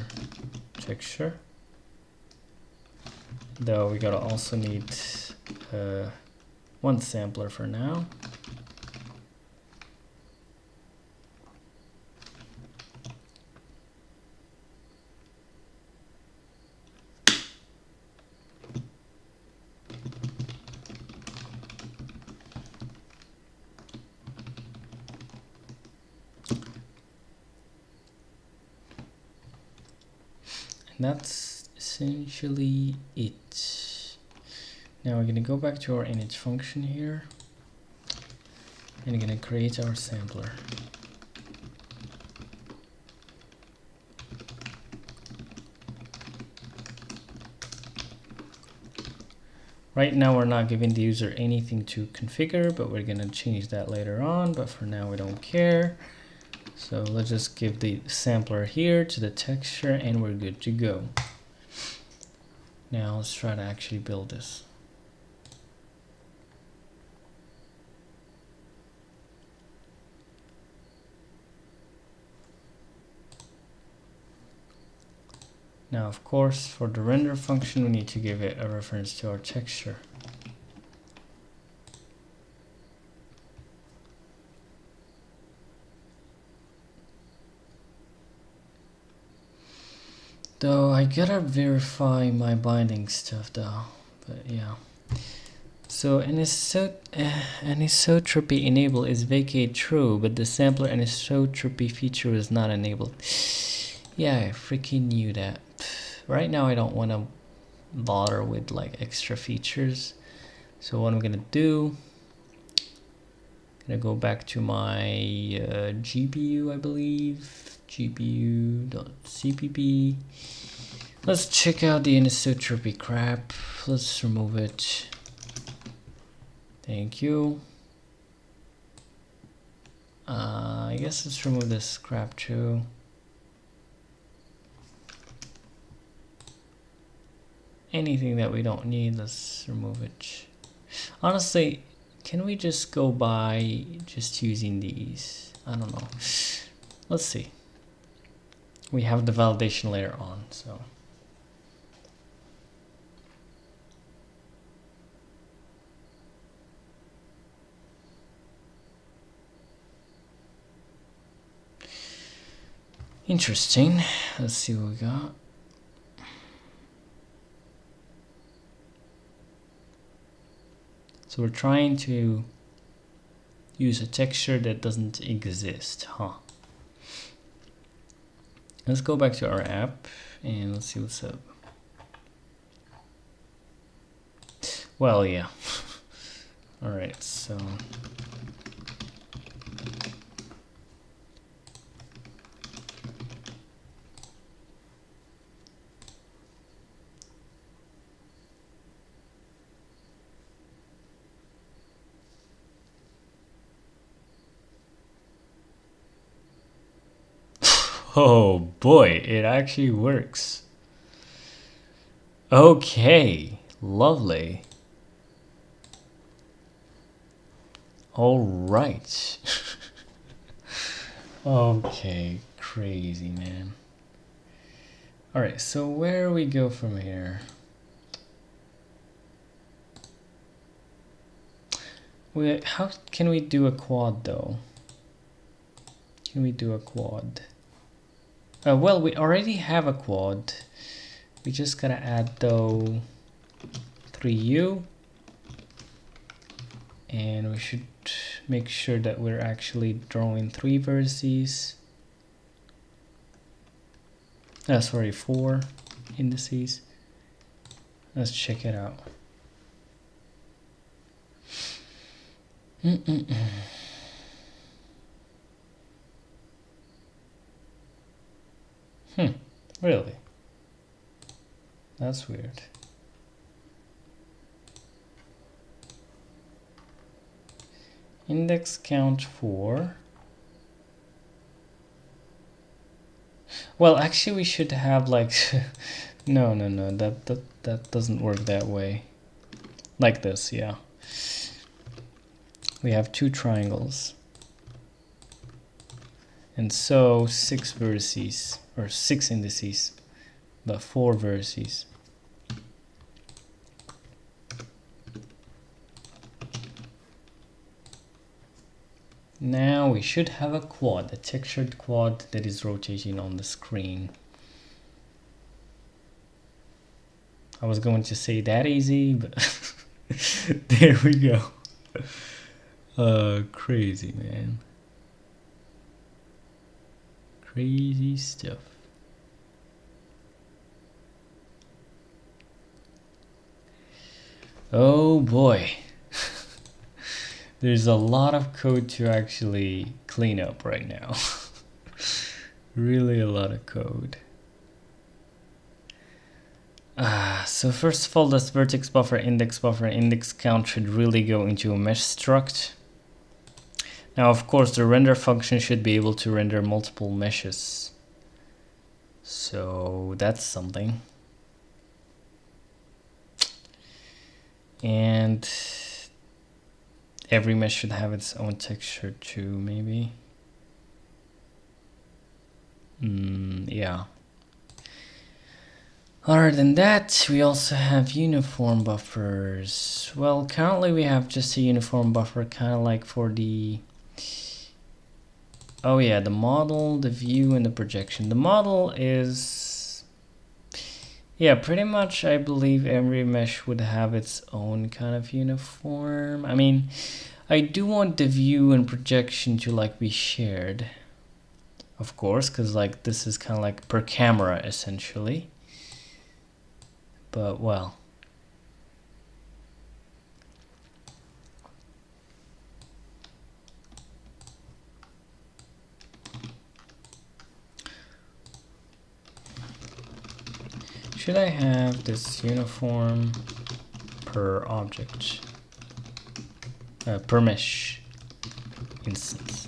Though we gotta also need one sampler for now. And that's essentially it. Now we're gonna go back to our init function here, and we're gonna create our sampler. Right now we're not giving the user anything to configure, but we're gonna change that later on, but for now we don't care. So let's just give the sampler here to the texture and we're good to go. Now let's try to actually build this. Now, of course, for the render function, we need to give it a reference to our texture. Though I gotta verify my binding stuff though, but yeah. So anisotropy enable is vacate true, but the sampler anisotropy feature is not enabled. Yeah, I freaking knew that. Right now I don't want to bother with like extra features. So what I'm gonna do, gonna go back to my GPU, I believe, gpu.cpp. Let's check out the anisotropy crap. Let's remove it. Thank you. I guess let's remove this crap too. Anything that we don't need, let's remove it. Honestly, can we just go by just using these? I don't know. Let's see. We have the validation layer on, so. Interesting. Let's see what we got. So we're trying to use a texture that doesn't exist, huh? Let's go back to our app and let's see what's up. Well, yeah. All right, so. Oh boy, it actually works. Okay, lovely. All right. Okay, crazy, man. All right, so where we go from here? How can we do a quad though? Can we do a quad? Well, we already have a quad. We just gotta add though 3U, and we should make sure that we're actually drawing 3 vertices. Sorry, 4 indices. Let's check it out. Really? That's weird. Index count 4. Well, actually we should have like no, that doesn't work that way. Like this, yeah. We have 2 triangles. And so 6 vertices, or 6 indices, but 4 vertices. Now we should have a quad, a textured quad that is rotating on the screen. I was going to say that easy, but there we go. Crazy, man. Crazy stuff. Oh boy. There's a lot of code to actually clean up right now. Really a lot of code. So first of all, this vertex buffer, index count should really go into a mesh struct. Now, of course, the render function should be able to render multiple meshes. So that's something. And every mesh should have its own texture too, maybe. Yeah. Other than that, we also have uniform buffers. Well, currently we have just a uniform buffer, kind of like for the... Oh yeah, the model, the view, and the projection. The model is... Yeah, pretty much I believe every mesh would have its own kind of uniform. I mean, I do want the view and projection to like be shared, of course, because like this is kind of like per camera essentially. but well. Should I have this uniform per object, per mesh instance?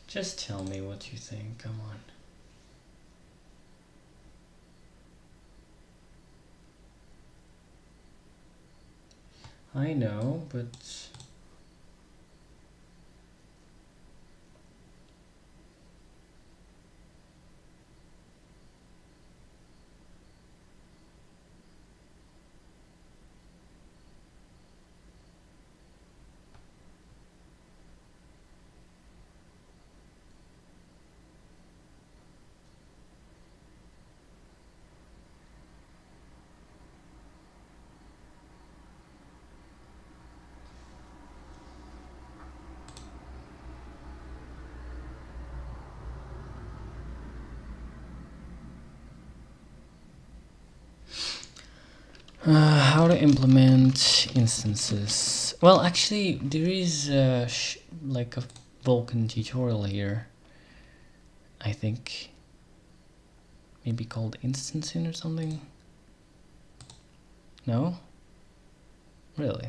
Just tell me what you think, come on. I know, but how to implement instances? Well, actually, there is like a Vulkan tutorial here, I think, maybe called instancing or something. No? Really?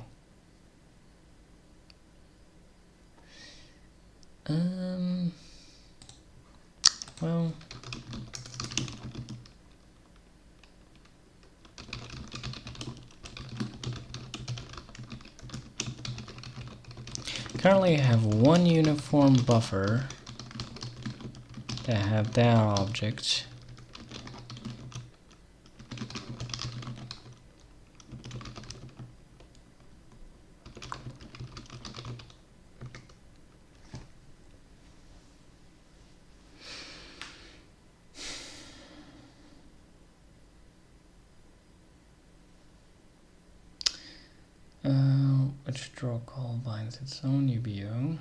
Well, currently I have one uniform buffer that I have that object. Which draw call binds its own UBO.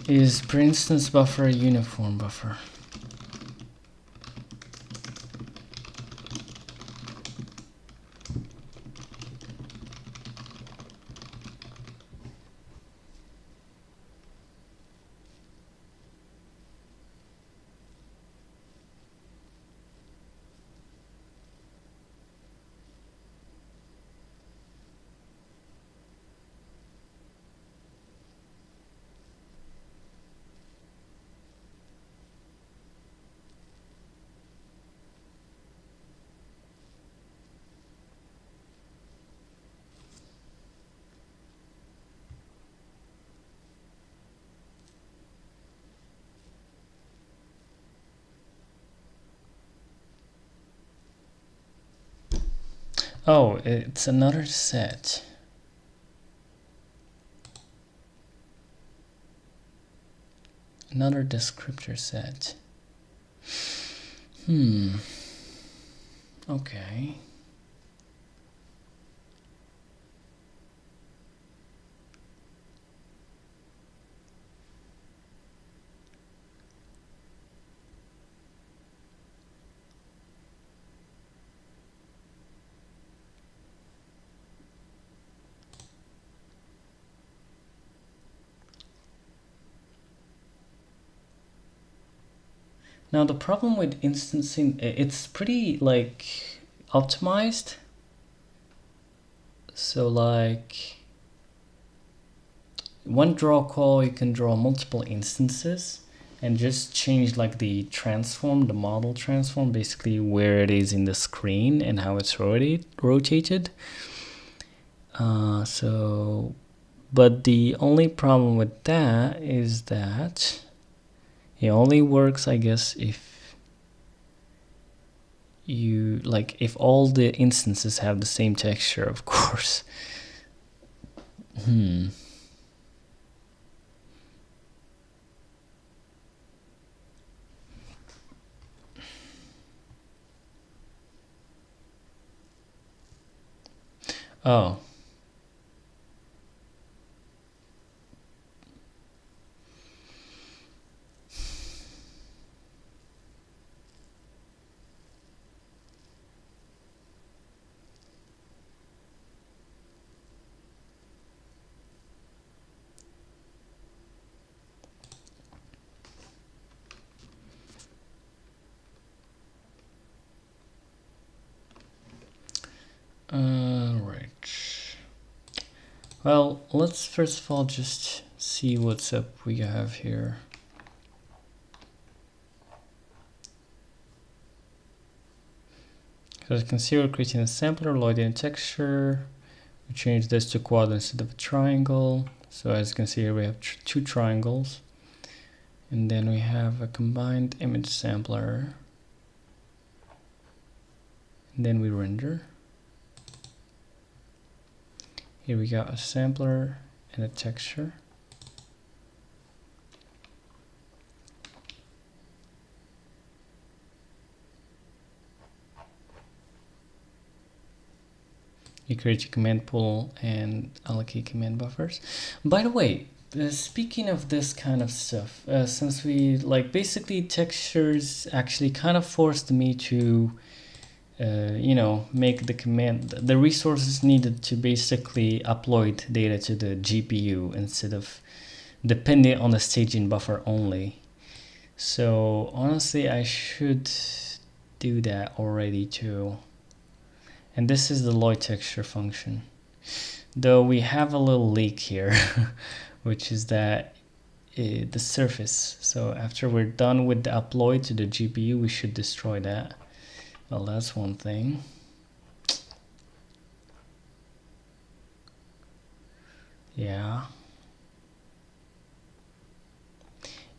Is per instance buffer a uniform buffer? Oh, it's another set. Another descriptor set. Okay. Now the problem with instancing, it's pretty like optimized. So like one draw call, you can draw multiple instances and just change like the transform, the model transform, basically where it is in the screen and how it's rotated. But the only problem with that is that it only works, I guess, if you if all the instances have the same texture, of course. Hmm. Oh. Right. Well, let's first of all just see what's up we have here. So as you can see, we're creating a sampler, loading a texture. We change this to quad instead of a triangle. So as you can see here, we have two triangles. And then we have a combined image sampler. And then we render. Here we got a sampler and a texture. You create your command pool and allocate command buffers. By the way, speaking of this kind of stuff, since we basically textures actually kind of forced me to make the resources needed to basically upload data to the GPU instead of depending on the staging buffer only. So honestly, I should do that already too. And this is the Lloyd texture function. Though we have a little leak here, which is that the surface. So after we're done with the upload to the GPU, we should destroy that. Well, that's one thing. Yeah.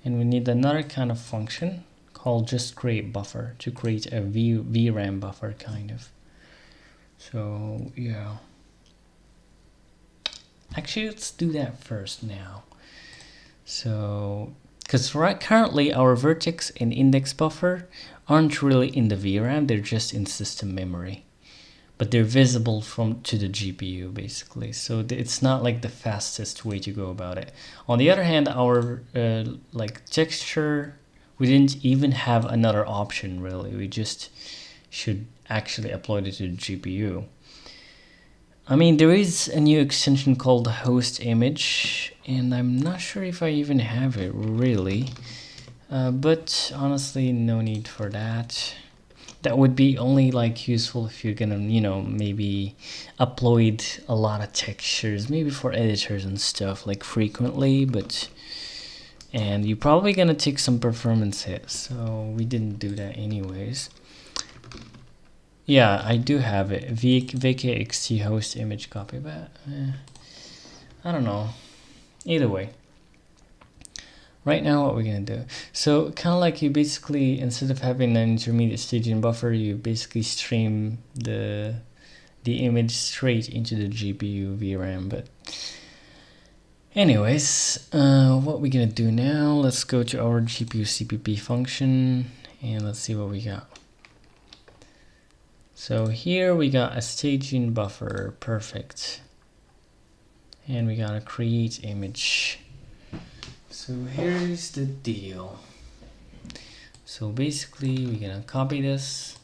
And we need another kind of function called just create buffer to create a VRAM buffer kind of. So yeah. Actually, let's do that first now. So, because currently our vertex and index buffer aren't really in the VRAM, they're just in system memory. But they're visible to the GPU basically. So it's not like the fastest way to go about it. On the other hand, our texture, we didn't even have another option really. We just should actually upload it to the GPU. I mean, there is a new extension called host image, and I'm not sure if I even have it really. But honestly, no need for that. That would be only useful if you're gonna, maybe upload a lot of textures, maybe for editors and stuff frequently, and you're probably gonna take some performance hits, so we didn't do that anyways. Yeah, I do have it. VKXT host image copy, but I don't know. Either way. Right now, what we're gonna do. So kind of you basically, instead of having an intermediate staging buffer, you basically stream the image straight into the GPU VRAM. But anyways, what we're gonna do now, let's go to our GPU CPP function and let's see what we got. So here we got a staging buffer, perfect. And we got a create image. So here's the deal. So basically we're gonna copy this,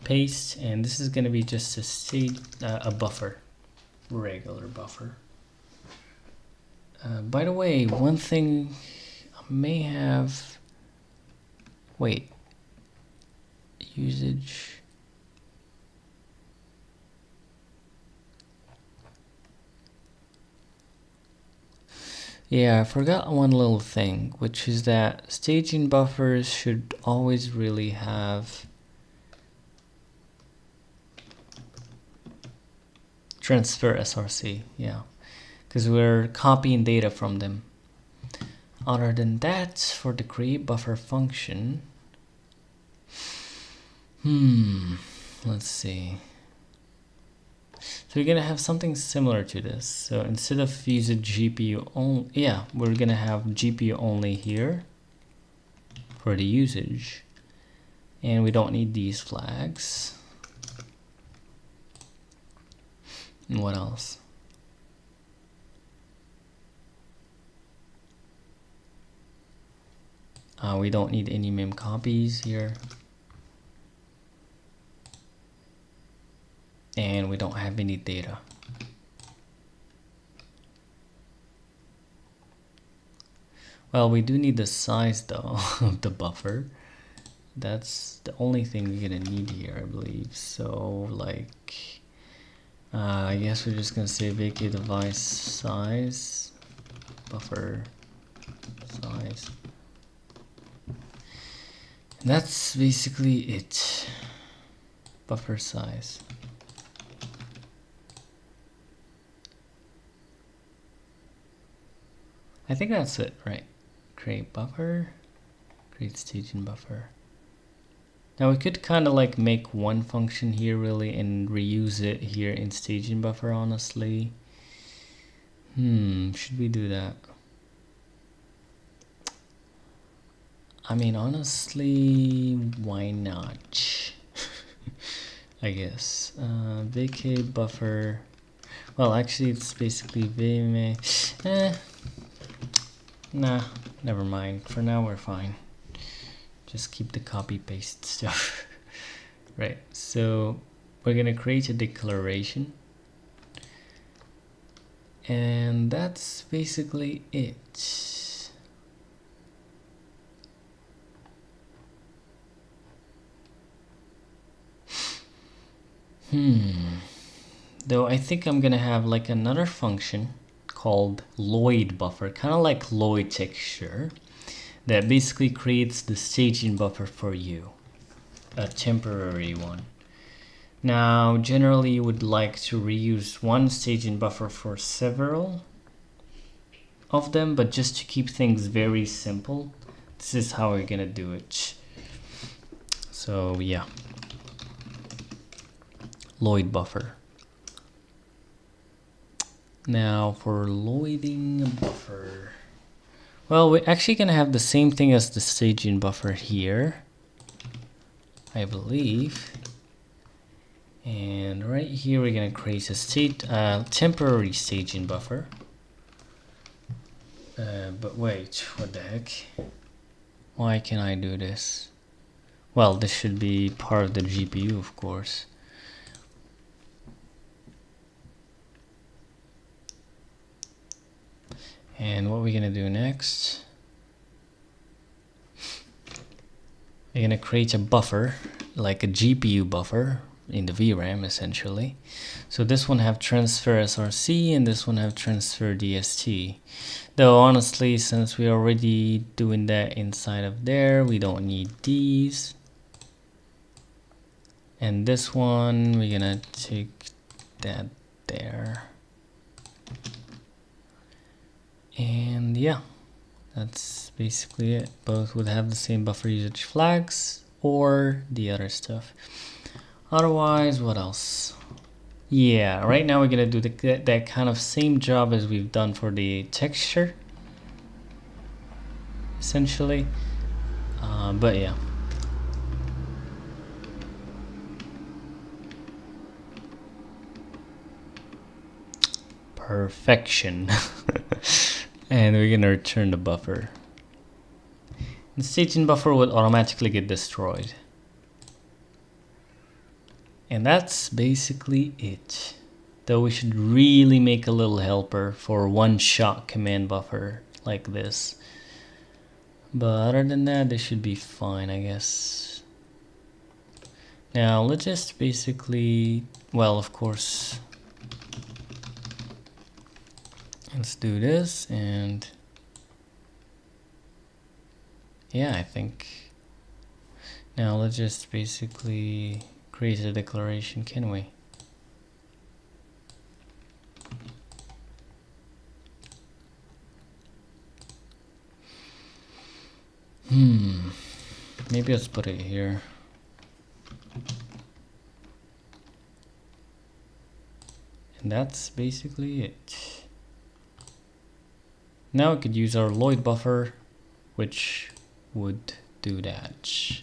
paste, and this is gonna be just a buffer, regular buffer. By the way, one thing I may have, usage. Yeah, I forgot one little thing, which is that staging buffers should always really have transfer SRC, yeah, because we're copying data from them. Other than that, for the create buffer function, let's see. So we're gonna have something similar to this. So instead of using GPU only, yeah, we're gonna have GPU only here for the usage, and we don't need these flags. And what else? We don't need any mem copies here. And we don't have any data. Well, we do need the size though of the buffer. That's the only thing we're gonna need here, I believe. So like, I guess we're just gonna say vacate device size, buffer size. And that's basically it. Buffer size. I think that's it, right? Create buffer, create staging buffer. Now we could kind of like make one function here really and reuse it here in staging buffer, honestly. Should we do that? I mean, honestly, why not? I guess. Vacate buffer. Well, actually, it's basically vma. Nah, never mind. For now, we're fine. Just keep the copy paste stuff. Right, so we're gonna create a declaration. And that's basically it. Though I think I'm gonna have like another function called Lloyd buffer, kind of like Lloyd texture, that basically creates the staging buffer for you, a temporary one. Now, generally you would like to reuse one staging buffer for several of them, but just to keep things very simple, this is how we're gonna do it. So yeah, Lloyd buffer. Now for Lloyding buffer, well, we're actually gonna have the same thing as the staging buffer here, I believe. And right here we're gonna create a temporary staging buffer. But wait, what the heck? Why can I do this? Well, this should be part of the GPU, of course. And what we're gonna do next, we're gonna create a buffer, like a GPU buffer in the VRAM essentially. So this one have transfer SRC and this one have transfer DST. Though honestly, since we're already doing that inside of there, we don't need these. And this one, we're gonna take that there. And yeah, that's basically it. Both would have the same buffer usage flags or the other stuff. Otherwise, what else? Yeah, right now we're gonna do that kind of same job as we've done for the texture, essentially. But yeah. Perfection. And we're gonna return the buffer. The staging buffer would automatically get destroyed. And that's basically it. Though we should really make a little helper for one-shot command buffer like this. But other than that, this should be fine, I guess. Now let's just basically, well, of course, let's do this, and yeah, I think now let's just basically create a declaration, can we? Maybe let's put it here. And that's basically it. Now we could use our Lloyd buffer, which would do that.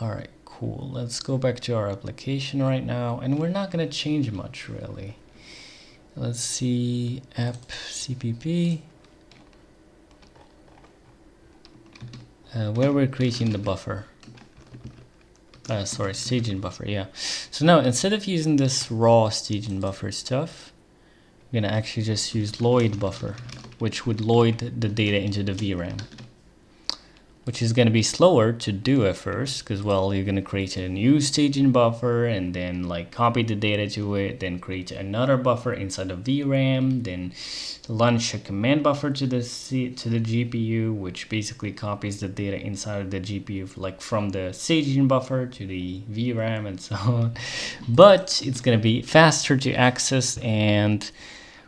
Alright, cool. Let's go back to our application right now, and we're not gonna change much really. Let's see, app cpp, where we're creating the buffer. Sorry, staging buffer, yeah. So now instead of using this raw staging buffer stuff, we're gonna actually just use Lloyd buffer, which would load the data into the VRAM, which is gonna be slower to do at first, because well, you're gonna create a new staging buffer and then like copy the data to it, then create another buffer inside of VRAM, then launch a command buffer to the GPU, which basically copies the data inside of the GPU, like from the staging buffer to the VRAM and so on. But it's gonna be faster to access, and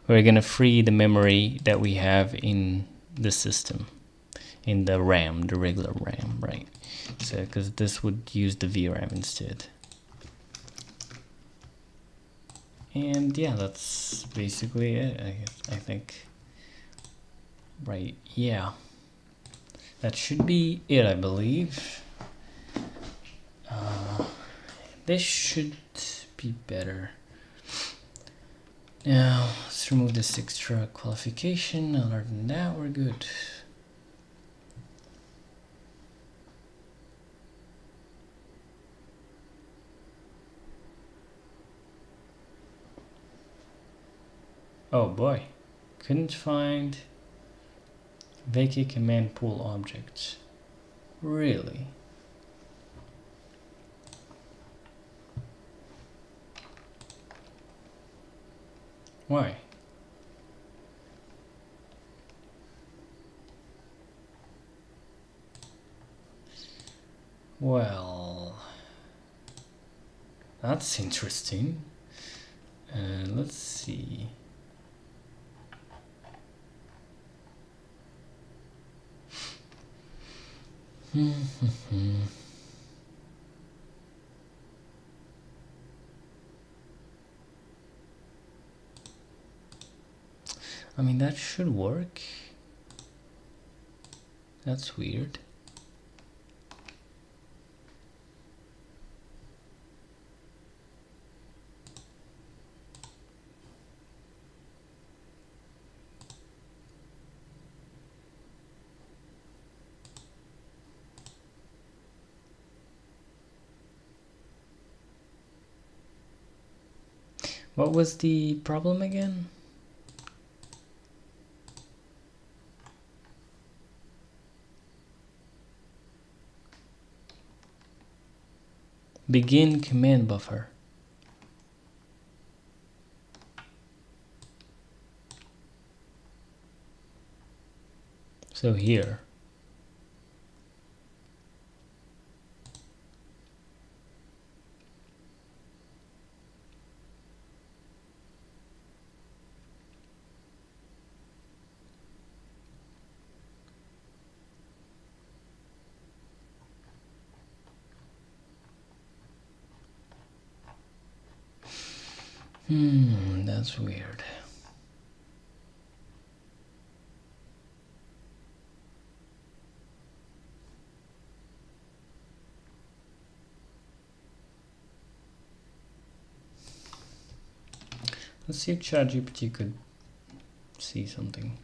we're gonna free the memory that we have in the system, in the RAM, the regular RAM, right? So because this would use the VRAM instead. And yeah, that's basically it, I think. Right, yeah. That should be it, I believe. This should be better. Now, let's remove this extra qualification. Other than that, we're good. Oh boy, couldn't find vacate command pool objects. Really? Why? Well, that's interesting. Let's see. I mean, that should work. That's weird. What was the problem again? Begin command buffer. So here. That's weird. Let's see if ChatGPT could see something.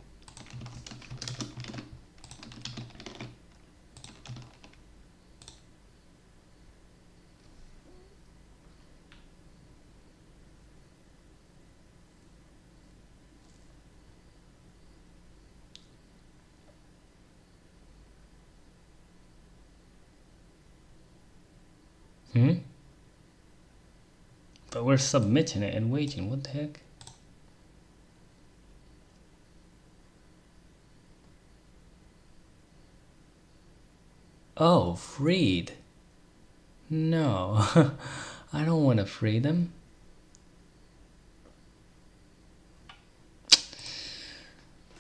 But we're submitting it and waiting. What the heck? Oh, freed. No, I don't want to free them.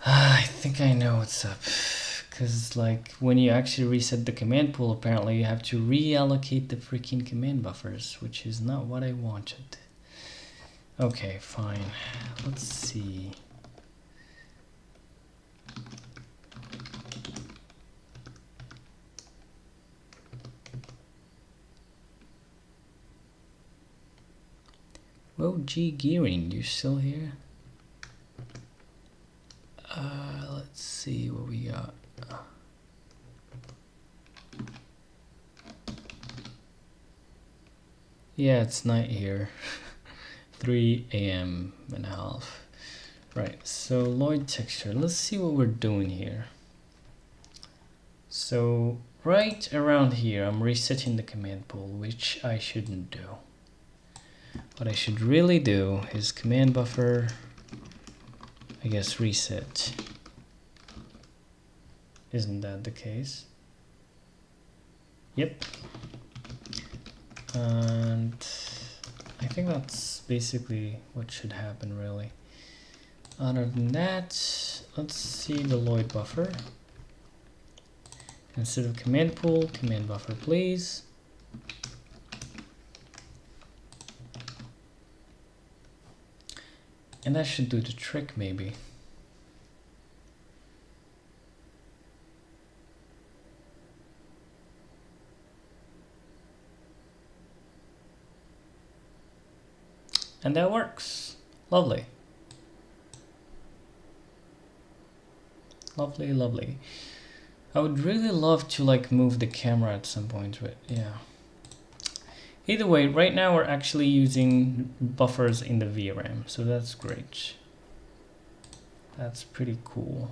I think I know what's up. Because like when you actually reset the command pool, apparently you have to reallocate the freaking command buffers, which is not what I wanted. Okay, fine. Let's see. Whoa, G Gearing, you still here? Let's see what we got. Yeah, it's night here. 3 a.m. and a half. Right, so Lloyd texture. Let's see what we're doing here. So right around here, I'm resetting the command pool, which I shouldn't do. What I should really do is command buffer, I guess reset. Isn't that the case? Yep. And I think that's basically what should happen really. Other than that, let's see the Lloyd buffer. Instead of command pool, command buffer please. And that should do the trick maybe. And that works. Lovely. Lovely, lovely. I would really love to like move the camera at some point, but yeah. Either way, right now we're actually using buffers in the VRAM, so that's great. That's pretty cool.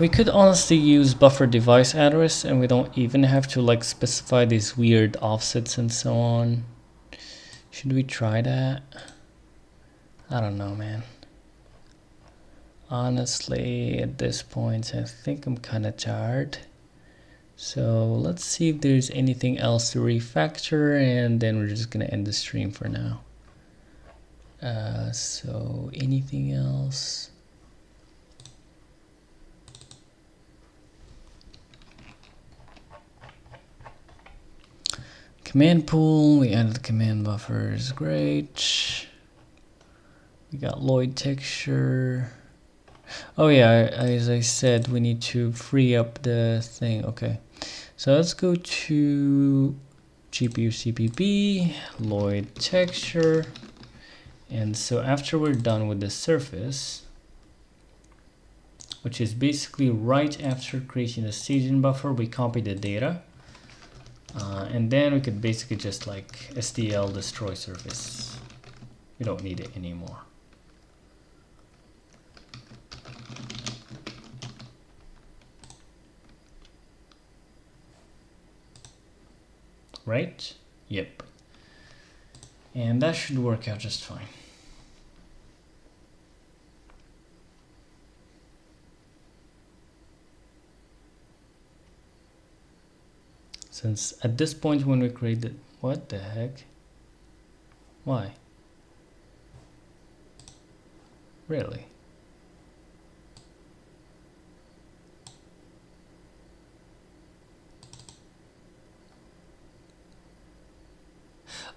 We could honestly use buffer device address and we don't even have to like specify these weird offsets and so on. Should we try that? I don't know, man. Honestly, at this point, I think I'm kind of tired. So let's see if there's anything else to refactor, and then we're just gonna end the stream for now. So anything else? Command pool, we added the command buffers, great. We got Lloyd texture. Oh yeah, as I said, we need to free up the thing. Okay, so let's go to GPU CPP, Lloyd texture. And so after we're done with the surface, which is basically right after creating the staging buffer, we copy the data. And then we could basically just like SDL destroy surface. We don't need it anymore. Right? Yep. And that should work out just fine. Since at this point when we created, what the heck? Why? Really?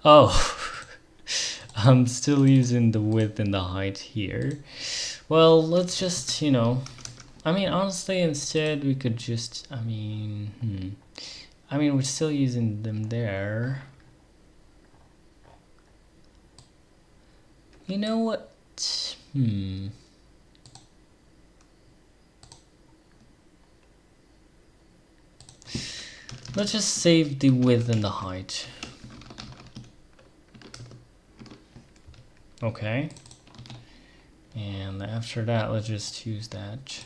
Oh, I'm still using the width and the height here. Well, let's just, you know, I mean, honestly, instead we could just, I mean, we're still using them there. You know what? Let's just save the width and the height. Okay. And after that, let's just use that.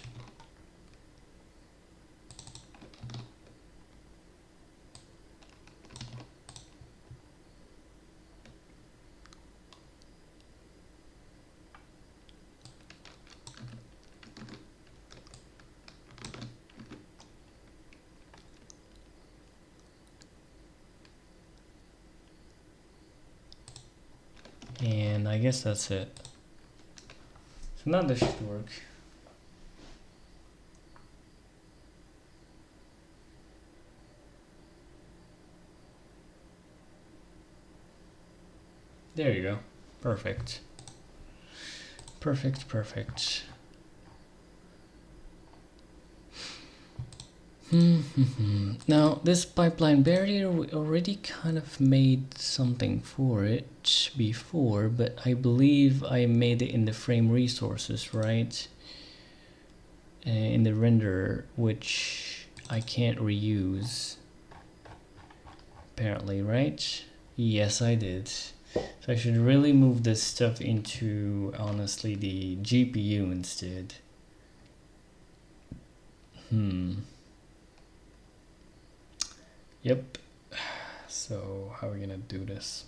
And I guess that's it. So now this should work. There you go. Perfect. Perfect. Now, this pipeline barrier, we already kind of made something for it before, but I believe I made it in the frame resources, right? In the renderer, which I can't reuse, apparently, right? Yes, I did. So I should really move this stuff into, honestly, the GPU instead. Yep. So how are we gonna do this?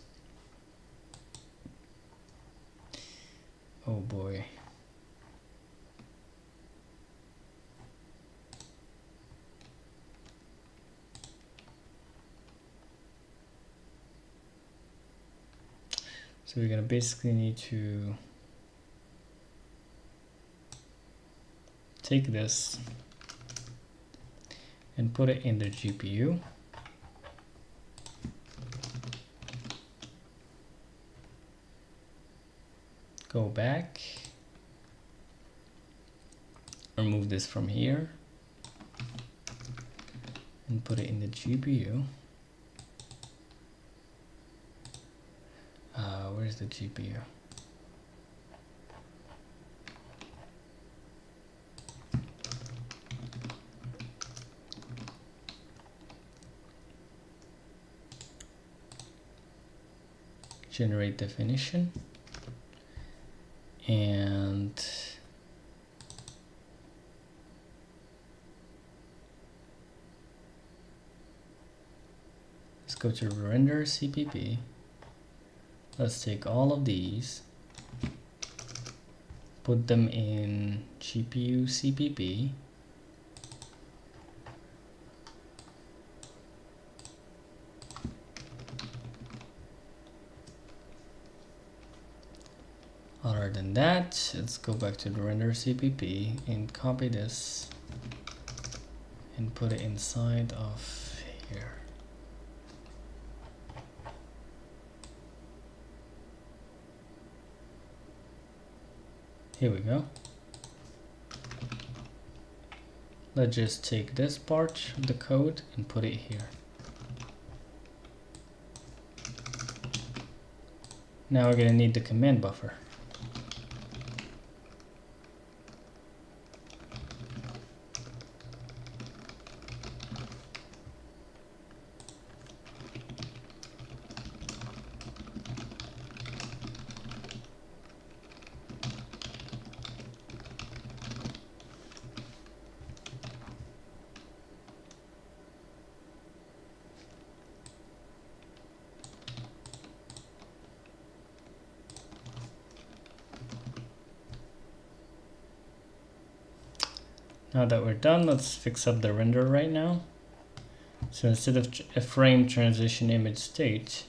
Oh boy. So we're gonna basically need to take this and put it in the GPU. Go back, remove this from here, and put it in the GPU. Where's the GPU? Generate definition. And let's go to render CPP. Let's take all of these, put them in GPU CPP. Other than that, let's go back to the render CPP and copy this and put it inside of here. Here we go. Let's just take this part of the code and put it here. Now we're gonna need the command buffer. Now that we're done, let's fix up the render right now. So instead of a frame transition image state,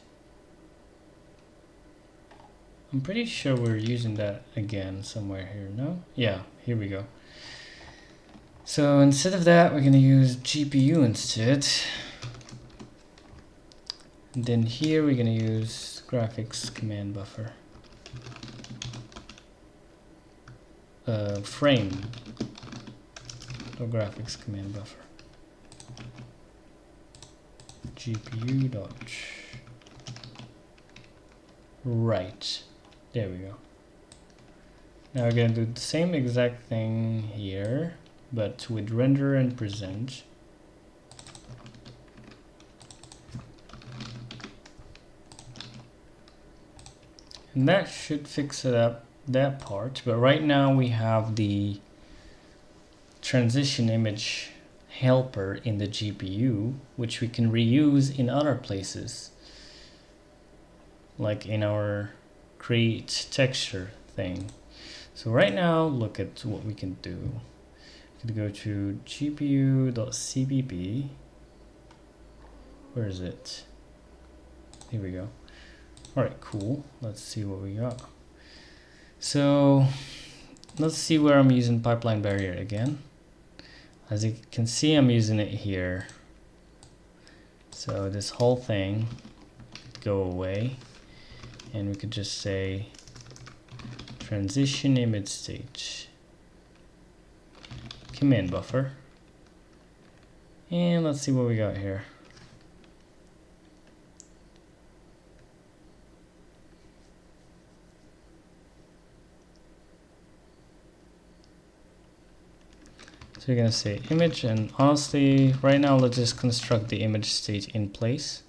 I'm pretty sure we're using that again somewhere here, no? Yeah, here we go. So instead of that, we're going to use GPU instead. And then here we're going to use graphics command buffer. Frame. Or graphics command buffer. GPU dot. Right. There we go. Now we're going to do the same exact thing here, but with render and present. And that should fix it up, that part. But right now we have the transition image helper in the GPU, which we can reuse in other places, like in our create texture thing. So right now, look at what we can do. We can go to gpu.cpp. Where is it? Here we go. All right, cool. Let's see what we got. So let's see where I'm using pipeline barrier again. As you can see, I'm using it here. So this whole thing go away. And we could just say transition image state command buffer. And let's see what we got here. So you're gonna say image, and honestly, right now let's just construct the image state in place.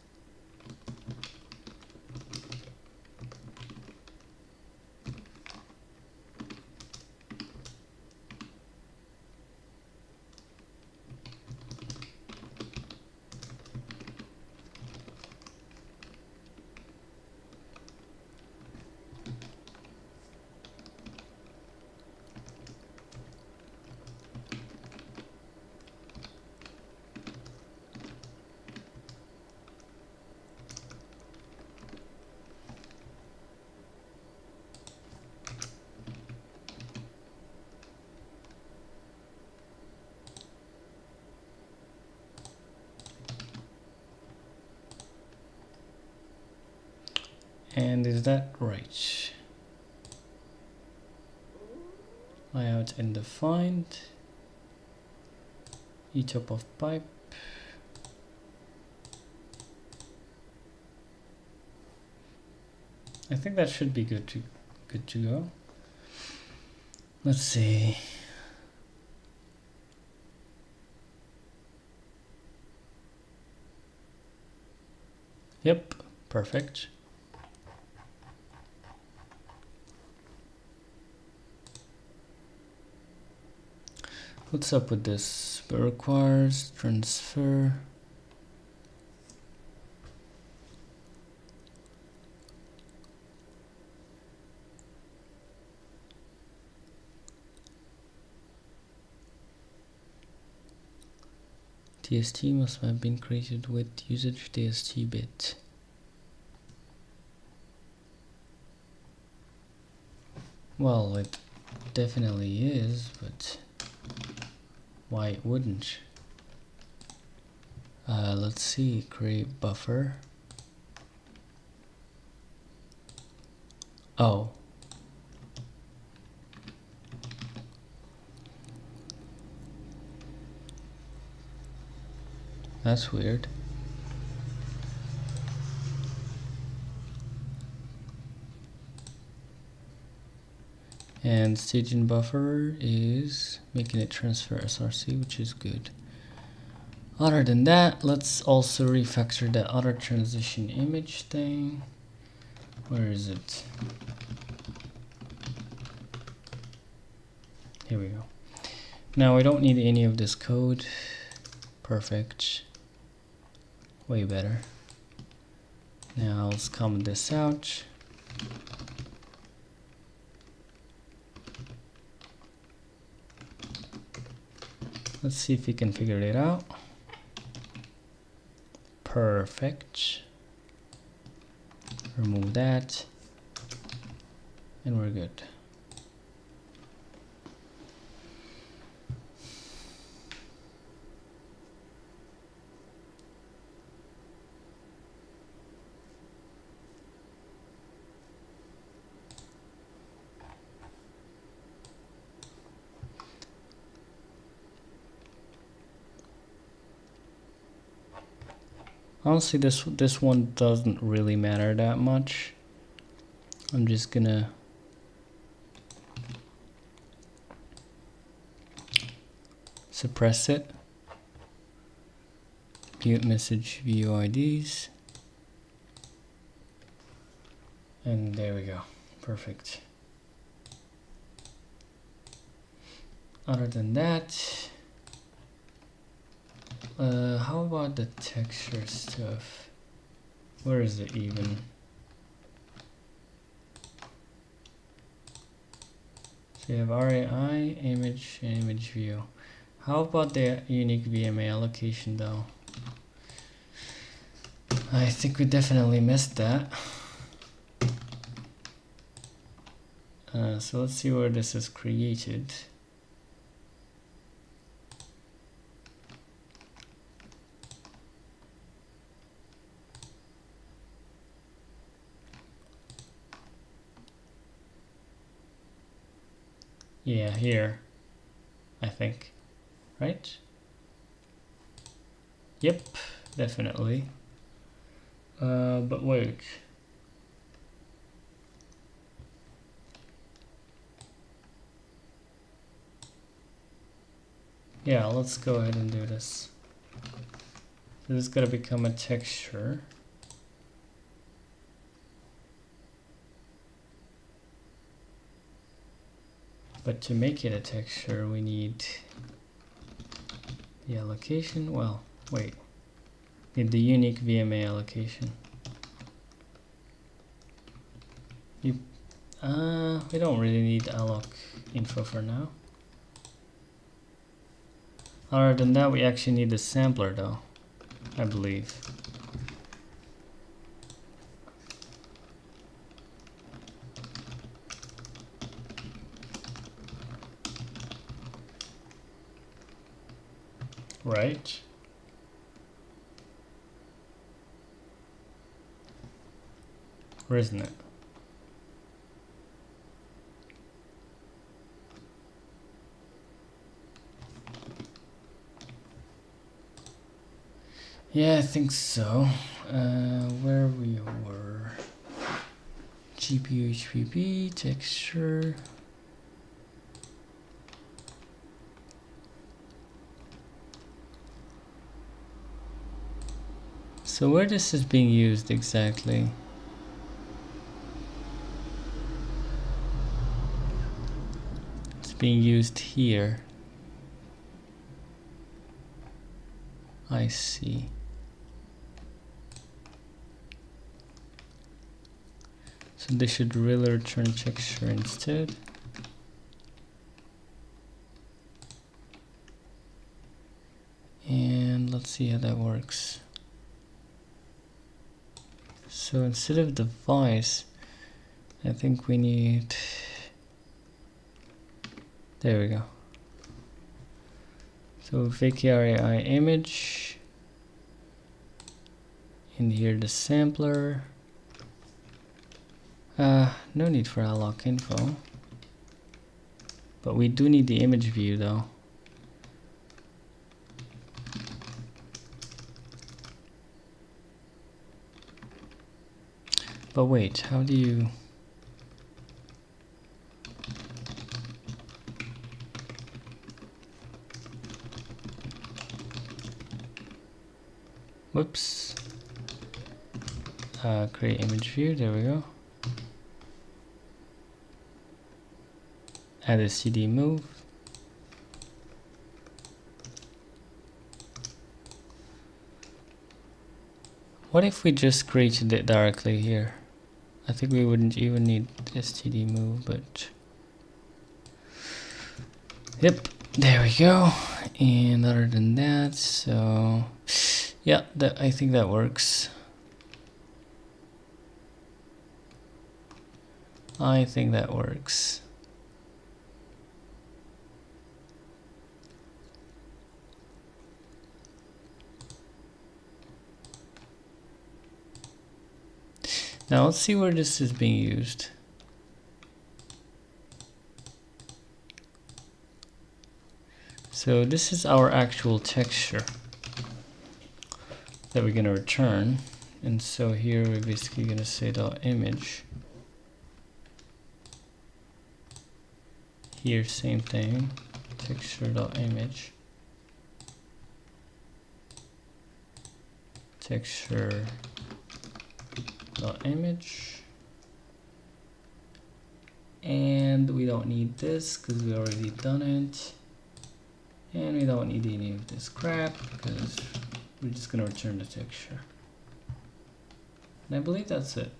And is that right? Layout and defined. Etop of pipe. I think that should be good to go. Let's see. Yep, perfect. What's up with this? It requires transfer. TST must have been created with usage TST bit. Well, it definitely is, but why it wouldn't? Let's see, create buffer. Oh. That's weird. And staging buffer is making it transfer SRC, which is good. Other than that, let's also refactor the other transition image thing. Where is it? Here we go. Now we don't need any of this code. Perfect. Way better. Now let's comment this out. Let's see if we can figure it out. Perfect. Remove that. And we're good. Honestly, this one doesn't really matter that much. I'm just gonna suppress it. Mute message view IDs. And there we go. Perfect. Other than that, how about the texture stuff? Where is it even? So you have RAI, image, and image view. How about the unique VMA allocation though? I think we definitely missed that. So let's see where this is created. Yeah, here, I think, right? Yep, definitely. But wait. Yeah, let's go ahead and do this. This is gonna become a texture. But to make it a texture, we need the allocation. Well, wait. Need the unique VMA allocation. We don't really need alloc info for now. Other than that, we actually need the sampler though, I believe. Right? Or isn't it? Yeah, I think so. Where we were. GPU HPP, texture. So where this is being used exactly? It's being used here. I see. So they should really return texture instead. And let's see how that works. So instead of device, I think we need, there we go. So VKRAI image, in here the sampler. No need for alloc info, but we do need the image view though. But wait, how do you... Whoops. Create image view, there we go. Add a CD move. What if we just created it directly here? I think we wouldn't even need std move, but yep, there we go. And other than that, so yeah, I think that works. I think that works. Now let's see where this is being used. So this is our actual texture that we're gonna return. And so here we're basically gonna say .image. Here same thing, texture.image. Texture.image. And we don't need this because we already done it. And we don't need any of this crap because we're just gonna return the texture. And I believe that's it.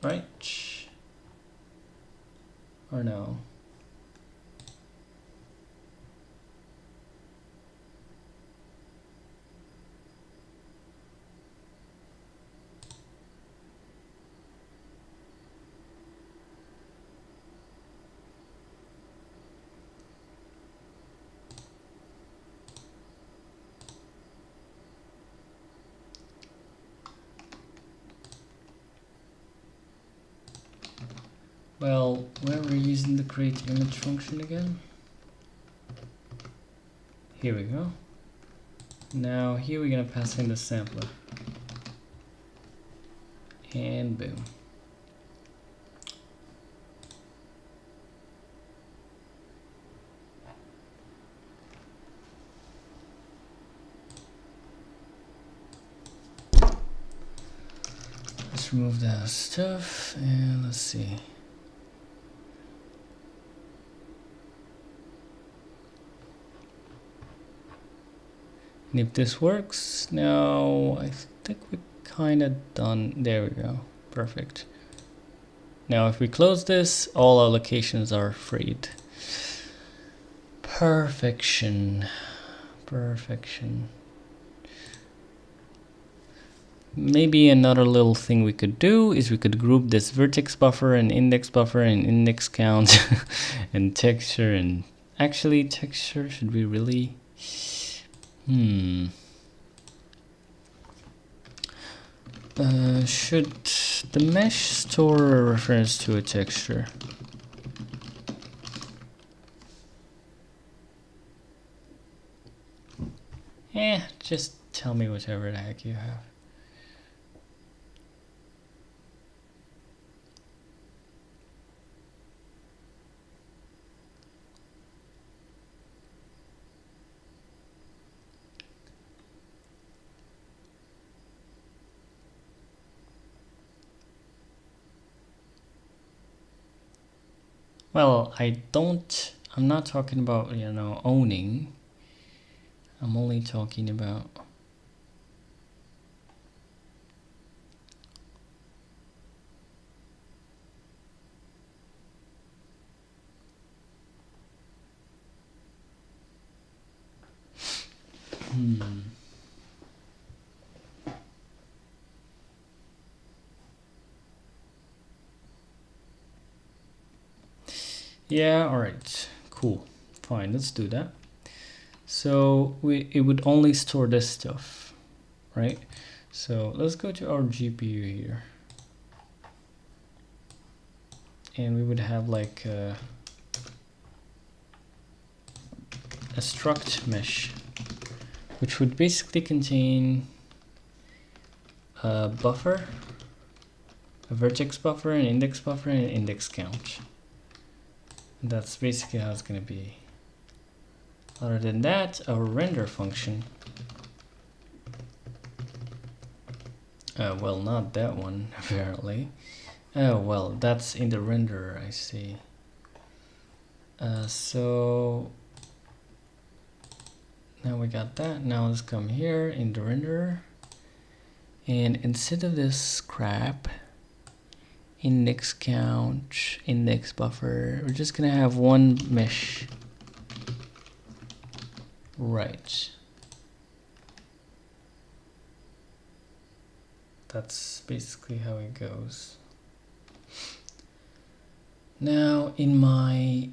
Right? Or no? Well, where we're using the create image function again. Here we go. Now here we're gonna pass in the sampler. And boom. Let's remove that stuff and let's see. And if this works, now I think we're kind of done. There we go. Perfect. Now if we close this, all our locations are freed. Perfection. Perfection. Maybe another little thing we could do is we could group this vertex buffer and index count and texture. And actually texture, should we really? Should the mesh store a reference to a texture? Just tell me whatever the heck you have. Well, I'm not talking about, owning. I'm only talking about Yeah, alright, cool, fine, let's do that. So it would only store this stuff, right? So let's go to our GPU here. And we would have like a struct mesh, which would basically contain a buffer, a vertex buffer, an index buffer, and an index count. And that's basically how it's going to be. Other than that, our render function, well, not that one apparently. Oh well, that's in the renderer, I see. So now we got that. Now let's come here in the renderer, and instead of this crap, index count, index buffer, we're just gonna have one mesh. Right. That's basically how it goes. Now in my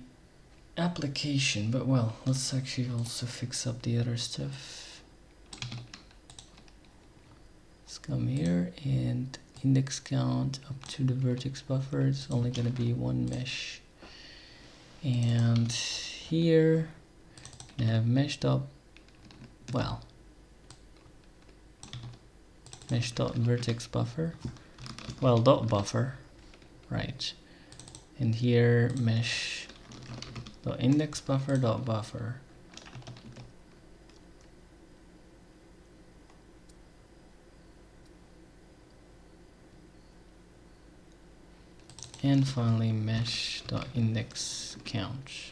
application, but well, let's actually also fix up the other stuff. Let's come here and index count up to the vertex buffer. It's only going to be one mesh. And here I have mesh dot, well, mesh dot vertex buffer, well, dot buffer, right? And here mesh dot index buffer dot buffer. And finally mesh dot index count.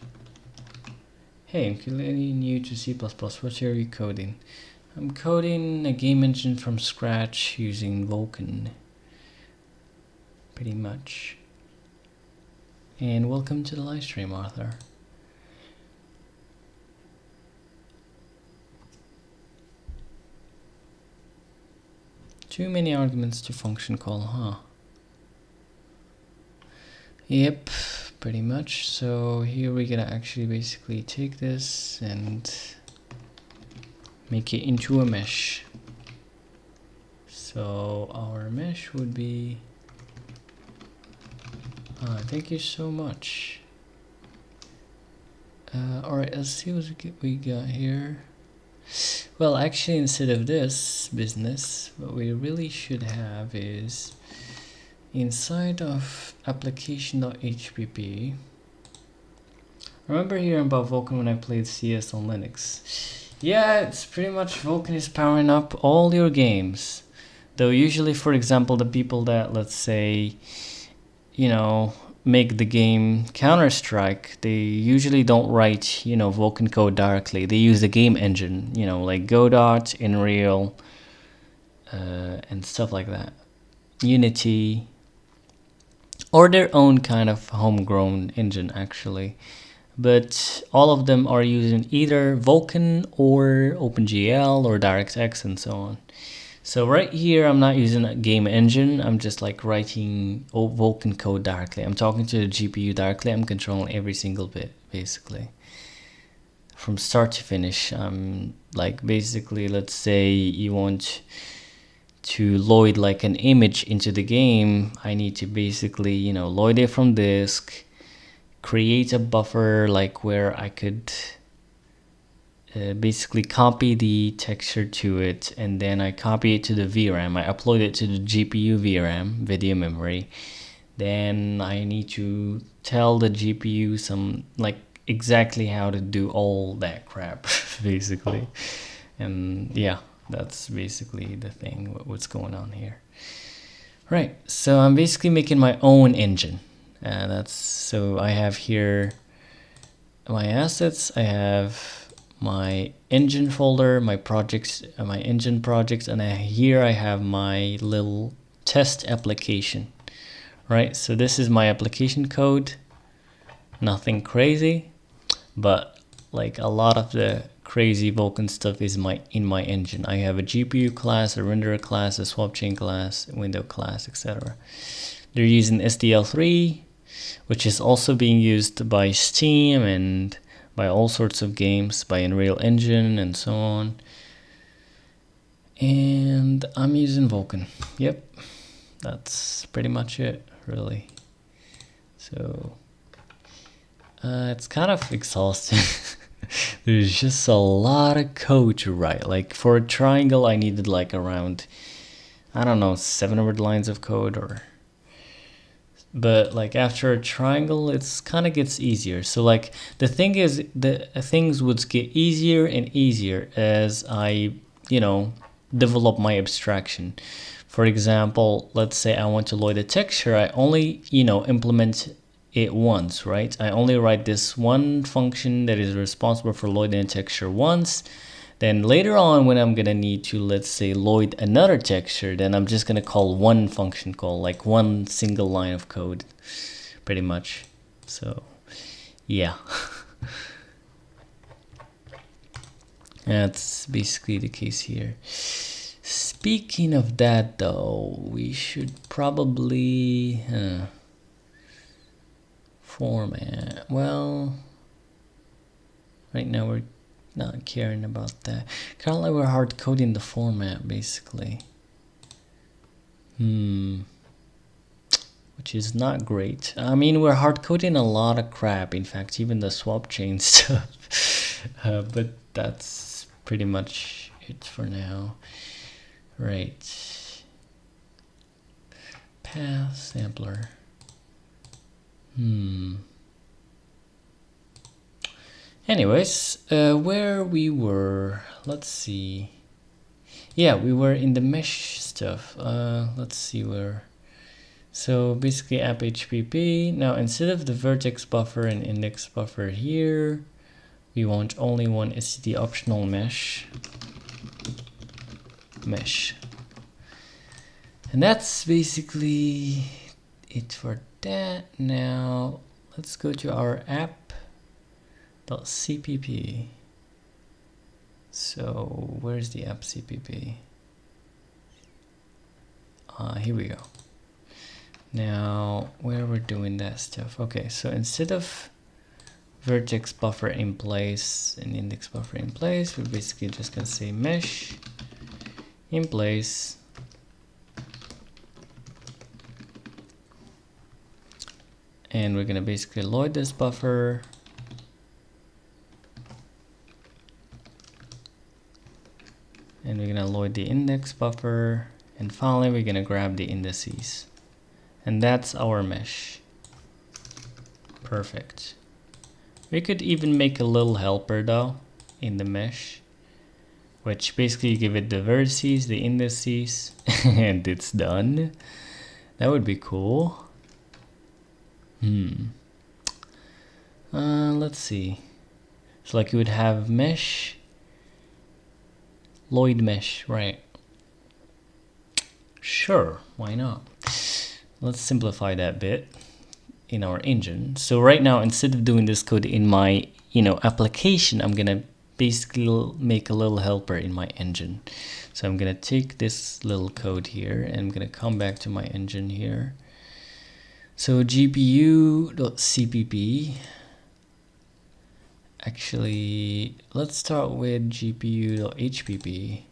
Hey, I'm completely new to C++. What are you coding? I'm coding a game engine from scratch using Vulkan, pretty much. And welcome to the live stream, Arthur. Too many arguments to function call, huh? Yep, pretty much. So here we're gonna actually basically take this and make it into a mesh. So our mesh would be Thank you so much. Alright, let's see what we got here. Well, actually, instead of this business, what we really should have is inside of application.hpp. Remember hearing about Vulkan when I played CS on Linux? Yeah, it's pretty much Vulkan is powering up all your games. Though usually, for example, the people that, let's say, you know, make the game Counter-Strike, they usually don't write, you know, Vulkan code directly. They use the game engine, you know, like Godot, Unreal, and stuff like that. Unity, or their own kind of homegrown engine, actually. But all of them are using either Vulkan or OpenGL or DirectX and so on. So right here, I'm not using a game engine. I'm just like writing Vulkan code directly. I'm talking to the GPU directly. I'm controlling every single bit, basically. From start to finish. Like basically, let's say you want to load like an image into the game. I need to basically, you know, load it from disk, create a buffer like where I could basically copy the texture to it, and then I copy it to the VRAM. I upload it to the GPU VRAM, video memory. Then I need to tell the GPU some like exactly how to do all that crap basically. And yeah, that's basically the thing, what's going on here. Right, so I'm basically making my own engine. So I have here my assets. I have my engine folder, my projects, my engine projects, and here I have my little test application. Right, so this is my application code. Nothing crazy, but like a lot of the crazy Vulkan stuff is in my engine. I have a GPU class, a renderer class, a swap chain class, a window class, etc. They're using SDL3, which is also being used by Steam and by all sorts of games, by Unreal Engine and so on. And I'm using Vulkan. Yep, that's pretty much it, really. So it's kind of exhausting. There's just a lot of code to write. Like for a triangle, I needed like around, I don't know, 700 lines of code, but like after a triangle, it's kind of gets easier. So like the thing is, the things would get easier and easier as I, you know, develop my abstraction. For example, let's say I want to load a texture. I only, you know, implement it once, right? I only write this one function that is responsible for loading a texture once. Then later on, when I'm gonna need to, let's say, load another texture, then I'm just gonna call one function call, like one single line of code, pretty much. So yeah. That's basically the case here. Speaking of that though, we should probably format. Well, right now we're not caring about that. Currently we're hard coding the format basically. Which is not great. I mean, we're hard coding a lot of crap, in fact even the swap chain stuff. But that's pretty much it for now. Right. Path sampler. Anyways, where we were, let's see. Yeah, we were in the mesh stuff. Let's see where. So basically app HPP. Now instead of the vertex buffer and index buffer here, we want only one STD optional mesh. And that's basically it for that. Now let's go to our app.cpp. So where's the app CPP? Here we go. Now where we're doing that stuff. Okay, so instead of vertex buffer in place and index buffer in place, we're basically just gonna say mesh in place. And we're gonna basically load this buffer. And we're gonna load the index buffer. And finally, we're gonna grab the indices. And that's our mesh. Perfect. We could even make a little helper though in the mesh, which basically give it the vertices, the indices, and it's done. That would be cool. Let's see. So like you would have mesh, Lloyd mesh, right? Sure, why not? Let's simplify that bit in our engine. So right now, instead of doing this code in my application, I'm gonna basically make a little helper in my engine. So I'm gonna take this little code here and I'm gonna come back to my engine here. So gpu.cpp. Actually, let's start with gpu.hpp.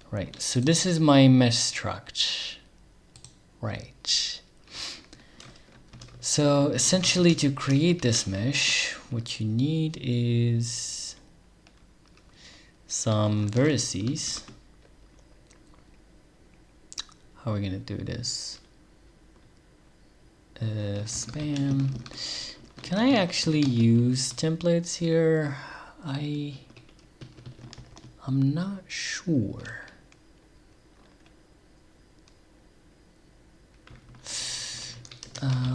Right, so this is my mesh struct. Right. So essentially, to create this mesh, what you need is some vertices. How are we gonna do this? Span. Can I actually use templates here? I'm not sure.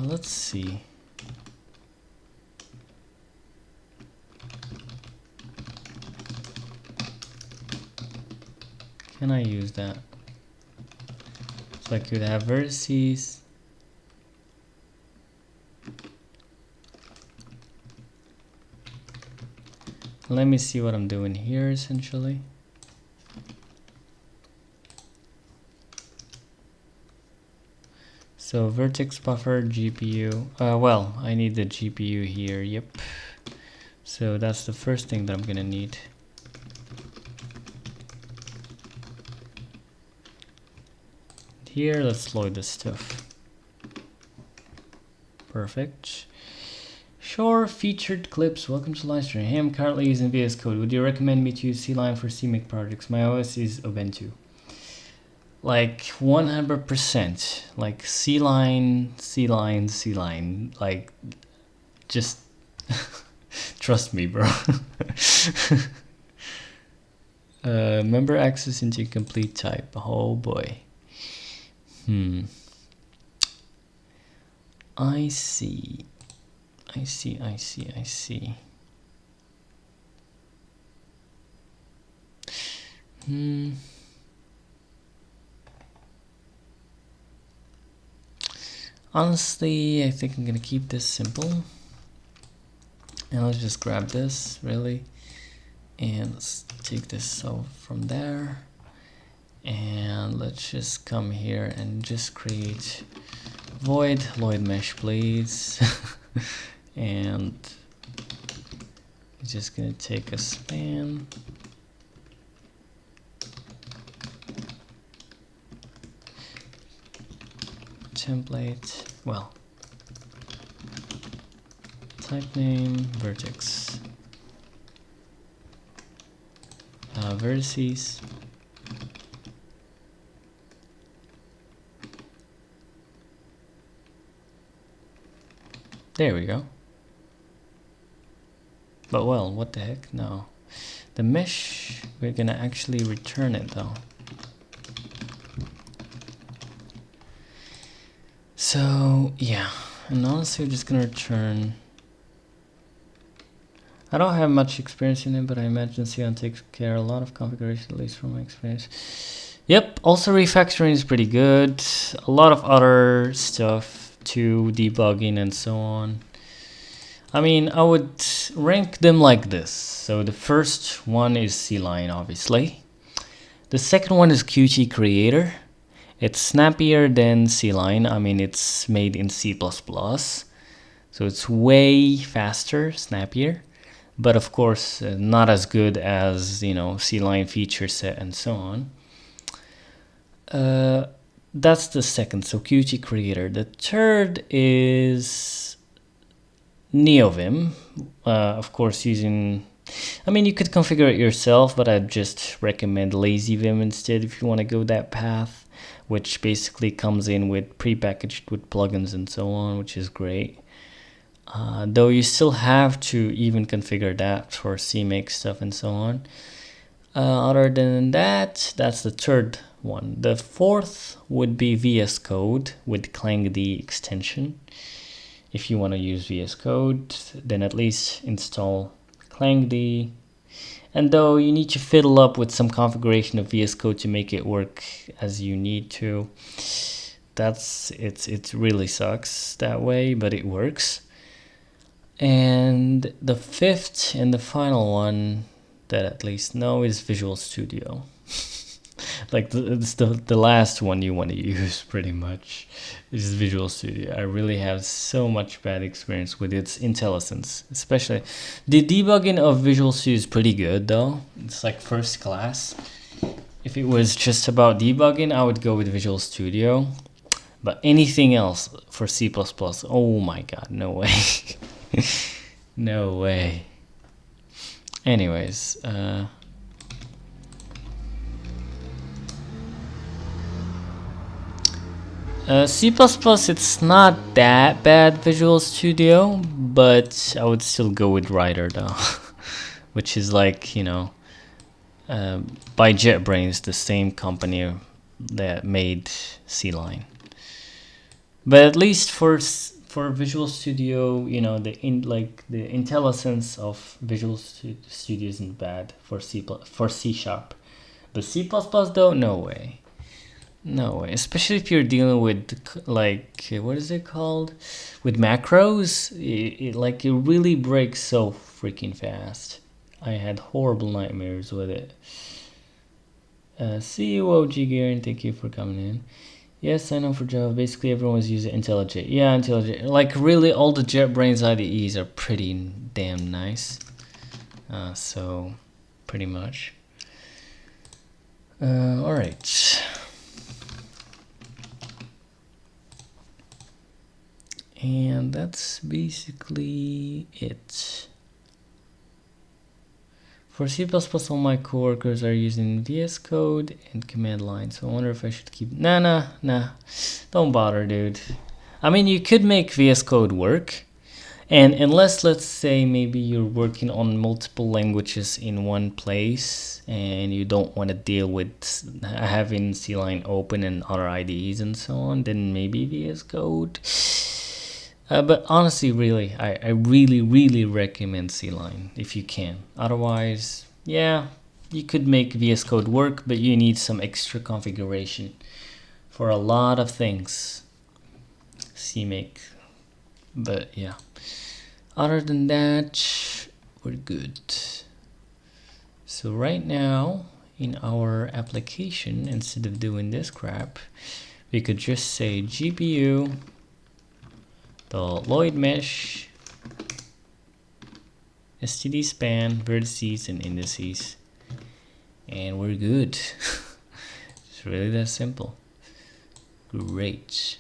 Let's see. Can I use that? So I could have vertices. Let me see what I'm doing here essentially. So vertex buffer GPU. Well, I need the GPU here. Yep. So that's the first thing that I'm gonna need. Here, let's load this stuff. Perfect. Sure, featured clips. Welcome to live stream. Hey, I'm currently using VS Code. Would you recommend me to use C-Line for CMake projects? My OS is Ubuntu. Like 100%. Like C-Line, C-Line, C-Line. Like, just trust me, bro. Member access into complete type. Oh boy. I see. Honestly, I think I'm gonna keep this simple. And let's just grab this, really. And let's take this out from there. And let's just come here and just create void Lloyd mesh, please. And it's just gonna take a span. Template, well, type name, vertex, vertices, there we go. But well, what the heck, no. The mesh, we're gonna actually return it though. So yeah, and honestly we're just gonna return. I don't have much experience in it, but I imagine C-Line takes care of a lot of configuration, at least from my experience. Yep, also refactoring is pretty good. A lot of other stuff to debugging and so on. I mean, I would rank them like this. So the first one is C-Line, obviously. The second one is Qt Creator. It's snappier than C-Line. I mean, it's made in C++. So it's way faster, snappier. But of course, not as good as, C-Line feature set and so on. That's the second, so Qt Creator. The third is NeoVim, of course using, I mean, you could configure it yourself, but I'd just recommend LazyVim instead if you want to go that path, which basically comes in with prepackaged with plugins and so on, which is great. Though you still have to even configure that for CMake stuff and so on. Other than that, that's the third one. The fourth would be VS Code with ClangD extension. If you want to use VS Code, then at least install ClangD. And though you need to fiddle up with some configuration of VS Code to make it work as you need to, it really sucks that way, but it works. And the fifth and the final one that at least know is Visual Studio. Like it's the last one you want to use pretty much is Visual Studio. I really have so much bad experience with its IntelliSense, especially the debugging of Visual Studio is pretty good though. It's like first class. If it was just about debugging, I would go with Visual Studio, but anything else for C++, oh my god, no way. No way. Anyways, C++, it's not that bad, Visual Studio, but I would still go with Writer though, which is like, you know, by JetBrains, the same company that made C-Line. But at least for Visual Studio, you know, the IntelliSense of Visual Studio isn't bad for C#. But C++ though, no way. No way, especially if you're dealing with like, what is it called? With macros, it really breaks so freaking fast. I had horrible nightmares with it. See you, OG Garen, thank you for coming in. Yes, I know for Java, basically everyone was using IntelliJ. Yeah, IntelliJ, like really all the JetBrains IDEs are pretty damn nice. So, pretty much. Alright. And that's basically it. For C++, all my coworkers are using VS Code and command line, so I wonder if I should keep... Nah. Don't bother, dude. I mean, you could make VS Code work, and unless, let's say, maybe you're working on multiple languages in one place, and you don't want to deal with having C-Line open and other IDEs and so on, then maybe VS Code... but honestly, really, I really recommend C-Line if you can. Otherwise, yeah, you could make VS Code work, but you need some extra configuration for a lot of things. CMake. But yeah, other than that, we're good. So right now, in our application, instead of doing this crap, we could just say GPU the Lloyd mesh, std span, vertices and indices, and we're good. It's really that simple. Great.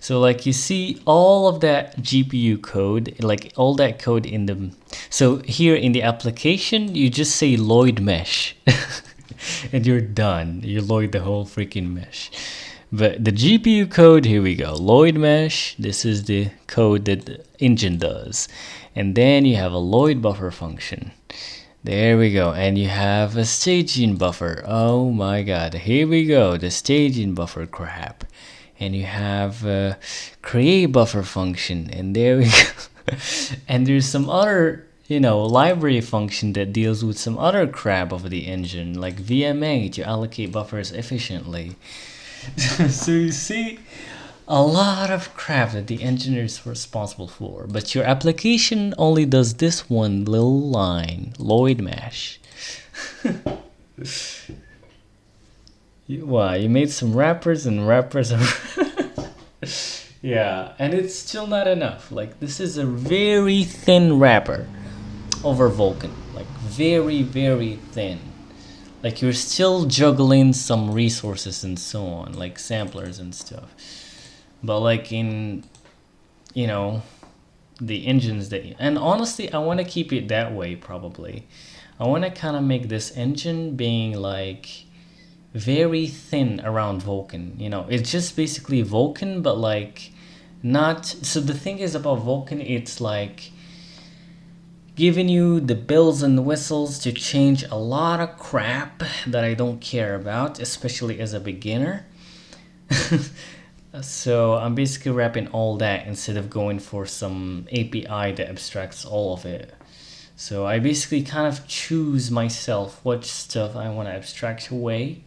So like you see all of that GPU code, like all that code in the, so here in the application you just say Lloyd mesh and you're done. You Lloyd the whole freaking mesh. But the GPU code, here we go. Lloyd mesh, this is the code that the engine does. And then you have a Lloyd buffer function. There we go. And you have a staging buffer. Oh my god, here we go. The staging buffer crap. And you have a create buffer function. And there we go. And there's some other, you know, library function that deals with some other crap of the engine, like VMA to allocate buffers efficiently. So you see a lot of crap that the engineer is responsible for, but your application only does this one little line, Lloyd mesh. You made some wrappers and wrappers and yeah, and it's still not enough. Like, this is a very thin wrapper over Vulkan, like very thin. Like, you're still juggling some resources and so on, like samplers and stuff. But like in, you know, the engines that, and honestly, I want to keep it that way probably. I want to kind of make this engine being like very thin around Vulkan. You know, it's just basically Vulkan, but like not. So the thing is about Vulkan, it's like giving you the bells and whistles to change a lot of crap that I don't care about, especially as a beginner. So I'm basically wrapping all that instead of going for some API that abstracts all of it. So I basically kind of choose myself what stuff I want to abstract away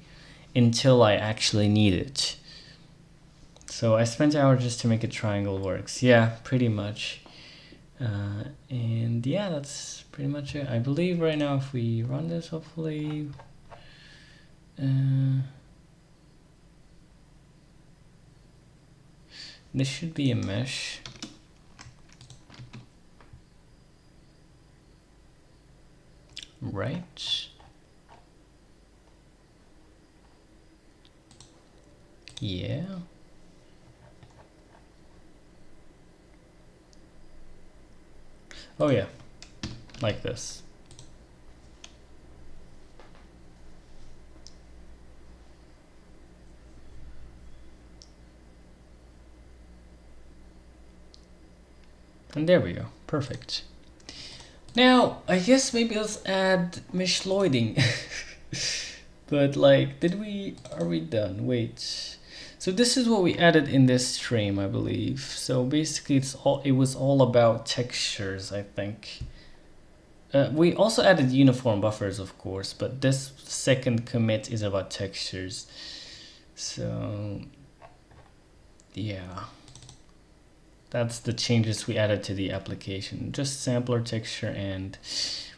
until I actually need it. So I spent an hour just to make a triangle works. Yeah, pretty much. And yeah, that's pretty much it. I believe right now if we run this, hopefully... this should be a mesh. Right. Yeah. Oh yeah, like this. And there we go, perfect. Now, I guess maybe let's add mesh loading. But like, are we done? Wait. So this is what we added in this stream, I believe. So basically it was all about textures, I think. We also added uniform buffers, of course, but this second commit is about textures. So yeah, that's the changes we added to the application. Just sampler texture, and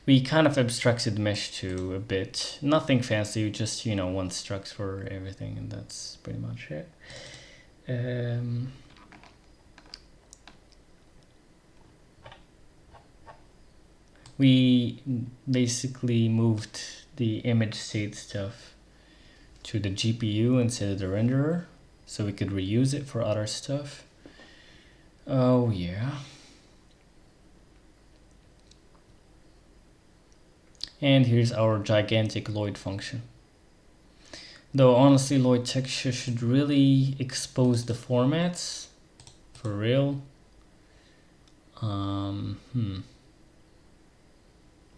we kind of abstracted mesh too a bit. Nothing fancy, just, you know, one struct for everything, and that's pretty much it. We basically moved the image state stuff to the GPU instead of the renderer, so we could reuse it for other stuff. Oh yeah. And here's our gigantic Lloyd function. Though honestly, Lloyd texture should really expose the formats for real.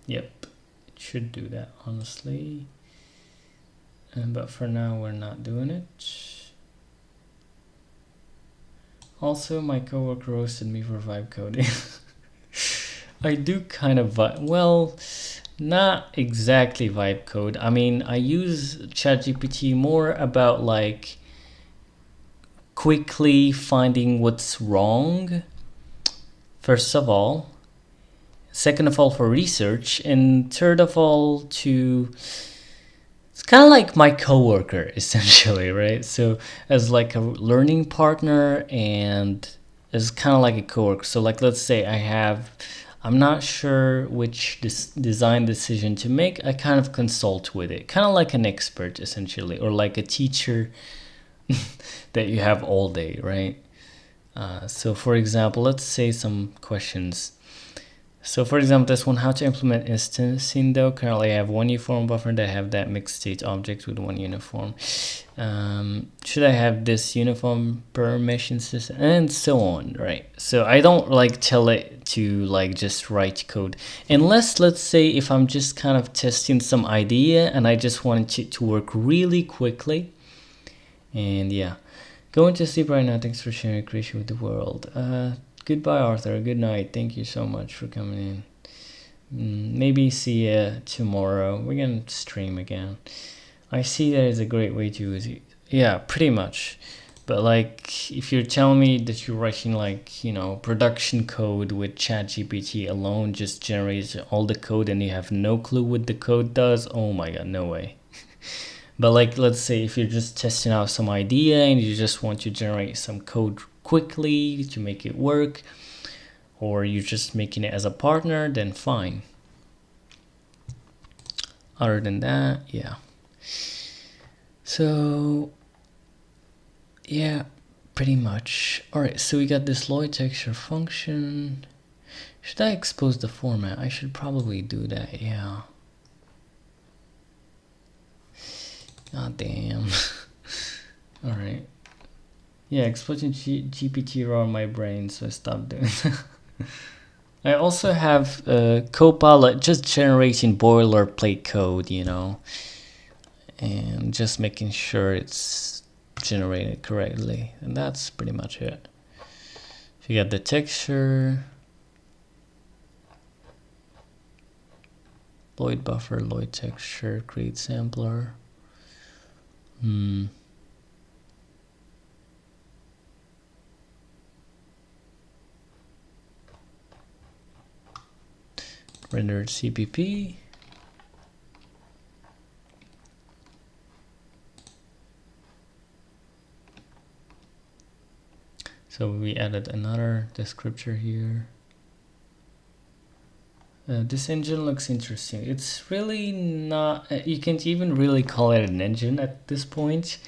Yep, it should do that, honestly. But for now, we're not doing it. Also, my coworker roasted me for vibe coding. I do kind of well, not exactly vibe code. I mean, I use ChatGPT more about like quickly finding what's wrong, first of all. Second of all, for research. And third of all, it's kind of like my coworker, essentially, right? So as like a learning partner and as kind of like a coworker. So like, let's say I'm not sure which design decision to make. I kind of consult with it, kind of like an expert, essentially, or like a teacher that you have all day, right? So for example, let's say some questions. So for example, this one, how to implement instancing though. Currently I have one uniform buffer that have that mixed state object with one uniform. Should I have this uniform permission system and so on, right? So I don't like tell it to like just write code unless, let's say, if I'm just kind of testing some idea and I just want it to work really quickly. And yeah, going to sleep right now. Thanks for sharing creation with the world. Goodbye, Arthur. Good night. Thank you so much for coming in. Maybe see you tomorrow. We're gonna stream again. I see that is a great way to use it. Yeah, pretty much. But like, if you're telling me that you're writing like, you know, production code with ChatGPT alone just generates all the code and you have no clue what the code does, oh my god, no way. But like, let's say if you're just testing out some idea and you just want to generate some code quickly to make it work, or you're just making it as a partner, then fine. Other than that, yeah. So yeah, pretty much. Alright, so we got this Lloyd texture function. Should I expose the format? I should probably do that, yeah. God damn. Alright. Yeah, exposing GPT raw in my brain, so I stopped doing that. I also have Copilot just generating boilerplate code, you know, and just making sure it's generated correctly, and that's pretty much it. So you got the texture, Lloyd buffer, Lloyd texture, create sampler. Rendered CPP. So we added another descriptor here. This engine looks interesting. It's really not, you can't even really call it an engine at this point.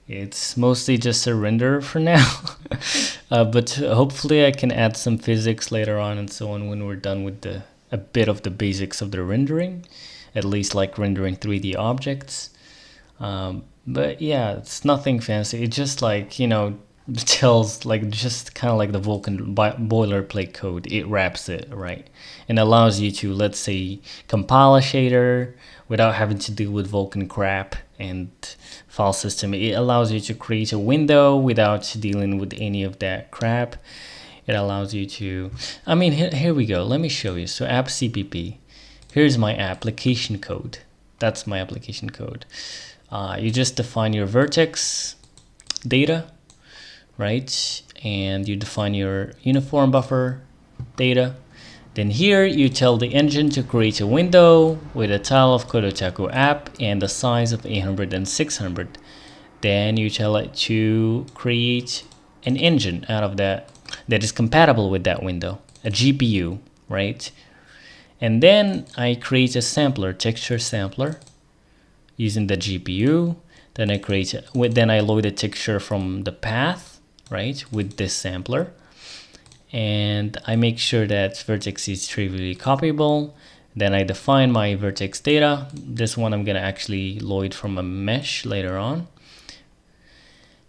It's mostly just a renderer for now. But hopefully I can add some physics later on and so on when we're done with a bit of the basics of the rendering, at least like rendering 3D objects. But yeah, it's nothing fancy. It just like, you know, tells like just kind of like the Vulkan boilerplate code. It wraps it, right? And allows you to, let's say, compile a shader without having to deal with Vulkan crap and file system. It allows you to create a window without dealing with any of that crap. It allows you to, I mean, here we go. Let me show you. So app CPP. Here's my application code. That's my application code. You just define your vertex data, right? And you define your uniform buffer data. Then here you tell the engine to create a window with a tile of Kodotaku app and the size of 800 and 600. Then you tell it to create an engine out of that is compatible with that window, a GPU, right? And then I create a sampler, texture sampler, using the GPU. Then I load a texture from the path, right, with this sampler. And I make sure that vertex is trivially copyable. Then I define my vertex data. This one I'm gonna actually load from a mesh later on.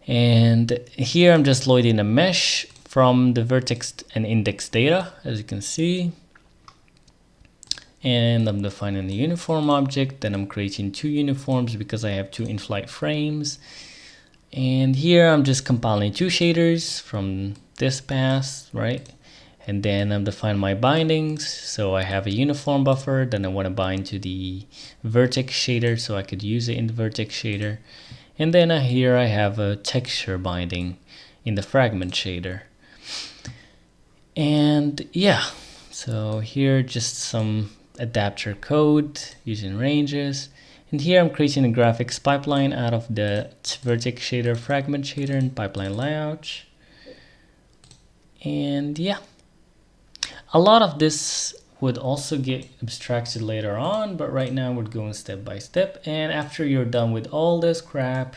And here I'm just loading a mesh from the vertex and index data, as you can see. And I'm defining the uniform object. Then I'm creating two uniforms because I have two in-flight frames. And here I'm just compiling two shaders from this path, right? And then I'm defining my bindings. So I have a uniform buffer. Then I want to bind to the vertex shader so I could use it in the vertex shader. And then here I have a texture binding in the fragment shader. And yeah, so here just some adapter code using ranges. And here I'm creating a graphics pipeline out of the vertex shader, fragment shader, and pipeline layout. And yeah, a lot of this would also get abstracted later on, but right now we're going step by step. And after you're done with all this crap,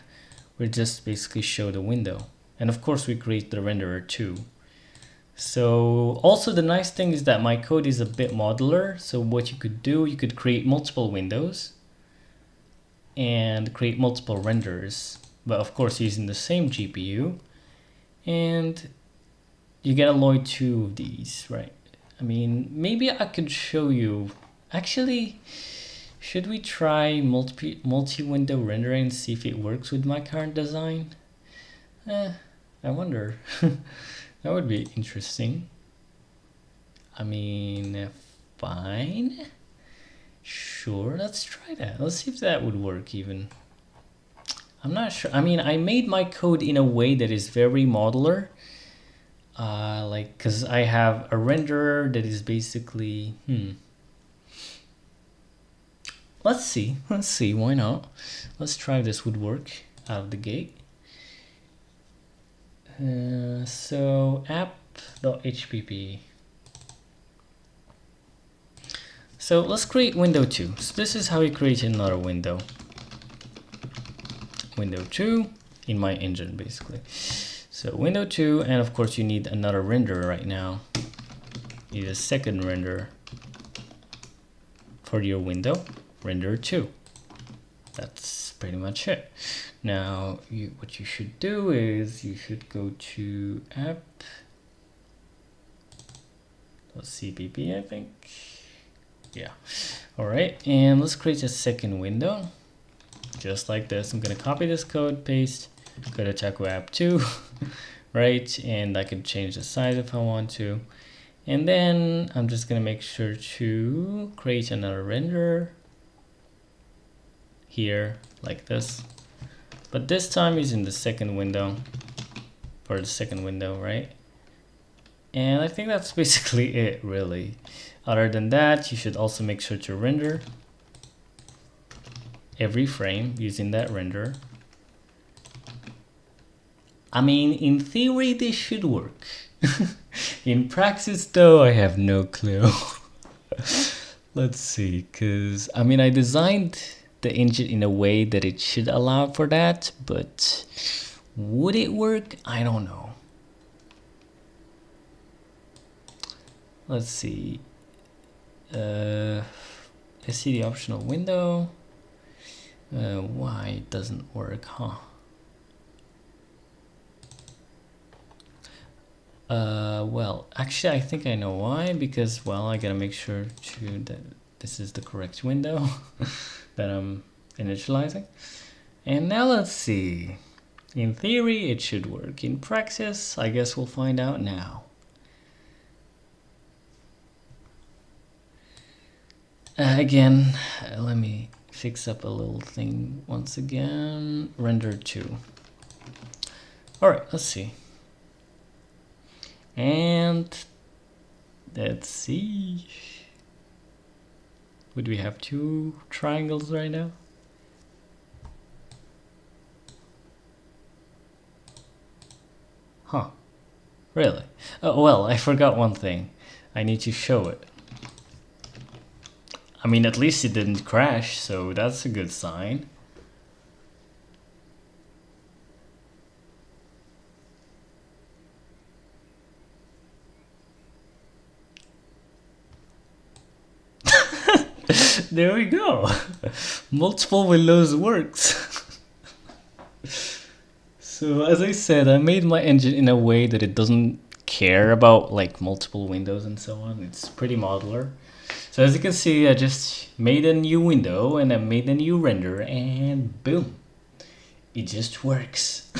we just basically show the window. And of course we create the renderer too. So also the nice thing is that my code is a bit modular. So what you could do, you could create multiple windows and create multiple renderers, but of course using the same GPU, and you get to load two of these, right? I mean, maybe I could show you. Actually, should we try multi-window rendering and see if it works with my current design? I wonder. That would be interesting. I mean, fine. Sure, let's try that. Let's see if that would work even. I'm not sure. I mean, I made my code in a way that is very modular. Like, cause I have a renderer that is basically, Let's see, why not? Let's try if this would work out of the gate. So app.hpp. So let's create window 2. So this is how you create another window. Window 2 in my engine basically. So window 2, and of course you need another renderer right now. You need a second render for your window, render 2. That's pretty much it. Now what you should do is you should go to app, let's see, CPP, I think. Yeah. All right, and let's create a second window just like this. I'm gonna copy this code, paste, go to Taco app 2, right? And I can change the size if I want to. And then I'm just gonna make sure to create another renderer here like this. But this time using the second window, for the second window, right? And I think that's basically it, really. Other than that, you should also make sure to render every frame using that render. I mean, in theory, this should work. In practice, though, I have no clue. Let's see, because, I mean, I designed the engine in a way that it should allow for that, but would it work? I don't know. Let's see. I see the optional window. Why it doesn't work, huh? Well, actually, I think I know why, because, well, I gotta make sure that this is the correct window that I'm initializing. And now let's see. In theory, it should work. In practice, I guess we'll find out now. Again, let me fix up a little thing once again. Render 2. All right, let's see. And let's see. Would we have 2 triangles right now? Huh. Really? Oh, well, I forgot one thing. I need to show it. I mean, at least it didn't crash, so that's a good sign. There we go. Multiple windows works. So as I said, I made my engine in a way that it doesn't care about like multiple windows and so on. It's pretty modular. So as you can see, I just made a new window and I made a new render and boom, it just works.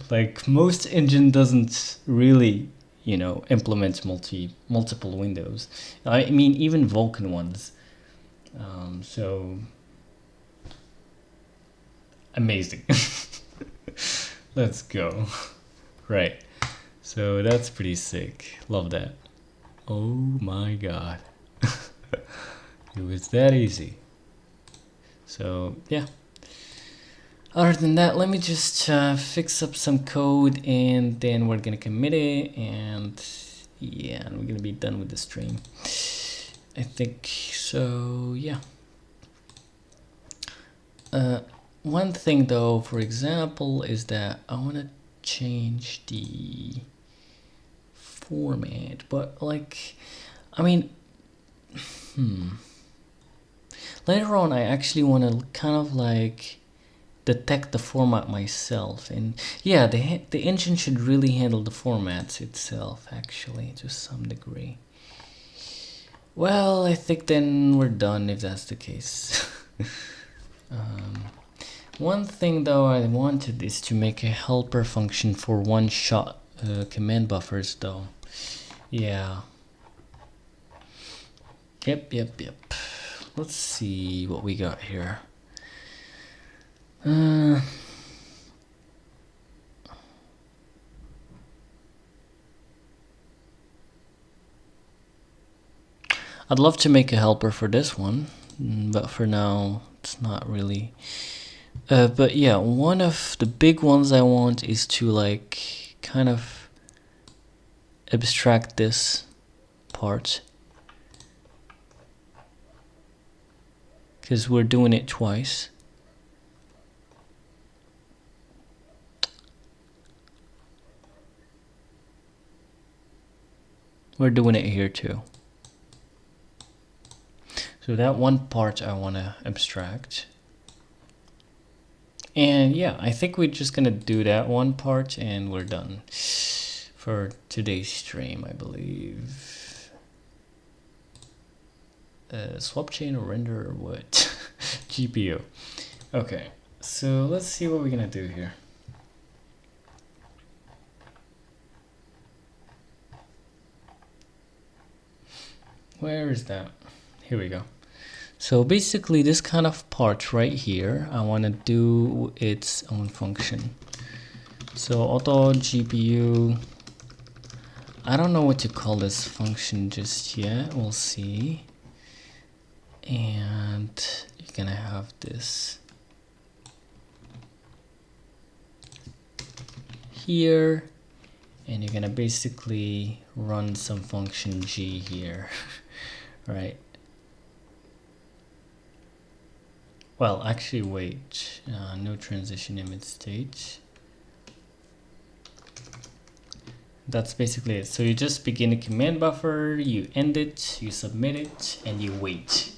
Like most engine doesn't really, you know, implement multiple windows. I mean, even Vulkan ones. So amazing. Let's go. Right. So that's pretty sick. Love that. Oh my god. It was that easy. So yeah. Other than that, let me just fix up some code and then we're gonna commit it, and yeah, and we're gonna be done with the stream, I think. So yeah. One thing though, for example, is that I want to change the format, but like, I mean, later on I actually want to kind of like detect the format myself, and yeah, the engine should really handle the formats itself actually to some degree. Well, I think then we're done if that's the case. One thing though I wanted is to make a helper function for one-shot command buffers though. Yeah. Yep. Let's see what we got here. I'd love to make a helper for this one, but for now it's not really. But yeah, one of the big ones I want is to like kind of abstract this part, because we're doing it twice. we're doing it here too. So that one part I want to abstract. And yeah, I think we're just gonna do that one part and we're done for today's stream, I believe. Swap chain or render or what? GPU. Okay, so let's see what we're gonna do here. Where is that? Here we go. So basically this kind of part right here, I want to do its own function. So auto GPU, I don't know what to call this function just yet, we'll see. And you're gonna have this here, and you're gonna basically run some function G here, right? Well, actually, wait. No transition image state. That's basically it. So you just begin a command buffer, you end it, you submit it, and you wait.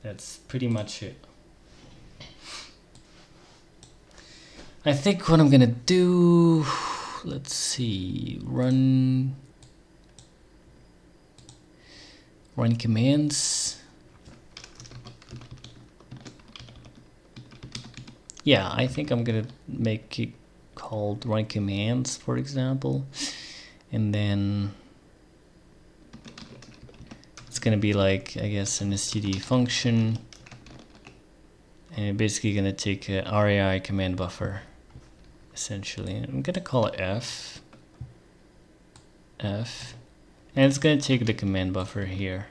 That's pretty much it. I think what I'm gonna do, let's see, run commands. Yeah, I think I'm gonna make it called run commands, for example, and then it's gonna be like, I guess, an std function, and it's basically gonna take a RAI command buffer, essentially. I'm gonna call it F, and it's gonna take the command buffer here,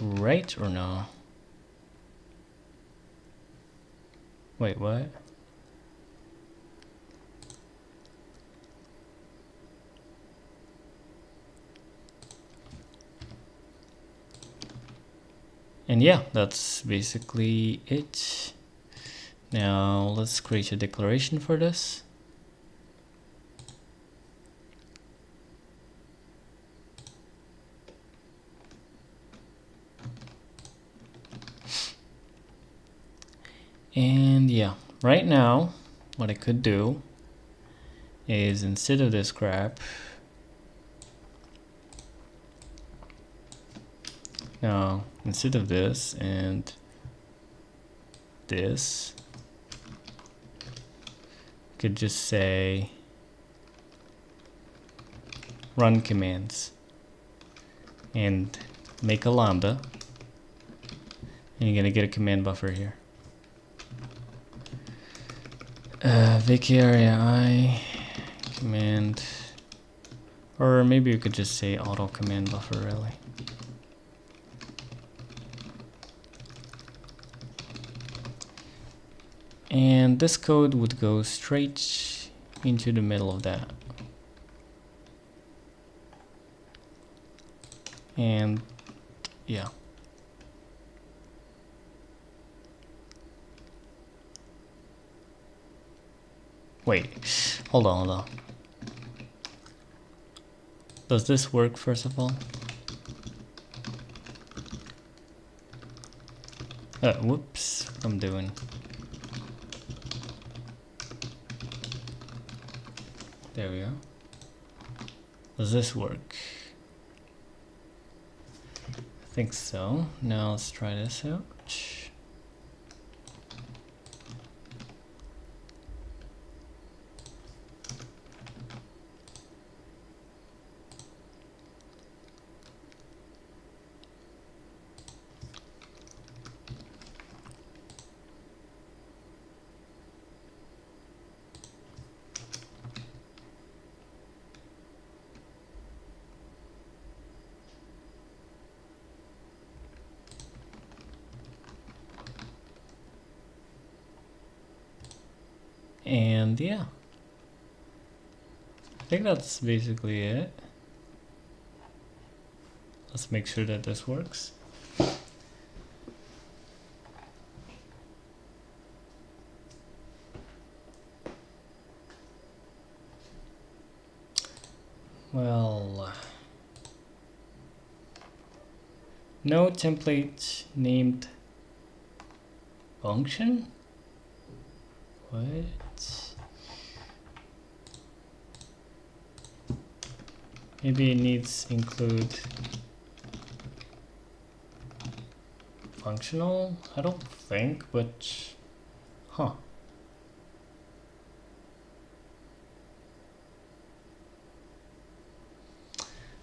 right or no? Wait, what? And yeah, that's basically it. Now let's create a declaration for this. And yeah, right now what I could do is, instead of this crap, now instead of this and this, could just say run commands and make a lambda, and you're gonna get a command buffer here. VKRAI command, or maybe you could just say auto command buffer, really. And this code would go straight into the middle of that. And yeah. Wait, hold on. Does this work first of all? Whoops, what I'm doing. There we go. Does this work? I think so. Now let's try this out. And yeah, I think that's basically it. Let's make sure that this works. Well, no template named function? What? Maybe it needs include functional? I don't think, but huh.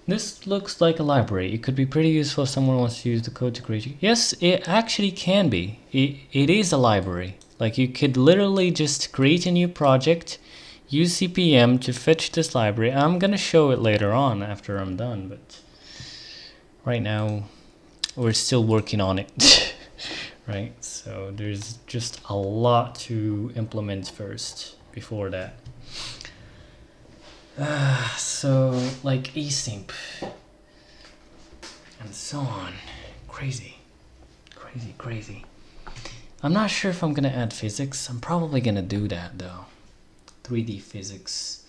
This looks like a library. It could be pretty useful if someone wants to use the code to create it. Yes, it actually can be. It is a library. Like you could literally just create a new project, use CPM to fetch this library. I'm gonna show it later on after I'm done, but right now we're still working on it. Right? So there's just a lot to implement first before that. So like async and so on. Crazy. I'm not sure if I'm gonna add physics. I'm probably gonna do that though. 3D physics.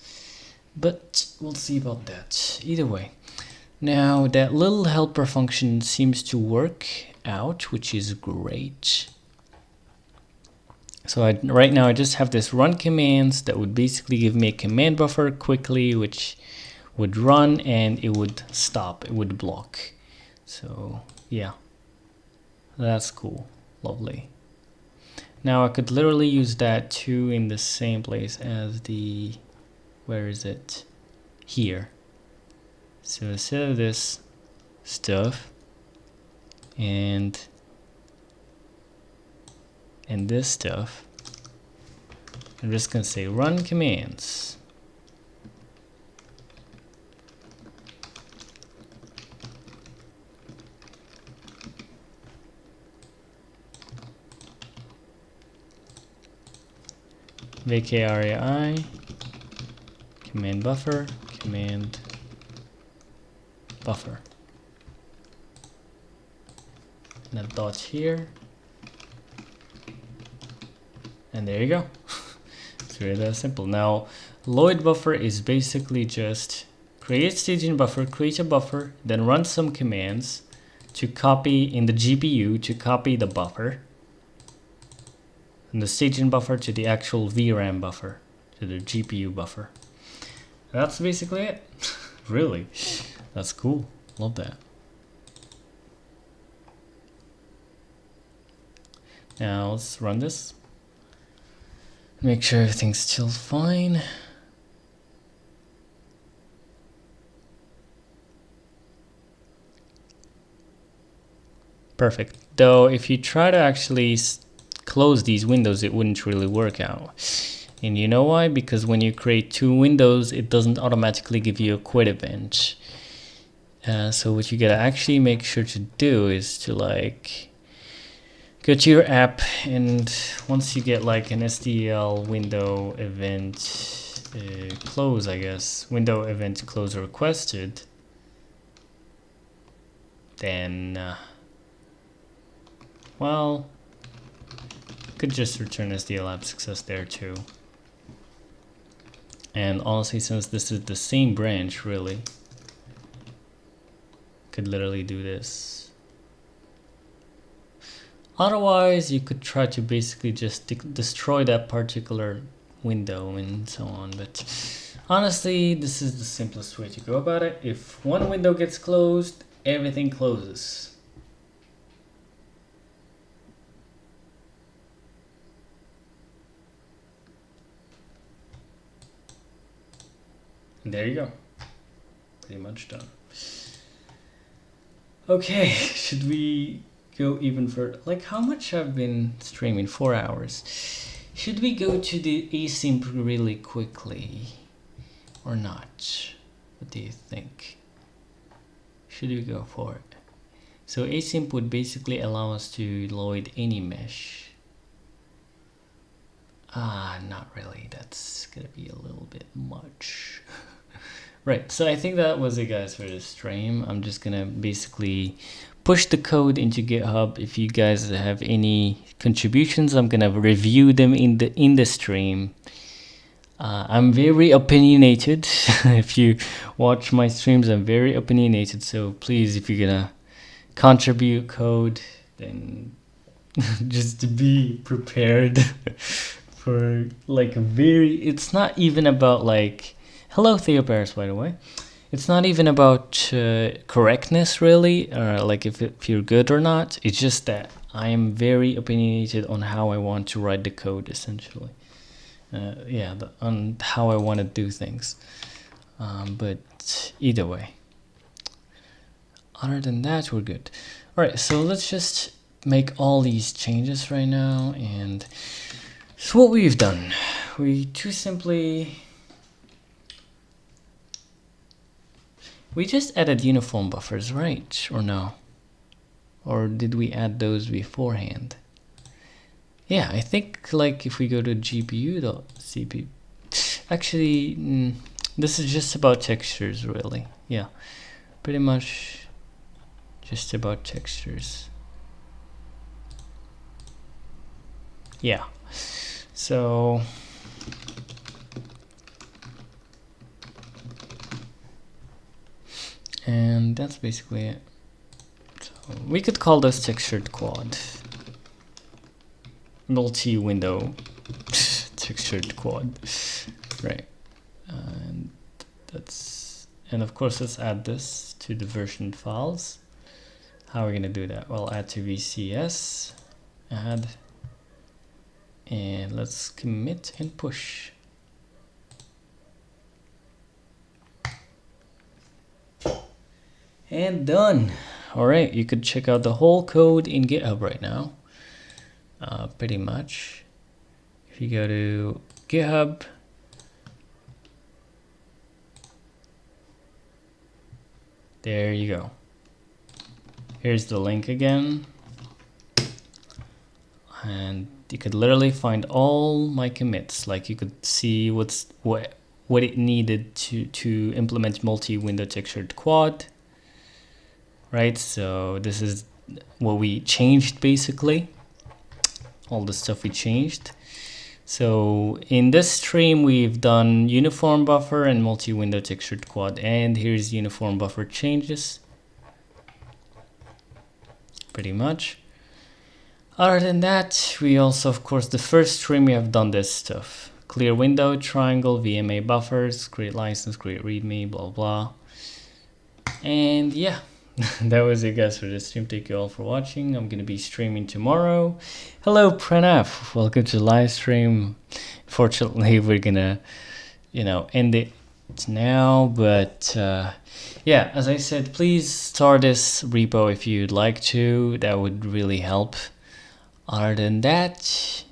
But we'll see about that. Either way. Now that little helper function seems to work out, which is great. So right now I just have this run commands that would basically give me a command buffer quickly, which would run and it would stop, it would block. So yeah, that's cool, lovely. Now I could literally use that too in the same place as the, where is it? Here. So instead of this stuff and this stuff, I'm just gonna say run commands. VKRAI command buffer, command buffer, and a dot here. And there you go. It's really that simple. Now, Lloyd buffer is basically just create staging buffer, create a buffer, then run some commands to copy in the GPU to copy the buffer, and the staging buffer to the actual VRAM buffer, to the GPU buffer. That's basically it. Really, that's cool. Love that. Now let's run this. Make sure everything's still fine. Perfect. Though if you try to actually close these windows, it wouldn't really work out. And you know why? Because when you create two windows, it doesn't automatically give you a quit event. So what you gotta actually make sure to do is to like go to your app, and once you get like an SDL window event close, I guess, window event close requested, then well, could just return SDL app success there too. And honestly, since this is the same branch, really, could literally do this. Otherwise, you could try to basically just destroy that particular window and so on. But honestly, this is the simplest way to go about it. If one window gets closed, everything closes. And there you go. Pretty much done. Okay, should we go even further? Like, how much I've been streaming? 4 hours. Should we go to the async really quickly or not? What do you think? Should we go for it? So async would basically allow us to load any mesh. Not really. That's gonna be a little bit much. Right, so I think that was it, guys, for this stream. I'm just gonna basically push the code into GitHub. If you guys have any contributions, I'm gonna review them in the stream. I'm very opinionated. If you watch my streams, I'm very opinionated. So please, if you're gonna contribute code, then just to be prepared for like a very. It's not even about like. Hello, Theo Paris, by the way. It's not even about correctness, really, or like if you're good or not. It's just that I am very opinionated on how I want to write the code, essentially. On how I want to do things. But either way, other than that, we're good. All right, so let's just make all these changes right now. And so what we've done, we just added uniform buffers, right? Or no? Or did we add those beforehand? Yeah, I think like if we go to GPU.cp, actually, this is just about textures, really. Yeah, pretty much just about textures. Yeah, so and that's basically it. So we could call this textured quad. Multi-window textured quad, right? And of course, let's add this to the version files. How are we gonna do that? Well, add to VCS, add, and let's commit and push. And done. All right, you could check out the whole code in GitHub right now. Pretty much. If you go to GitHub, there you go. Here's the link again. And you could literally find all my commits. Like you could see what it needed to implement multi-window textured quad. Right, so this is what we changed basically. All the stuff we changed. So in this stream, we've done uniform buffer and multi-window textured quad, and here's uniform buffer changes. Pretty much. Other than that, we also, of course, the first stream we have done this stuff. Clear window, triangle, VMA buffers, create license, create readme, blah, blah. And yeah. That was it, guys, for this stream. Thank you all for watching. I'm gonna be streaming tomorrow. Hello, Pranav. Welcome to the live stream. Fortunately, we're gonna, end it now. But yeah, as I said, please start this repo if you'd like to. That would really help. Other than that,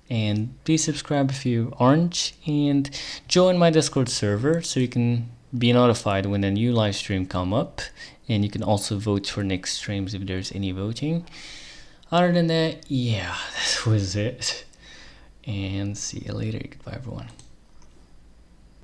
and please subscribe if you aren't, and join my Discord server so you can be notified when a new live stream come up. And you can also vote for next streams if there's any voting. Other than that, yeah, that was it. And see you later. Goodbye, everyone.